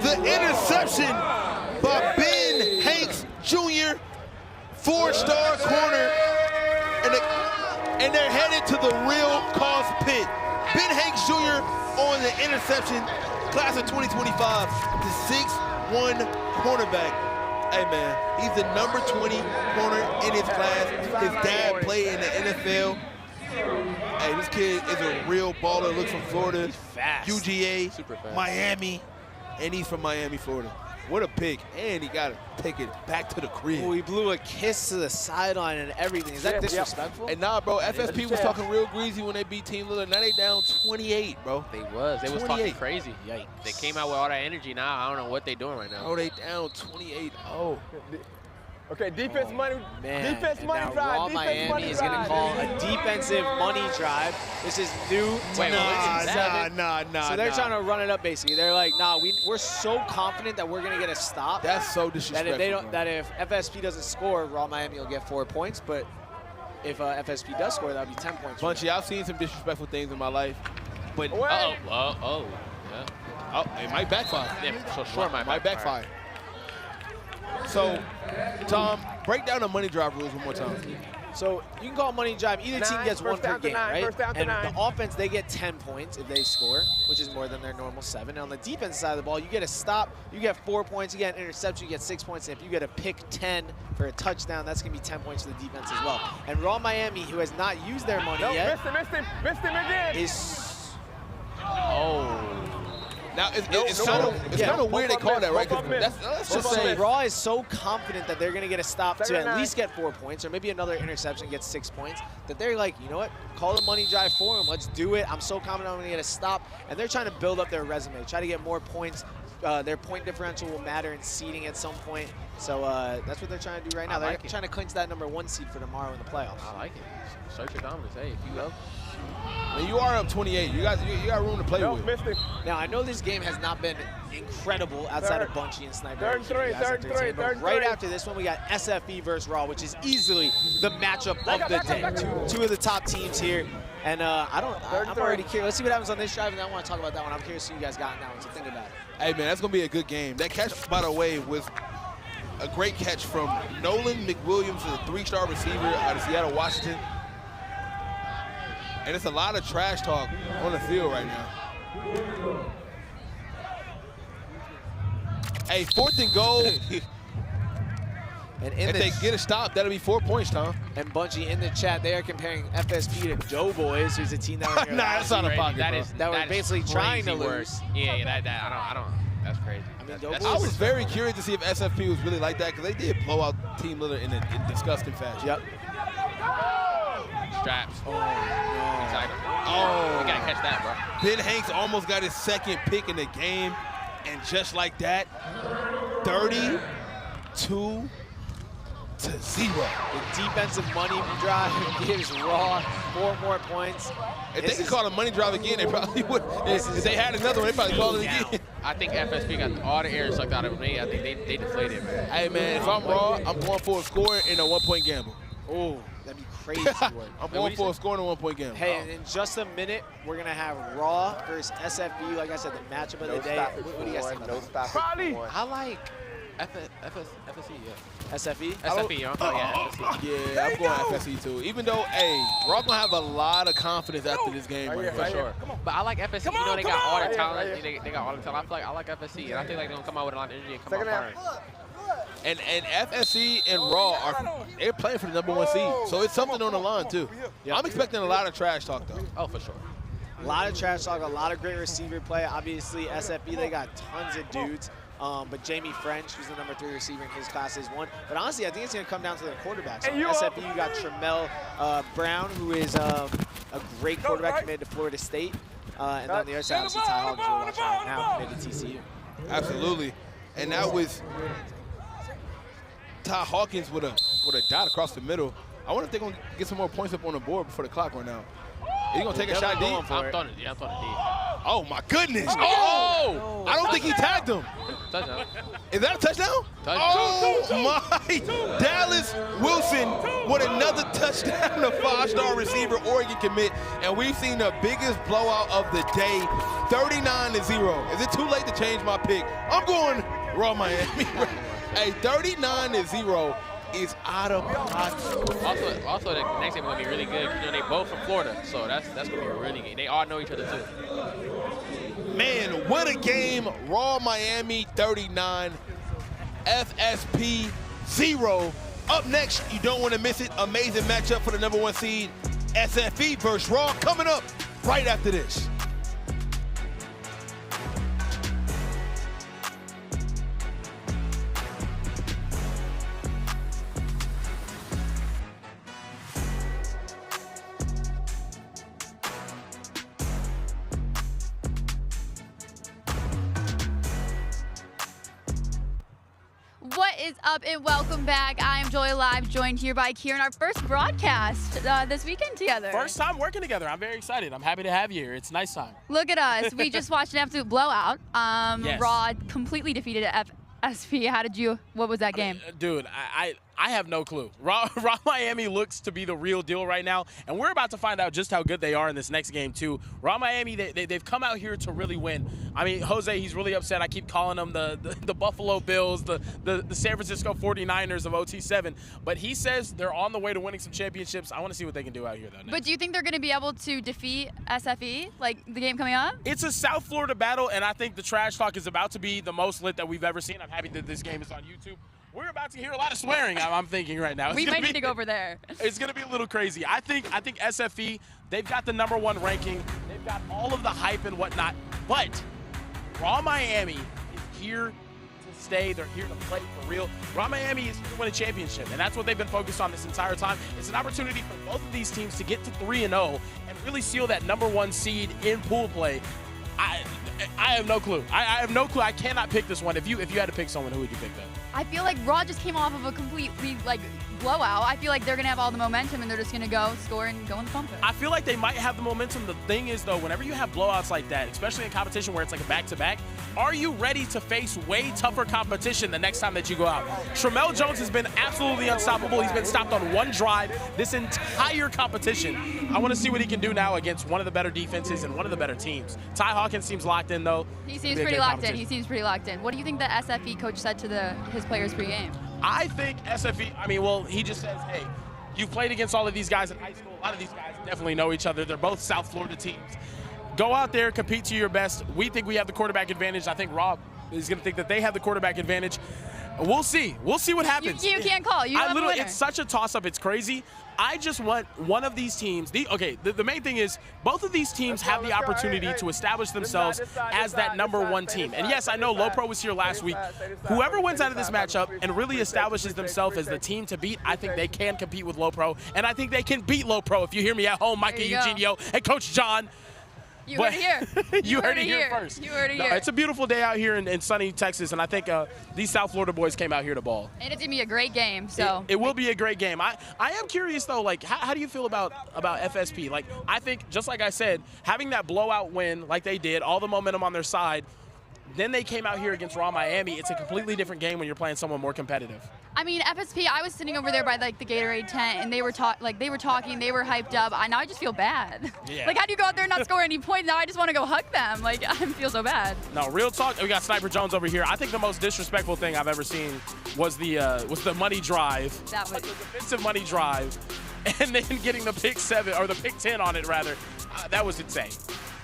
The interception by Ben Hanks Jr., 4-star corner. And they're headed to the real cause pit. Ben Hanks Jr. on the interception, class of 2025, the 6'1" cornerback. Hey, man, he's the number 20 corner in his class. His dad played in the NFL. Hey, this kid is a real baller. Looks from Florida. He's fast. UGA, Super fast. Miami, and he's from Miami, Florida. What a pick. And he got to take it back to the crib. Oh, he blew a kiss to the sideline and everything. Is that disrespectful? And nah, bro, FSP was talking real greasy when they beat Team Lillard. Now they down 28, bro. They was talking crazy. Yikes. They came out with all that energy now. I don't know what they doing right now. Oh, they down 28-0. Okay, defense money. Man, Defense money now drive. Raw Defense Miami money is going to drive. call a defensive money drive. This is new. Nah. So they're trying to run it up basically. They're like, nah, we're so confident that we're going to get a stop. That's so disrespectful. That if they don't, that if FSP doesn't score, Raw Miami will get 4 points. But if FSP does score, that'll be 10 points. Bunchy, I've seen some disrespectful things in my life, but yeah. oh, it might backfire. Yeah, so sure might backfire. So, Tom, break down the money drive rules one more time. So you can call money drive. Either team gets 1 per game, right? And 9. the offense, they get 10 points if they score, which is more than their normal 7. And on the defense side of the ball, you get a stop, you get 4 points. You get an interception, you get 6 points. And if you get a pick 10 for a touchdown, that's going to be 10 points for the defense as well. And Raw Miami, who has not used their money yet, Missed him again. is... Now, it's kind of weird they call that, right? Let's just say Raw is so confident that they're going to get a stop to at least get 4 points, or maybe another interception gets 6 points, that they're like, you know what, call the money drive for them. Let's do it. I'm so confident I'm going to get a stop. And they're trying to build up their resume, try to get more points. Their point differential will matter in seeding at some point. So that's what they're trying to do right now. They're trying to clinch that #1 seed for tomorrow in the playoffs. I like it. Search your dominance. Hey, if you up. And you are up 28. You got room to play with. Now, I know this game has not been incredible outside of Bunchy and Sniper. Third and three. Right after this one, we got SFE versus Raw, which is easily the matchup of the day. Two of the top teams here. And I'm already curious. Let's see what happens on this drive, and then I want to talk about that one. I'm curious who you guys got in that one, so think about it. Hey, man, that's going to be a good game. That catch, by the way, was a great catch from Nolan McWilliams, a 3-star receiver out of Seattle, Washington. And it's a lot of trash talk on the field right now. Hey, 4th and goal. And if they get a stop, that'll be 4 points, Tom. And Bunchy in the chat, they are comparing FSP to Doughboys, who's a team that was here that's out of pocket, that were basically trying to lose. Yeah, I don't. That's crazy. I was very curious to see if SFP was really like that, because they did blow out Team Lillard in disgusting fashion. Yep. Straps. Oh, you gotta catch that, bro. Ben Hanks almost got his 2nd pick in the game, and just like that, 32-0. The defensive money drive gives Raw 4 more points. If they could call a money drive again, they probably would. If they had another one, they probably call it again. I think FSP got all the air sucked out of me. I think they deflated, man. Hey, man, if I'm Raw, I'm going for a score and a 1-point gamble. Oh, that'd be crazy. I'm going for a score and a 1-point gamble. Hey, and in just a minute, we're going to have Raw versus SFB. Like I said, the matchup of the day. What do you guys think about that? I like FSE, yeah. SFE? SFE, yeah. FSE. Yeah, I'm going FSE too. Even though, hey, Raw gonna have a lot of confidence after this game, for sure. But I like FSE. You know, they got all the talent. They got all the talent. I like FSE, and I think they're gonna come out with a lot of energy and come out firing. And FSE and Raw they're playing for the #1 seed, so it's something on the line too. Yep. I'm expecting a lot of trash talk though. Oh, for sure. A lot of trash talk, a lot of great receiver play. Obviously, SFB, they got tons of dudes. But Jamie French, who's the number 3 receiver in his class, is one. But honestly, I think it's going to come down to the quarterbacks. So SFU, you got Tramel Brown, who is a great quarterback committed to Florida State. And on the other side, obviously, Ty Hawkins, we're watching right now, committed to TCU. Absolutely. And now with Ty Hawkins with a dot across the middle, I wonder if they're going to get some more points up on the board before the clock run out. Is he going to take a shot deep? I'm throwing it deep. Oh, my goodness. Oh! I don't think he tagged him. Touchdown. Is that a touchdown? Oh, my. Dallas Wilson with another touchdown, the 5-star receiver, Oregon commit. And we've seen the biggest blowout of the day, 39-0. Is it too late to change my pick? I'm going Raw Miami. Hey, 39-0 is out of pocket. Also, the next game is going to be really good. You know, they both from Florida, so that's going to be really good. They all know each other, too. Man, what a game. Raw Miami 39, FSP 0. Up next, you don't want to miss it. Amazing matchup for the number 1 seed, SFE versus Raw, coming up right after this. What is up and welcome back. I am Joy Live, joined here by Kieran, our first broadcast this weekend together. First time working together. I'm very excited. I'm happy to have you here. It's nice time. Look at us. We just watched an absolute blowout. Yes. Raw completely defeated FSP. What was that game? Dude, I have no clue. Raw Miami looks to be the real deal right now, and we're about to find out just how good they are in this next game, too. Raw Miami, they've come out here to really win. I mean, Jose, he's really upset. I keep calling them the Buffalo Bills, the San Francisco 49ers of OT7, but he says they're on the way to winning some championships. I want to see what they can do out here, though. Next. But do you think they're going to be able to defeat SFE, like the game coming up? It's a South Florida battle, and I think the trash talk is about to be the most lit that we've ever seen. I'm happy that this game is on YouTube. We're about to hear a lot of swearing, I'm thinking right now. We might need to go over there. It's going to be a little crazy. I think SFE, they've got the number 1 ranking. They've got all of the hype and whatnot. But Raw Miami is here to stay. They're here to play for real. Raw Miami is here to win a championship, and that's what they've been focused on this entire time. It's an opportunity for both of these teams to get to 3-0 and really seal that number 1 seed in pool play. I have no clue. I have no clue. I cannot pick this one. If you had to pick someone, who would you pick then? I feel like Raw just came off of a completely blowout. I feel like they're going to have all the momentum and they're just going to go score and go in the pump. I feel like they might have the momentum. The thing is, though, whenever you have blowouts like that, especially in competition where it's like a back-to-back, are you ready to face way tougher competition the next time that you go out? Tramel Jones has been absolutely unstoppable. He's been stopped on 1 drive this entire competition. I want to see what he can do now against one of the better defenses and one of the better teams. Ty Hawkins seems locked in, though. He seems pretty locked in. He seems pretty locked in. What do you think the SFE coach said to his players pregame? I think SFE, he just says, hey, you've played against all of these guys in high school. A lot of these guys definitely know each other. They're both South Florida teams. Go out there, compete to your best. We think we have the quarterback advantage. I think Rob is going to think that they have the quarterback advantage. We'll see. We'll see what happens. You can't call. You have a winner. It's such a toss-up. It's crazy. I just want one of these teams. The main thing is both of these teams have the opportunity to establish themselves as that number 1 team. And yes, I know Low Pro was here last week. Whoever wins out of this matchup and really establishes themselves as the team to beat, I think they can compete with Low Pro. And I think they can beat Low Pro. If you hear me at home, Micah Eugenio and Coach John. You heard it here. You heard it here first. You heard it here. It's a beautiful day out here in sunny Texas, and I think these South Florida boys came out here to ball. And it's going to be a great game. So It will be a great game. I am curious, though, like, how do you feel about FSP? Like, I think, just like I said, having that blowout win like they did, all the momentum on their side, then they came out here against Raw Miami. It's a completely different game when you're playing someone more competitive. I mean, FSP, I was sitting over there by the Gatorade tent, and they were talking, they were hyped up. Now I just feel bad. Yeah. How do you go out there and not score any points? Now I just want to go hug them. I feel so bad. No, real talk. We got Sniper Jones over here. I think the most disrespectful thing I've ever seen was the money drive. That was the defensive money drive, and then getting the pick 7 or the pick 10 on it rather. That was insane.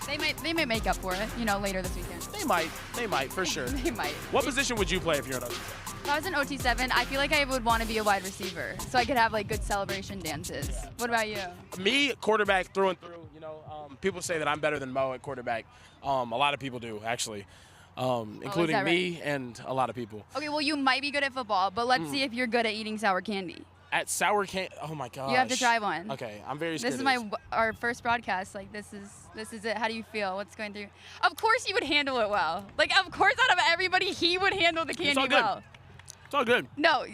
They might make up for it, later this weekend. They might for sure. They might. What position would you play if you're an OT7? If I was an OT7, I feel like I would want to be a wide receiver, so I could have good celebration dances. What about you? Me, quarterback through and through. People say that I'm better than Mo at quarterback. A lot of people do, actually. including me and a lot of people. Okay, well, you might be good at football, but let's see if you're good at eating sour candy. At sour candy, oh my gosh. You have to try one. Okay, I'm very scared. This is our first broadcast. Like, this is it. How do you feel? What's going through? Of course, you would handle it well. Like, of course, out of everybody, he would handle the candy well. It's all good. No.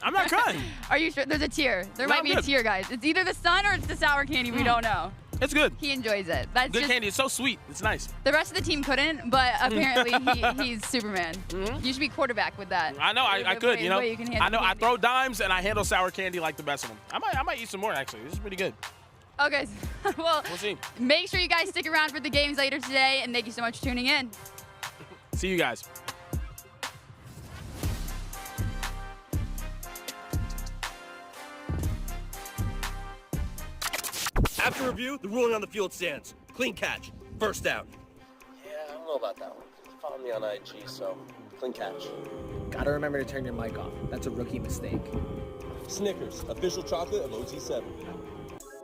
I'm not crying. Are you sure? There's a tier. There might be a tier, guys. It's either the sun or it's the sour candy. We don't know. It's good. He enjoys it. That's good candy. It's so sweet. It's nice. The rest of the team couldn't, but apparently he's Superman. You should be quarterback with that. I know. I could. You know. I know. I candy. throw dimes and I handle sour candy like the best of them. I might eat some more actually. This is pretty good. Okay. Well, we'll see. Make sure you guys stick around for the games later today, and thank you so much for tuning in. See you guys. After review, the ruling on the field stands. Clean catch. First down. Yeah, I don't know about that one. Follow me on IG, so clean catch. Gotta remember to turn your mic off. That's a rookie mistake. Snickers, official chocolate of OT7.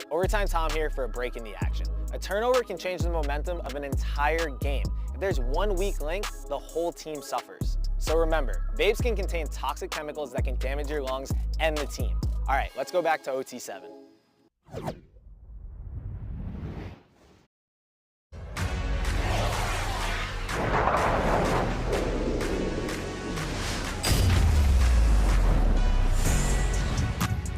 Overtime Tom here for a break in the action. A turnover can change the momentum of an entire game. If there's one weak link, the whole team suffers. So remember, vapes can contain toxic chemicals that can damage your lungs and the team. All right, let's go back to OT7.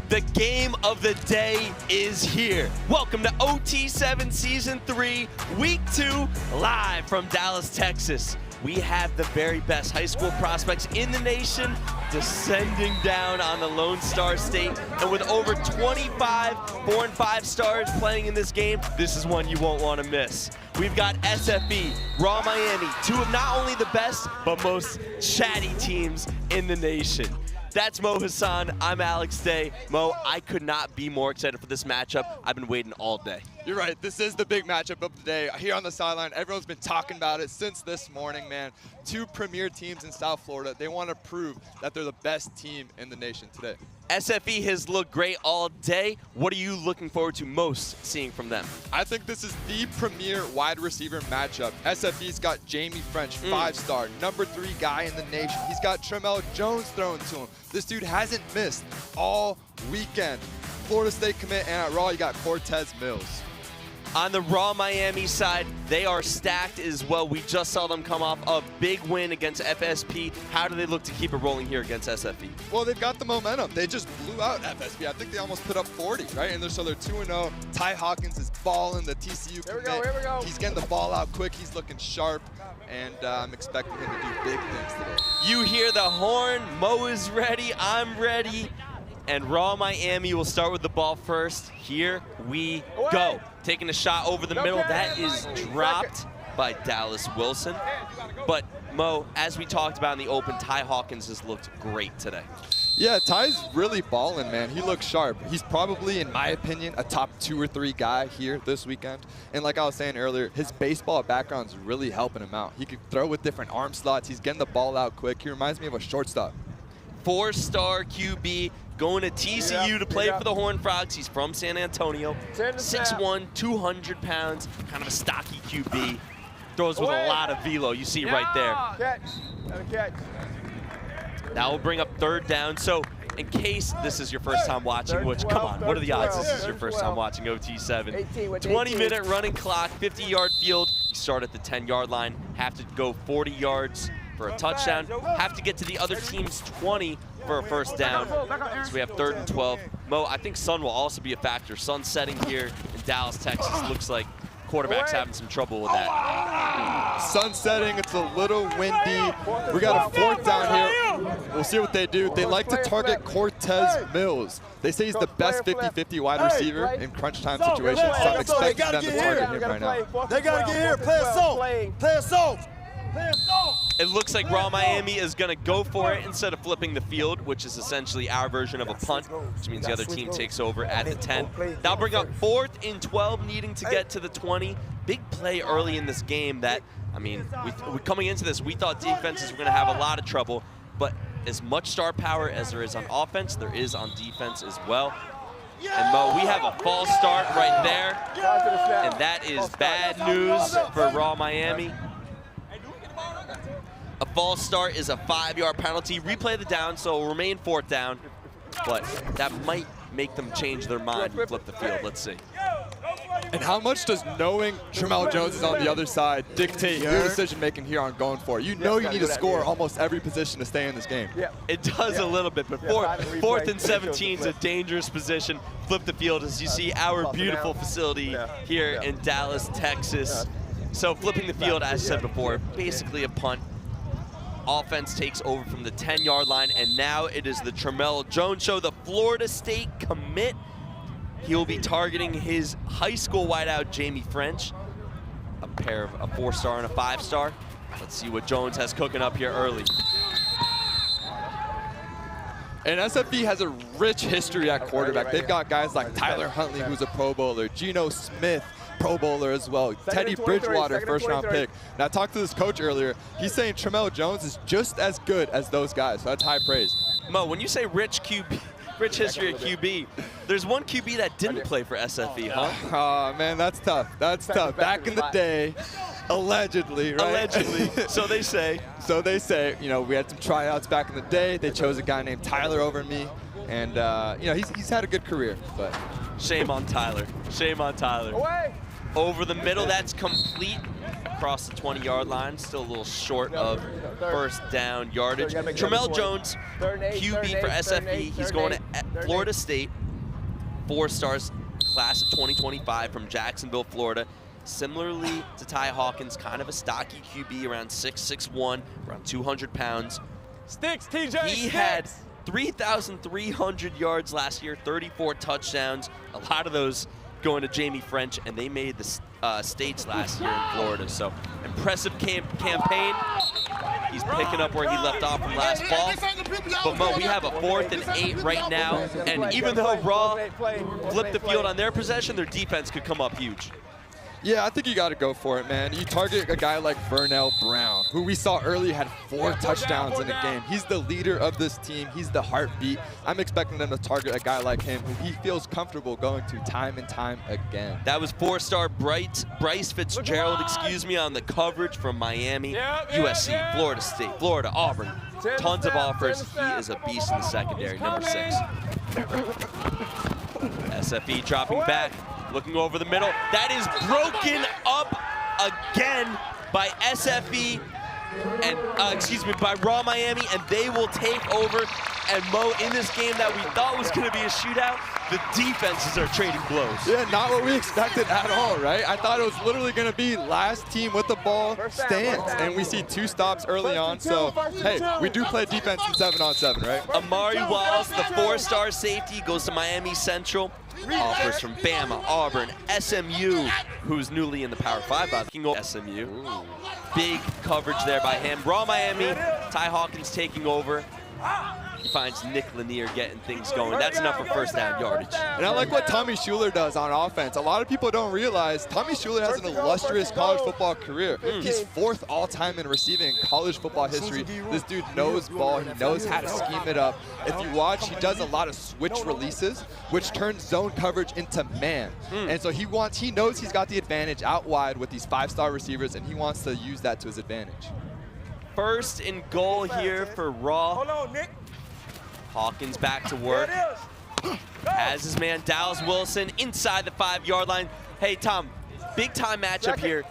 The game of the day is here. Welcome to OT7 Season 3, Week 2, live from Dallas, Texas. We have the very best high school prospects in the nation descending down on the Lone Star State. And with over 25 4 and 5 stars playing in this game, this is one you won't want to miss. We've got SFE, Raw Miami, two of not only the best, but most chatty teams in the nation. That's Mo Hassan. I'm Alex Day. Mo, I could not be more excited for this matchup. I've been waiting all day. You're right. This is the big matchup of the day. Here on the sideline, everyone's been talking about it since this morning, man. Two premier teams in South Florida. They want to prove that they're the best team in the nation today. SFE has looked great all day. What are you looking forward to most seeing from them? I think this is the premier wide receiver matchup. SFE's got Jamie French, 5-star, #3 guy in the nation. He's got Tremel Jones thrown to him. This dude hasn't missed all weekend. Florida State commit, and at Raw, you got Cortez Mills. On the Raw Miami side, they are stacked as well. We just saw them come off a big win against FSP. How do they look to keep it rolling here against SFE? Well, they've got the momentum. They just blew out FSP. I think they almost put up 40, right? And so they're 2-0. Ty Hawkins is balling, the TCU commit. Here we go. He's getting the ball out quick. He's looking sharp, and I'm expecting him to do big things today. You hear the horn. Mo is ready. I'm ready. And Raw Miami will start with the ball first. Here we go. Taking a shot over the middle. That is dropped by Dallas Wilson. But Mo, as we talked about in the open, Ty Hawkins has looked great today. Yeah, Ty's really balling, man. He looks sharp. He's probably, in my opinion, a top 2 or 3 guy here this weekend. And like I was saying earlier, his baseball background's really helping him out. He can throw with different arm slots. He's getting the ball out quick. He reminds me of a shortstop. 4-star QB. Going to TCU to play for the Horned Frogs. He's from San Antonio. 6'1", 200 pounds, kind of a stocky QB. Throws with a lot of velo. You see right there. Catch. That will bring up 3rd down. So in case this is your first time watching, which, come on, what are the odds this is your first time watching OT7? 20-minute running clock, 50-yard field. You start at the 10-yard line, have to go 40 yards for a touchdown, have to get to the other team's 20 for a first down. So we have 3rd and 12. Mo, I think sun will also be a factor. Sun setting here in Dallas, Texas. Looks like quarterback's having some trouble with that. Sun setting, it's a little windy. We got a 4th down here. We'll see what they do. They like to target Cortez Mills. They say he's the best 50-50 wide receiver in crunch time situations, so I'm expecting them to target him right now. They got to get here. Play it soft. Play it soft. It looks like Raw Miami is going to go for it instead of flipping the field, which is essentially our version of a punt, which means the other team takes over at the 10. That'll bring up 4th and 12, needing to get to the 20. Big play early in this game that, I mean, coming into this, we thought defenses were going to have a lot of trouble, but as much star power as there is on offense, there is on defense as well. And Mo, we have a false start right there, and that is bad news for Raw Miami. A false start is a 5-yard penalty. Replay the down, so it'll remain 4th down. But that might make them change their mind and flip the field. Let's see. And how much does knowing Tramel Jones is on the other side dictate your decision-making here on going for it? You know you need to score almost every position to stay in this game. It does a little bit, but 4th and 17 is a dangerous position. Flip the field as you see our beautiful facility here in Dallas, Texas. So flipping the field, as I said before, basically a punt. Offense takes over from the 10-yard line, and now it is the Tramel Jones show, the Florida State commit. He'll be targeting his high school wideout, Jamie French, a pair of a 4-star and a 5-star. Let's see what Jones has cooking up here early. And SFE has a rich history at quarterback. They've got guys like Tyler Huntley, who's a Pro Bowler, Geno Smith, Pro Bowler as well, Teddy Bridgewater, 1st-round pick. And I talked to this coach earlier. He's saying Tramel Jones is just as good as those guys, so that's high praise. Mo, when you say rich history at QB, there's one QB that didn't play for SFE, huh? Oh, man, that's tough. That's tough. Back in the day, allegedly, right? Allegedly, so they say. So they say. You know, we had some tryouts back in the day. They chose a guy named Tyler over me. And, you know, he's had a good career, but. Shame on Tyler. Shame on Tyler. Away. Over the middle, that's complete. Across the 20-yard line, still a little short of 1st down yardage. Tramel Jones, QB for SFE. He's going to Florida State. 4 stars, class of 2025 from Jacksonville, Florida. Similarly to Ty Hawkins, kind of a stocky QB, around 6'1", around 200 pounds. Sticks, TJ. He had 3,300 yards last year, 34 touchdowns. A lot of those going to Jamie French, and they made the States last year in Florida. So impressive campaign. He's picking up where he left off from last fall. But Mo, we have a 4th and 8 right now, and even though Raw flipped the field on their possession, their defense could come up huge. Yeah, I think you got to go for it, man. You target a guy like Vernell Brown, who we saw early had 4 touchdowns in a game. He's the leader of this team. He's the heartbeat. I'm expecting them to target a guy like him who he feels comfortable going to time and time again. That was 4-star Bryce Fitzgerald, on the coverage from Miami, USC, Florida State, Florida, Auburn. Tons of offers. He is a beast in the secondary, number 6. SFE dropping back. Looking over the middle. That is broken up again by SFE and, by Raw Miami, and they will take over. And Mo, in this game that we thought was going to be a shootout, the defenses are trading blows. Yeah, not what we expected at all, right? I thought it was literally going to be last team with the ball stance, and we see 2 stops early on. So, hey, we do play defense in 7-on-7, right? Amari Wallace, the 4-star safety, goes to Miami Central. Offers from Bama, Auburn, SMU, who's newly in the Power 5 by SMU. Big coverage there by him. Raw Miami, Ty Hawkins taking over. He finds Nick Lanier getting things going. That's enough for 1st down yardage. And I like what Tommy Schuler does on offense. A lot of people don't realize Tommy Schuler has an illustrious college football career. He's 4th all-time in receiving in college football history. This dude knows ball. He knows how to scheme it up. If you watch, he does a lot of switch releases, which turns zone coverage into man. And so he knows he's got the advantage out wide with these 5-star receivers, and he wants to use that to his advantage. 1st and goal here for Raw. Hold on, Nick. Hawkins back to work. Has his man Dallas Wilson inside the 5-yard line. Hey, Tom, big time matchup here.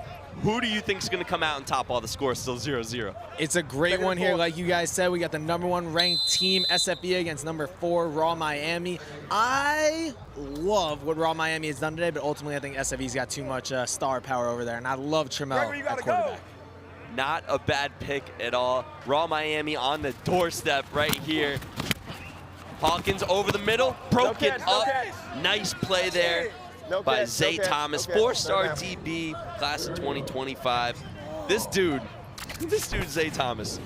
Who do you think is going to come out and top all the scores, still 0-0? It's a great one here. Like you guys said, we got the #1 ranked team, SFE, against #4, Raw Miami. I love what Raw Miami has done today, but ultimately I think SFE's got too much star power over there, and I love Tramel at quarterback. Not a bad pick at all. Raw Miami on the doorstep right here. Hawkins over the middle, broke it up. Nice play there by Zay Thomas, 4-star DB, class of 2025. This dude, Zay Thomas,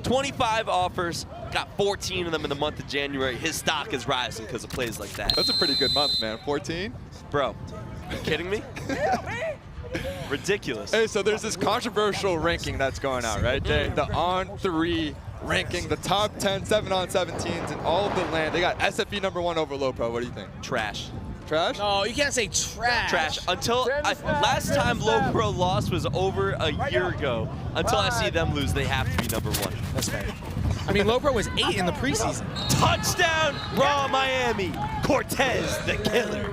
25 offers, got 14 of them in the month of January. His stock is rising because of plays like that. That's a pretty good month, man. 14? Bro, you kidding me? Ridiculous. Hey, so there's this controversial ranking that's going out, right, Jay? The On3 ranking, the top 10 7-on-7 teams in all of the land. They got SFE #1 over Low Pro. What do you think? Trash. Trash? No, you can't say trash. Trash. Until last time Low Pro lost was over a year ago. Until I see them lose, they have to be #1. That's fair. I mean, Low Pro was 8 in the preseason. Touchdown, Raw Miami. Cortez, the killer,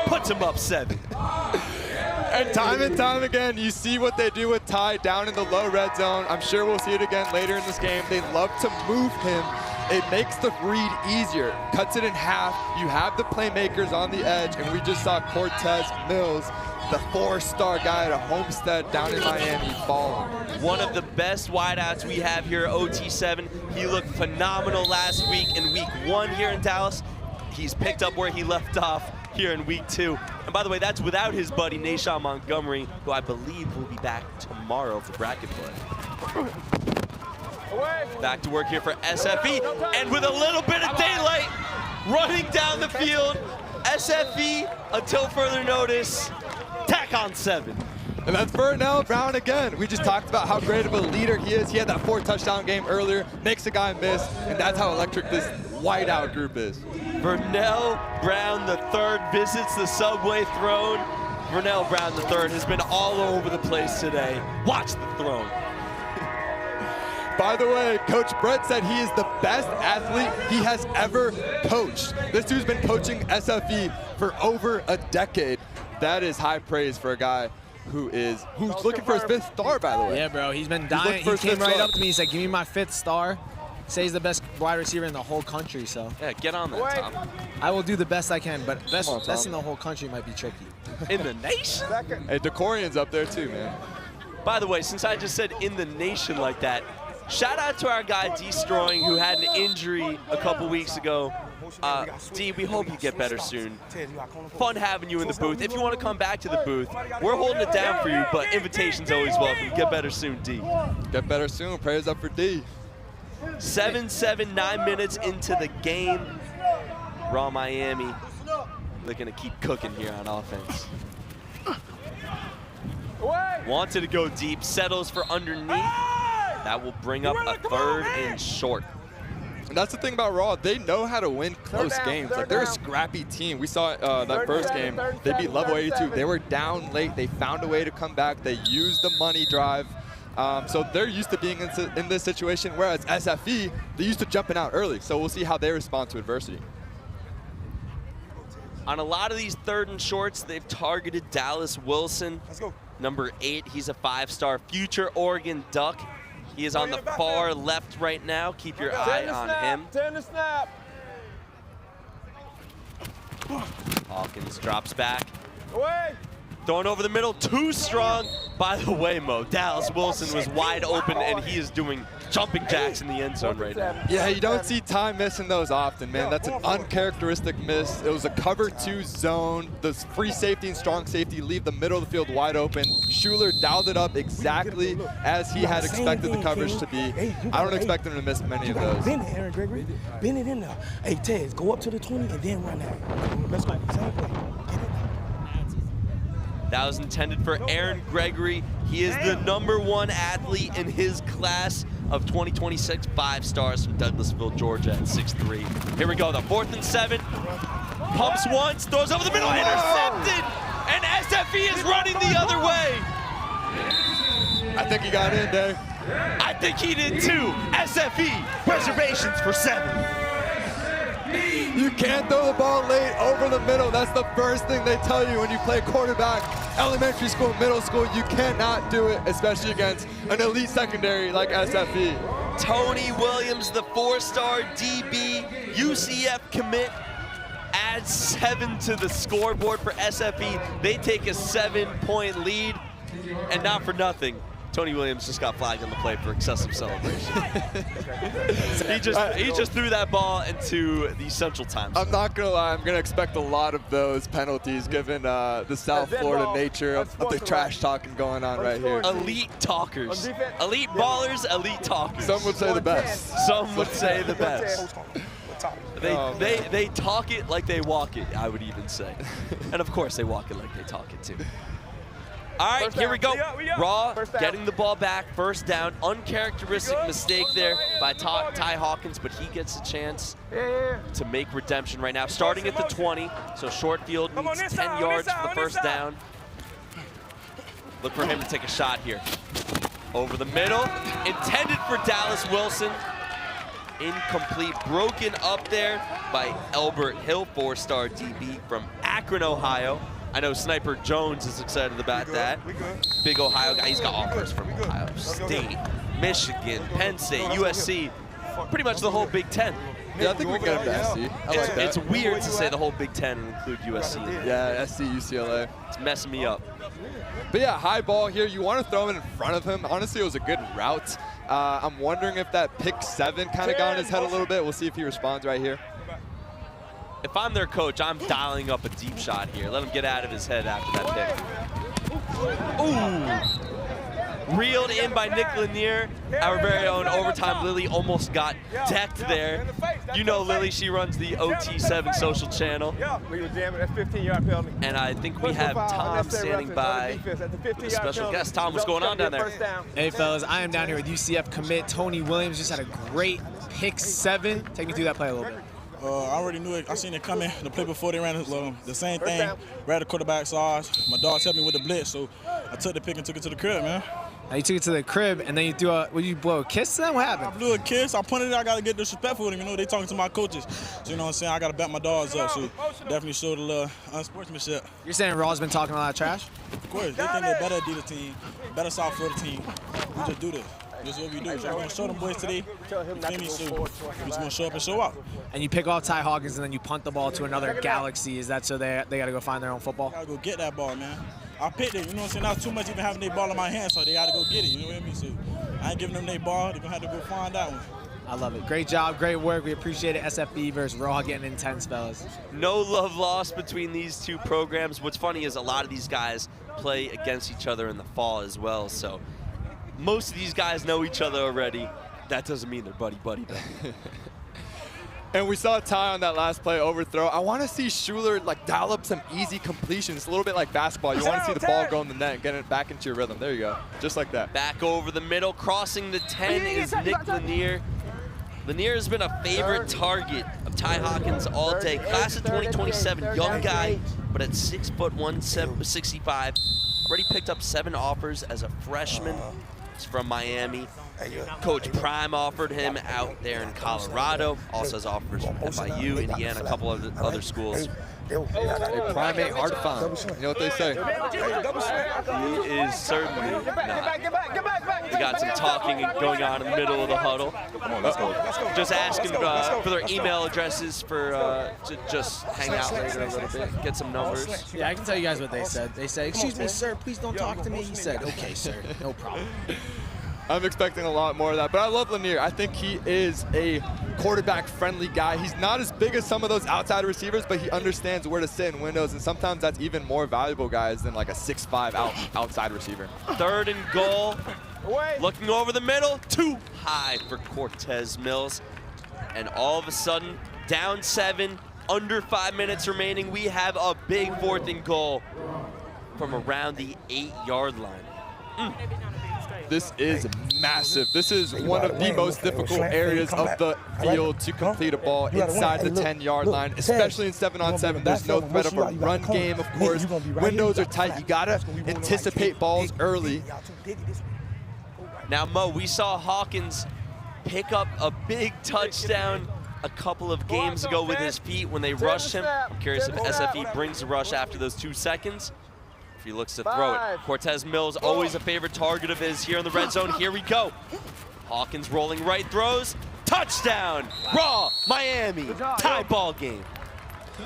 puts him up 7. And time again, you see what they do with Ty down in the low red zone. I'm sure we'll see it again later in this game. They love to move him. It makes the read easier, cuts it in half. You have the playmakers on the edge, and we just saw Cortez Mills, the 4-star guy at a Homestead down in Miami, falling. One of the best wideouts we have here at OT7. He looked phenomenal last week in week 1 here in Dallas. He's picked up where he left off here in week 2. And by the way, that's without his buddy Nashawn Montgomery, who I believe will be back tomorrow for bracket play. Back to work here for SFE, and with a little bit of daylight, running down the field, SFE, until further notice, tack on 7. And that's Vernell Brown again. We just talked about how great of a leader he is. He had that 4-touchdown game earlier, makes a guy miss, and that's how electric this wideout group is. Vernell Brown III visits the Subway throne. Vernell Brown III has been all over the place today. Watch the throne. By the way, Coach Brett said he is the best athlete he has ever coached. This dude's been coaching SFE for over a decade. That is high praise for a guy who's looking for his 5th star, by the way. Yeah, bro, he's been dying. He came right up to me. He said, give me my 5th star. Say he's the best wide receiver in the whole country, so. Yeah, get on that, Tom. I will do the best I can, but best in the whole country might be tricky. In the nation? Hey, DeCorian's up there too, man. By the way, since I just said in the nation like that, shout out to our guy D-Stroying, who had an injury a couple weeks ago. D, we hope you get better soon. Fun having you in the booth. If you want to come back to the booth, we're holding it down for you, but invitation's always welcome. Get better soon, D. Get better soon. Prayers up for D. 7-7, 9 minutes into the game. Raw Miami looking to keep cooking here on offense. Wanted to go deep, settles for underneath. That will bring up a 3rd and short. And that's the thing about Raw. They know how to win close games. Like, they're a scrappy team. We saw that first game. They beat level 82. They were down late. They found a way to come back. They used the money drive. So they're used to being in this situation, whereas SFE, they're used to jumping out early. So we'll see how they respond to adversity. On a lot of these 3rd and shorts, they've targeted Dallas Wilson. Let's go. Number 8, he's a 5-star future Oregon Duck. He is on the far left right now. Keep your eye on him. 10 to snap. Hawkins drops back. Away. Throwing over the middle, too strong. By the way, Mo, Dallas Wilson was wide open, and he is doing jumping jacks in the end zone right now. Yeah, you don't see Ty missing those often, man. That's an uncharacteristic miss. It was a cover 2 zone. The free safety and strong safety leave the middle of the field wide open. Schuler dialed it up exactly as he had expected the coverage to be. I don't expect him to miss many of those. Bend it, Aaron Gregory. Bend it in there. Hey, Tez, go up to the 20 and then run out. Let's go. Same play. That was intended for Aaron Gregory. He is the #1 athlete in his class of 2026, 5 stars from Douglasville, Georgia at 6'3". Here we go, the 4th and 7. Pumps once, throws over the middle, intercepted! And SFE is running the other way. I think he got in there. I think he did too. SFE, reservations for 7. You can't throw the ball late over the middle. That's the first thing they tell you when you play quarterback. Elementary school, middle school, you cannot do it, especially against an elite secondary like SFE. Tony Williams, the 4-star DB, UCF commit, adds 7 to the scoreboard for SFE. They take a 7-point lead, and not for nothing, Tony Williams just got flagged on the play for excessive celebration. he just threw that ball into the Central Time Zone. I'm not gonna lie, I'm gonna expect a lot of those penalties given the South Florida nature of the trash talking going on right here. Elite talkers, elite ballers, elite talkers. Some would say the best. Some would say the best. They talk it like they walk it, I would even say. And of course they walk it like they talk it too. All right, here we go. Raw getting the ball back, first down. Uncharacteristic mistake there by Ty Hawkins, but he gets a chance to make redemption right now. Starting at the 20, so short field needs 10 yards for the first down. Look for him to take a shot here. Over the middle, intended for Dallas Wilson. Incomplete, broken up there by Elbert Hill, 4-star DB from Akron, Ohio. I know Sniper Jones is excited about that. Big Ohio guy. He's got offers from Ohio State, Michigan, Penn State, USC, pretty much the whole Big Ten. Yeah, I think we got him to SC. It's weird to say the whole Big Ten and include USC. Yeah, SC, UCLA. It's messing me up. But yeah, high ball here. You want to throw him in front of him. Honestly, it was a good route. I'm wondering if that pick 7 kind of got in his head a little bit. We'll see if he responds right here. If I'm their coach, I'm dialing up a deep shot here. Let him get out of his head after that pick. Ooh. Reeled in by Nick Lanier. Our very own Overtime Lily almost got decked there. You know Lily, she runs the OT7 social channel. We were jamming, that's 15-yard penalty. And I think we have Tom standing by with a special guest. Tom, what's going on down there? Hey, fellas, I am down here with UCF commit Tony Williams. Just had a great pick 7. Take me through that play a little bit. I already knew it. I seen it coming. The play before they ran the same thing. Ran the quarterback saw. My dog helped me with the blitz, so I took the pick and took it to the crib, man. Now you took it to the crib, and then you threw you blow a kiss to them? What happened? I blew a kiss. I punted it. I got to get disrespectful with them. You know, they talking to my coaches. So, you know what I'm saying? I got to back my dogs up. So, definitely showed a little unsportsmanship. You're saying Raw's been talking a lot of trash? Of course. They think they're better at the team, better South Florida team. We just do this. This is what we do. So we're going to show them boys today. So we're just going to show up and show out. And you pick off Ty Hawkins and then you punt the ball to another galaxy. Is that so they got to go find their own football? I got to go get that ball, man. I picked it. You know what I'm saying? Not too much even having their ball in my hand, so they got to go get it. You know what I mean? So I ain't giving them their ball. They're going to have to go find that one. I love it. Great job. Great work. We appreciate it. SFB versus Raw getting intense, fellas. No love lost between these two programs. What's funny is a lot of these guys play against each other in the fall as well. So most of these guys know each other already. That doesn't mean they're buddy-buddy. And we saw Ty on that last play overthrow. I want to see Schuler like dial up some easy completions. A little bit like basketball. You want to see the ball go in the net and get it back into your rhythm. There you go. Just like that. Back over the middle. Crossing the 10 is Nick Lanier. Lanier has been a favorite target of Ty Hawkins all day. Class of 2027, young guy, but at 6'1", 165. Already picked up 7 offers as a freshman. He's from Miami. Coach Prime offered him out there in Colorado. Also has offers from FIU, Indiana, a couple of other schools. Hey, Prime ain't hard to find. You know what they say? He is certainly not. He got some talking going on in the middle of the huddle. Come on, let's go. Just asking for their email addresses for to just hang out later a little bit, get some numbers. Yeah, I can tell you guys what they said. They said, "Excuse me, sir, please don't talk to me." He said, "Okay, sir, no problem." I'm expecting a lot more of that, but I love Lanier. I think he is a quarterback-friendly guy. He's not as big as some of those outside receivers, but he understands where to sit in windows, and sometimes that's even more valuable, guys, than like a 6'5" outside receiver. 3rd and goal. Looking over the middle, too high for Cortez Mills. And all of a sudden, down 7, under 5 minutes remaining, we have a big 4th and goal from around the 8-yard line. This is massive. This is one of the most difficult areas of the field to complete a ball inside the 10-yard line, especially in 7-on-7. There's no threat of a run game, of course. Windows are tight. You gotta anticipate balls early. Now, Mo, we saw Hawkins pick up a big touchdown a couple of games ago with his feet when they rushed him. I'm curious if SFE brings the rush after those 2 seconds. If he looks to throw it. Cortez Mills, always a favorite target of his here in the red zone. Here we go. Hawkins rolling right, throws. Touchdown! Raw, Miami, tie ball game.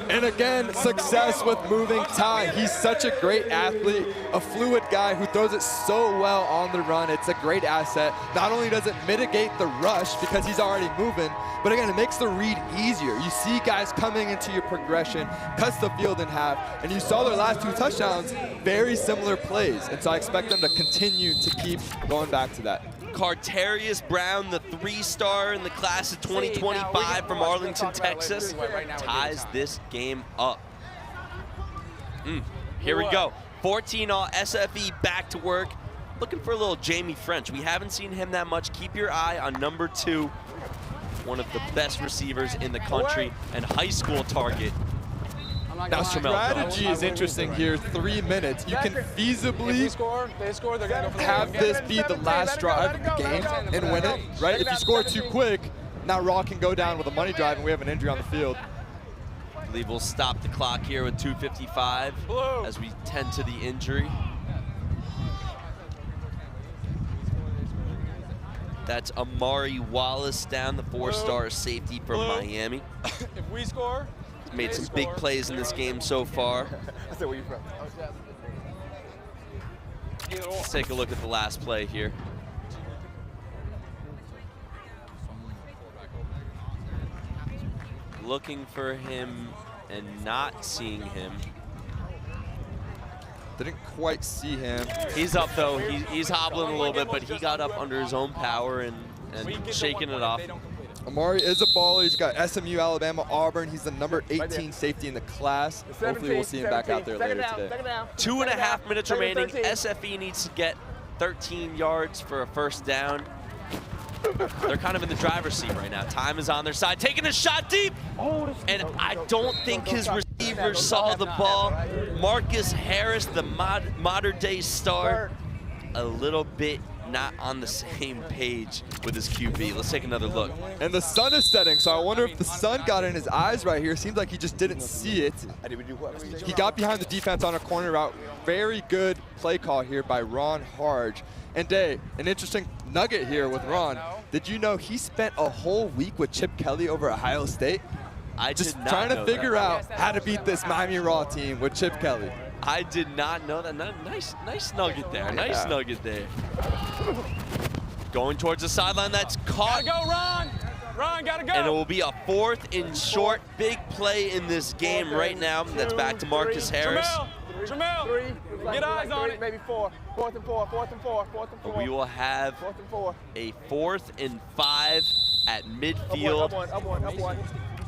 And again, success with moving Ty. He's such a great athlete, a fluid guy who throws it so well on the run. It's a great asset. Not only does it mitigate the rush because he's already moving, but again, it makes the read easier. You see guys coming into your progression, cuts the field in half, and you saw their last 2 touchdowns, very similar plays. And so I expect them to continue to keep going back to that. Carterius Brown, the 3-star in the class of 2025 from Arlington, Texas, ties this game up. Here we go. 14 all, SFE back to work. Looking for a little Jamie French. We haven't seen him that much. Keep your eye on number 2, one of the best receivers in the country and high school target. Now, strategy is interesting here. 3 minutes. You can feasibly have this be the last drive of the game and win it, right? If you score too quick, now Raw can go down with a money drive and we have an injury on the field. I believe we'll stop the clock here with 2:55 as we tend to the injury. That's Amari Wallace down, the 4-star safety from Miami. If we score, made some big plays in this game so far. I said, where you from? Let's take a look at the last play here. Looking for him and not seeing him. Didn't quite see him. He's up though. He's hobbling a little bit, but he got up under his own power and shaking it off. Amari is a baller. He's got SMU, Alabama, Auburn. He's the number 18 safety in the class. Hopefully we'll see him back out there later today. 2.5 minutes remaining. SFE needs to get 13 yards for a first down. They're kind of in the driver's seat right now. Time is on their side. Taking a shot deep. And I don't think his receiver saw the ball. Marcus Harris, the modern day star, a little bit not on the same page with his QB. Let's take another look. And the sun is setting, so I wonder if the sun got in his eyes right here. Seems like he just didn't see it. He got behind the defense on a corner route. Very good play call here by Ron Harge. And Day, an interesting nugget here with Ron. Did you know he spent a whole week with Chip Kelly over Ohio State? Just trying to figure out how to beat this Miami Raw team with Chip Kelly. I did not know that. Nice nugget there. Nice nugget there. Going towards the sideline. That's caught. Gotta go, Ron. Ron, gotta go. And it will be a 4th and short. Big play in this game right now. That's back to Marcus Harris. Jamel, get eyes on it. Maybe 4. 4th and 4. 4th and 4. 4th and 4. We will have 4th and 4. a 4th and 5 at midfield. Up one.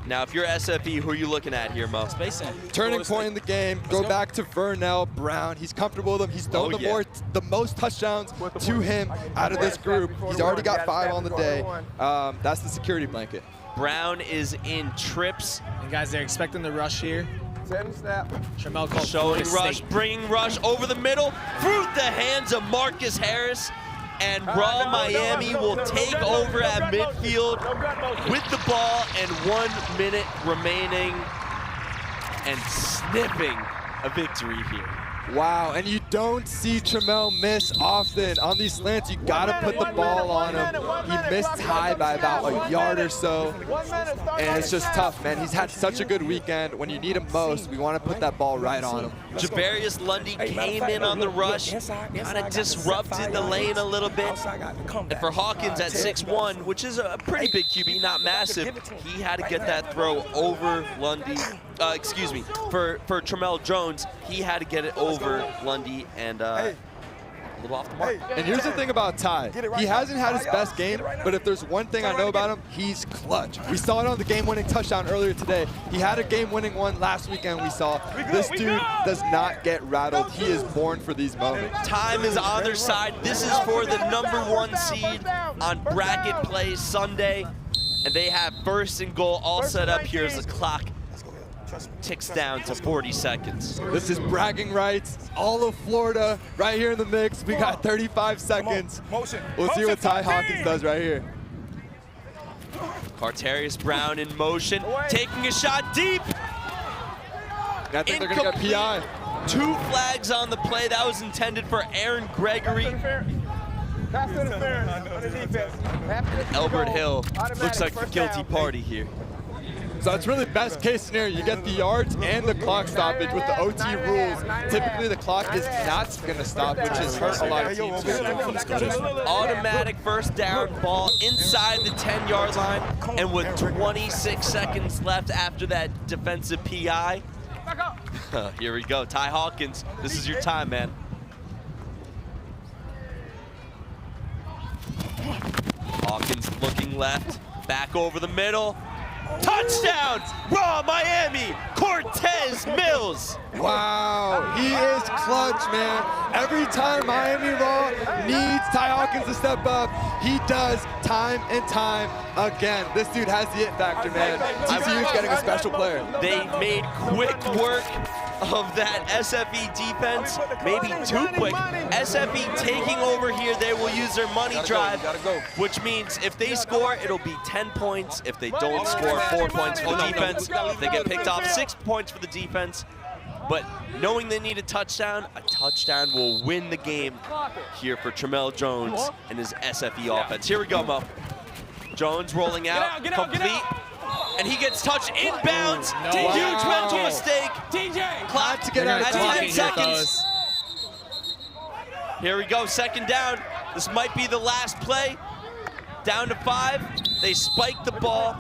Now, if you're SFE, who are you looking at here, Mo? Turning point in the game. Go back to Vernell Brown. He's comfortable with him. He's thrown the most touchdowns to him out of this group. He's already got 5 on the day. That's the security blanket. Brown is in trips. And guys, they're expecting the rush here. Snap. Tramel called showing rush, bringing rush over the middle through the hands of Marcus Harris. And Raw Miami will take over at midfield with the ball and 1 minute remaining and sniffing a victory here. Wow, and you don't see Tramel miss often. On these slants, you gotta put the ball on him. He missed high by about a yard or so, and it's just tough, man. He's had such a good weekend. When you need him most, we want to put that ball right on him. Javarius Lundy came in on the rush, kind of disrupted the lane a little bit. And for Hawkins at 6'1", which is a pretty big QB, not massive, he had to get that throw over Lundy. Excuse me, for Tramel Jones, he had to get it over Lundy and a little off the mark. And here's the thing about Ty. He hasn't had his best game, but if there's one thing I know about him, he's clutch. We saw it on the game-winning touchdown earlier today. He had a game-winning one last weekend we saw. This dude does not get rattled. He is born for these moments. Time is on their side. This is for the #1 seed on bracket play Sunday. And they have 1st and goal all set up here as the clock ticks down to 40 seconds. This is bragging rights. All of Florida right here in the mix. We got 35 seconds. We'll see what Ty Hawkins does right here. Carterius Brown in motion, taking a shot deep. I think they're gonna get PI. 2 flags on the play. That was intended for Aaron Gregory. Albert Hill looks like the guilty party here. So it's really best case scenario. You get the yards and the clock stoppage with the OT rules. Typically the clock is not going to stop, which has hurt a lot of teams. Automatic first down, ball inside the 10-yard line, and with 26 seconds left after that defensive PI. Here we go, Ty Hawkins. This is your time, man. Hawkins looking left, back over the middle. Touchdown, Raw Miami, Cortez Mills. Wow, he is clutch, man. Every time Miami Raw needs Ty Hawkins to step up, he does time and time again. This dude has the it factor, man. TCU's getting a special player. They made quick work of that SFE defense, maybe too quick. SFE taking over here, they will use their money drive, which means if they score, it'll be 10 points. If they don't score, 4 points for the defense. If they get picked off, 6 points for the defense. But knowing they need a touchdown will win the game here for Tramel Jones and his SFE offense. Here we go, Mo. Jones rolling out, complete. And he gets touched inbounds. Huge mental mistake. Clock to get out at 10 seconds. Here we go, second down. This might be the last play. Down to 5. They spike the ball.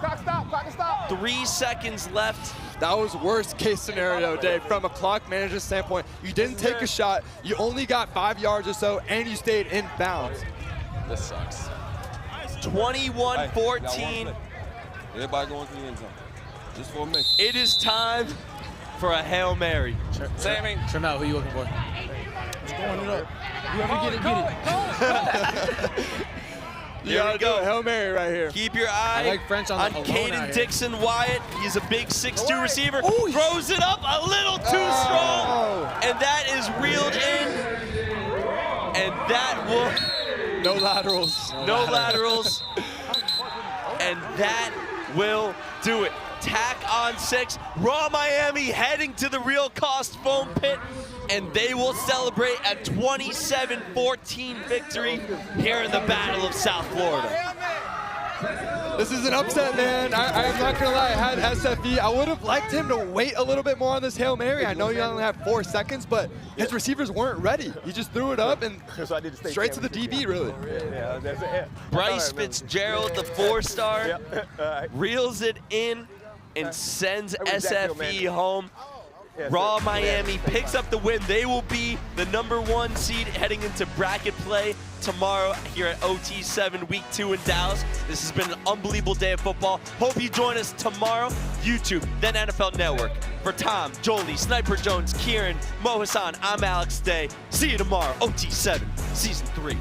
3 seconds left. That was worst case scenario, Dave, from a clock manager's standpoint. You didn't take a shot, you only got 5 yards or so, and you stayed in bounds. This sucks. 21-14. Everybody going to the end zone. Just for a minute. It is time for a Hail Mary. Sammy. Tramel, who you looking for? Going it up. Whoever get it. Here we go. Hail Mary right here. Keep your eye on Caden Dixon Wyatt. He's a big 6'2 receiver. Throws it up a little too strong. And that is reeled in. And that will... No laterals. No laterals. And that will do it. Tack on 6. Raw Miami heading to the Real Cost foam pit, and they will celebrate a 27-14 victory here in the Battle of South Florida. This is an upset, man. I'm not gonna lie, I had SFE. I would have liked him to wait a little bit more on this Hail Mary. I know you only have 4 seconds, but his receivers weren't ready. He just threw it up and straight to the DB, really. Bryce Fitzgerald, the 4-star, reels it in and sends SFE home. Raw Miami picks up the win. They will be the #1 seed heading into bracket play tomorrow here at OT7 Week 2 in Dallas. This has been an unbelievable day of football. Hope you join us tomorrow, YouTube, then NFL Network. For Tom, Jolie, Sniper Jones, Kieran, Mo Hassan, I'm Alex Day. See you tomorrow, OT7 Season 3.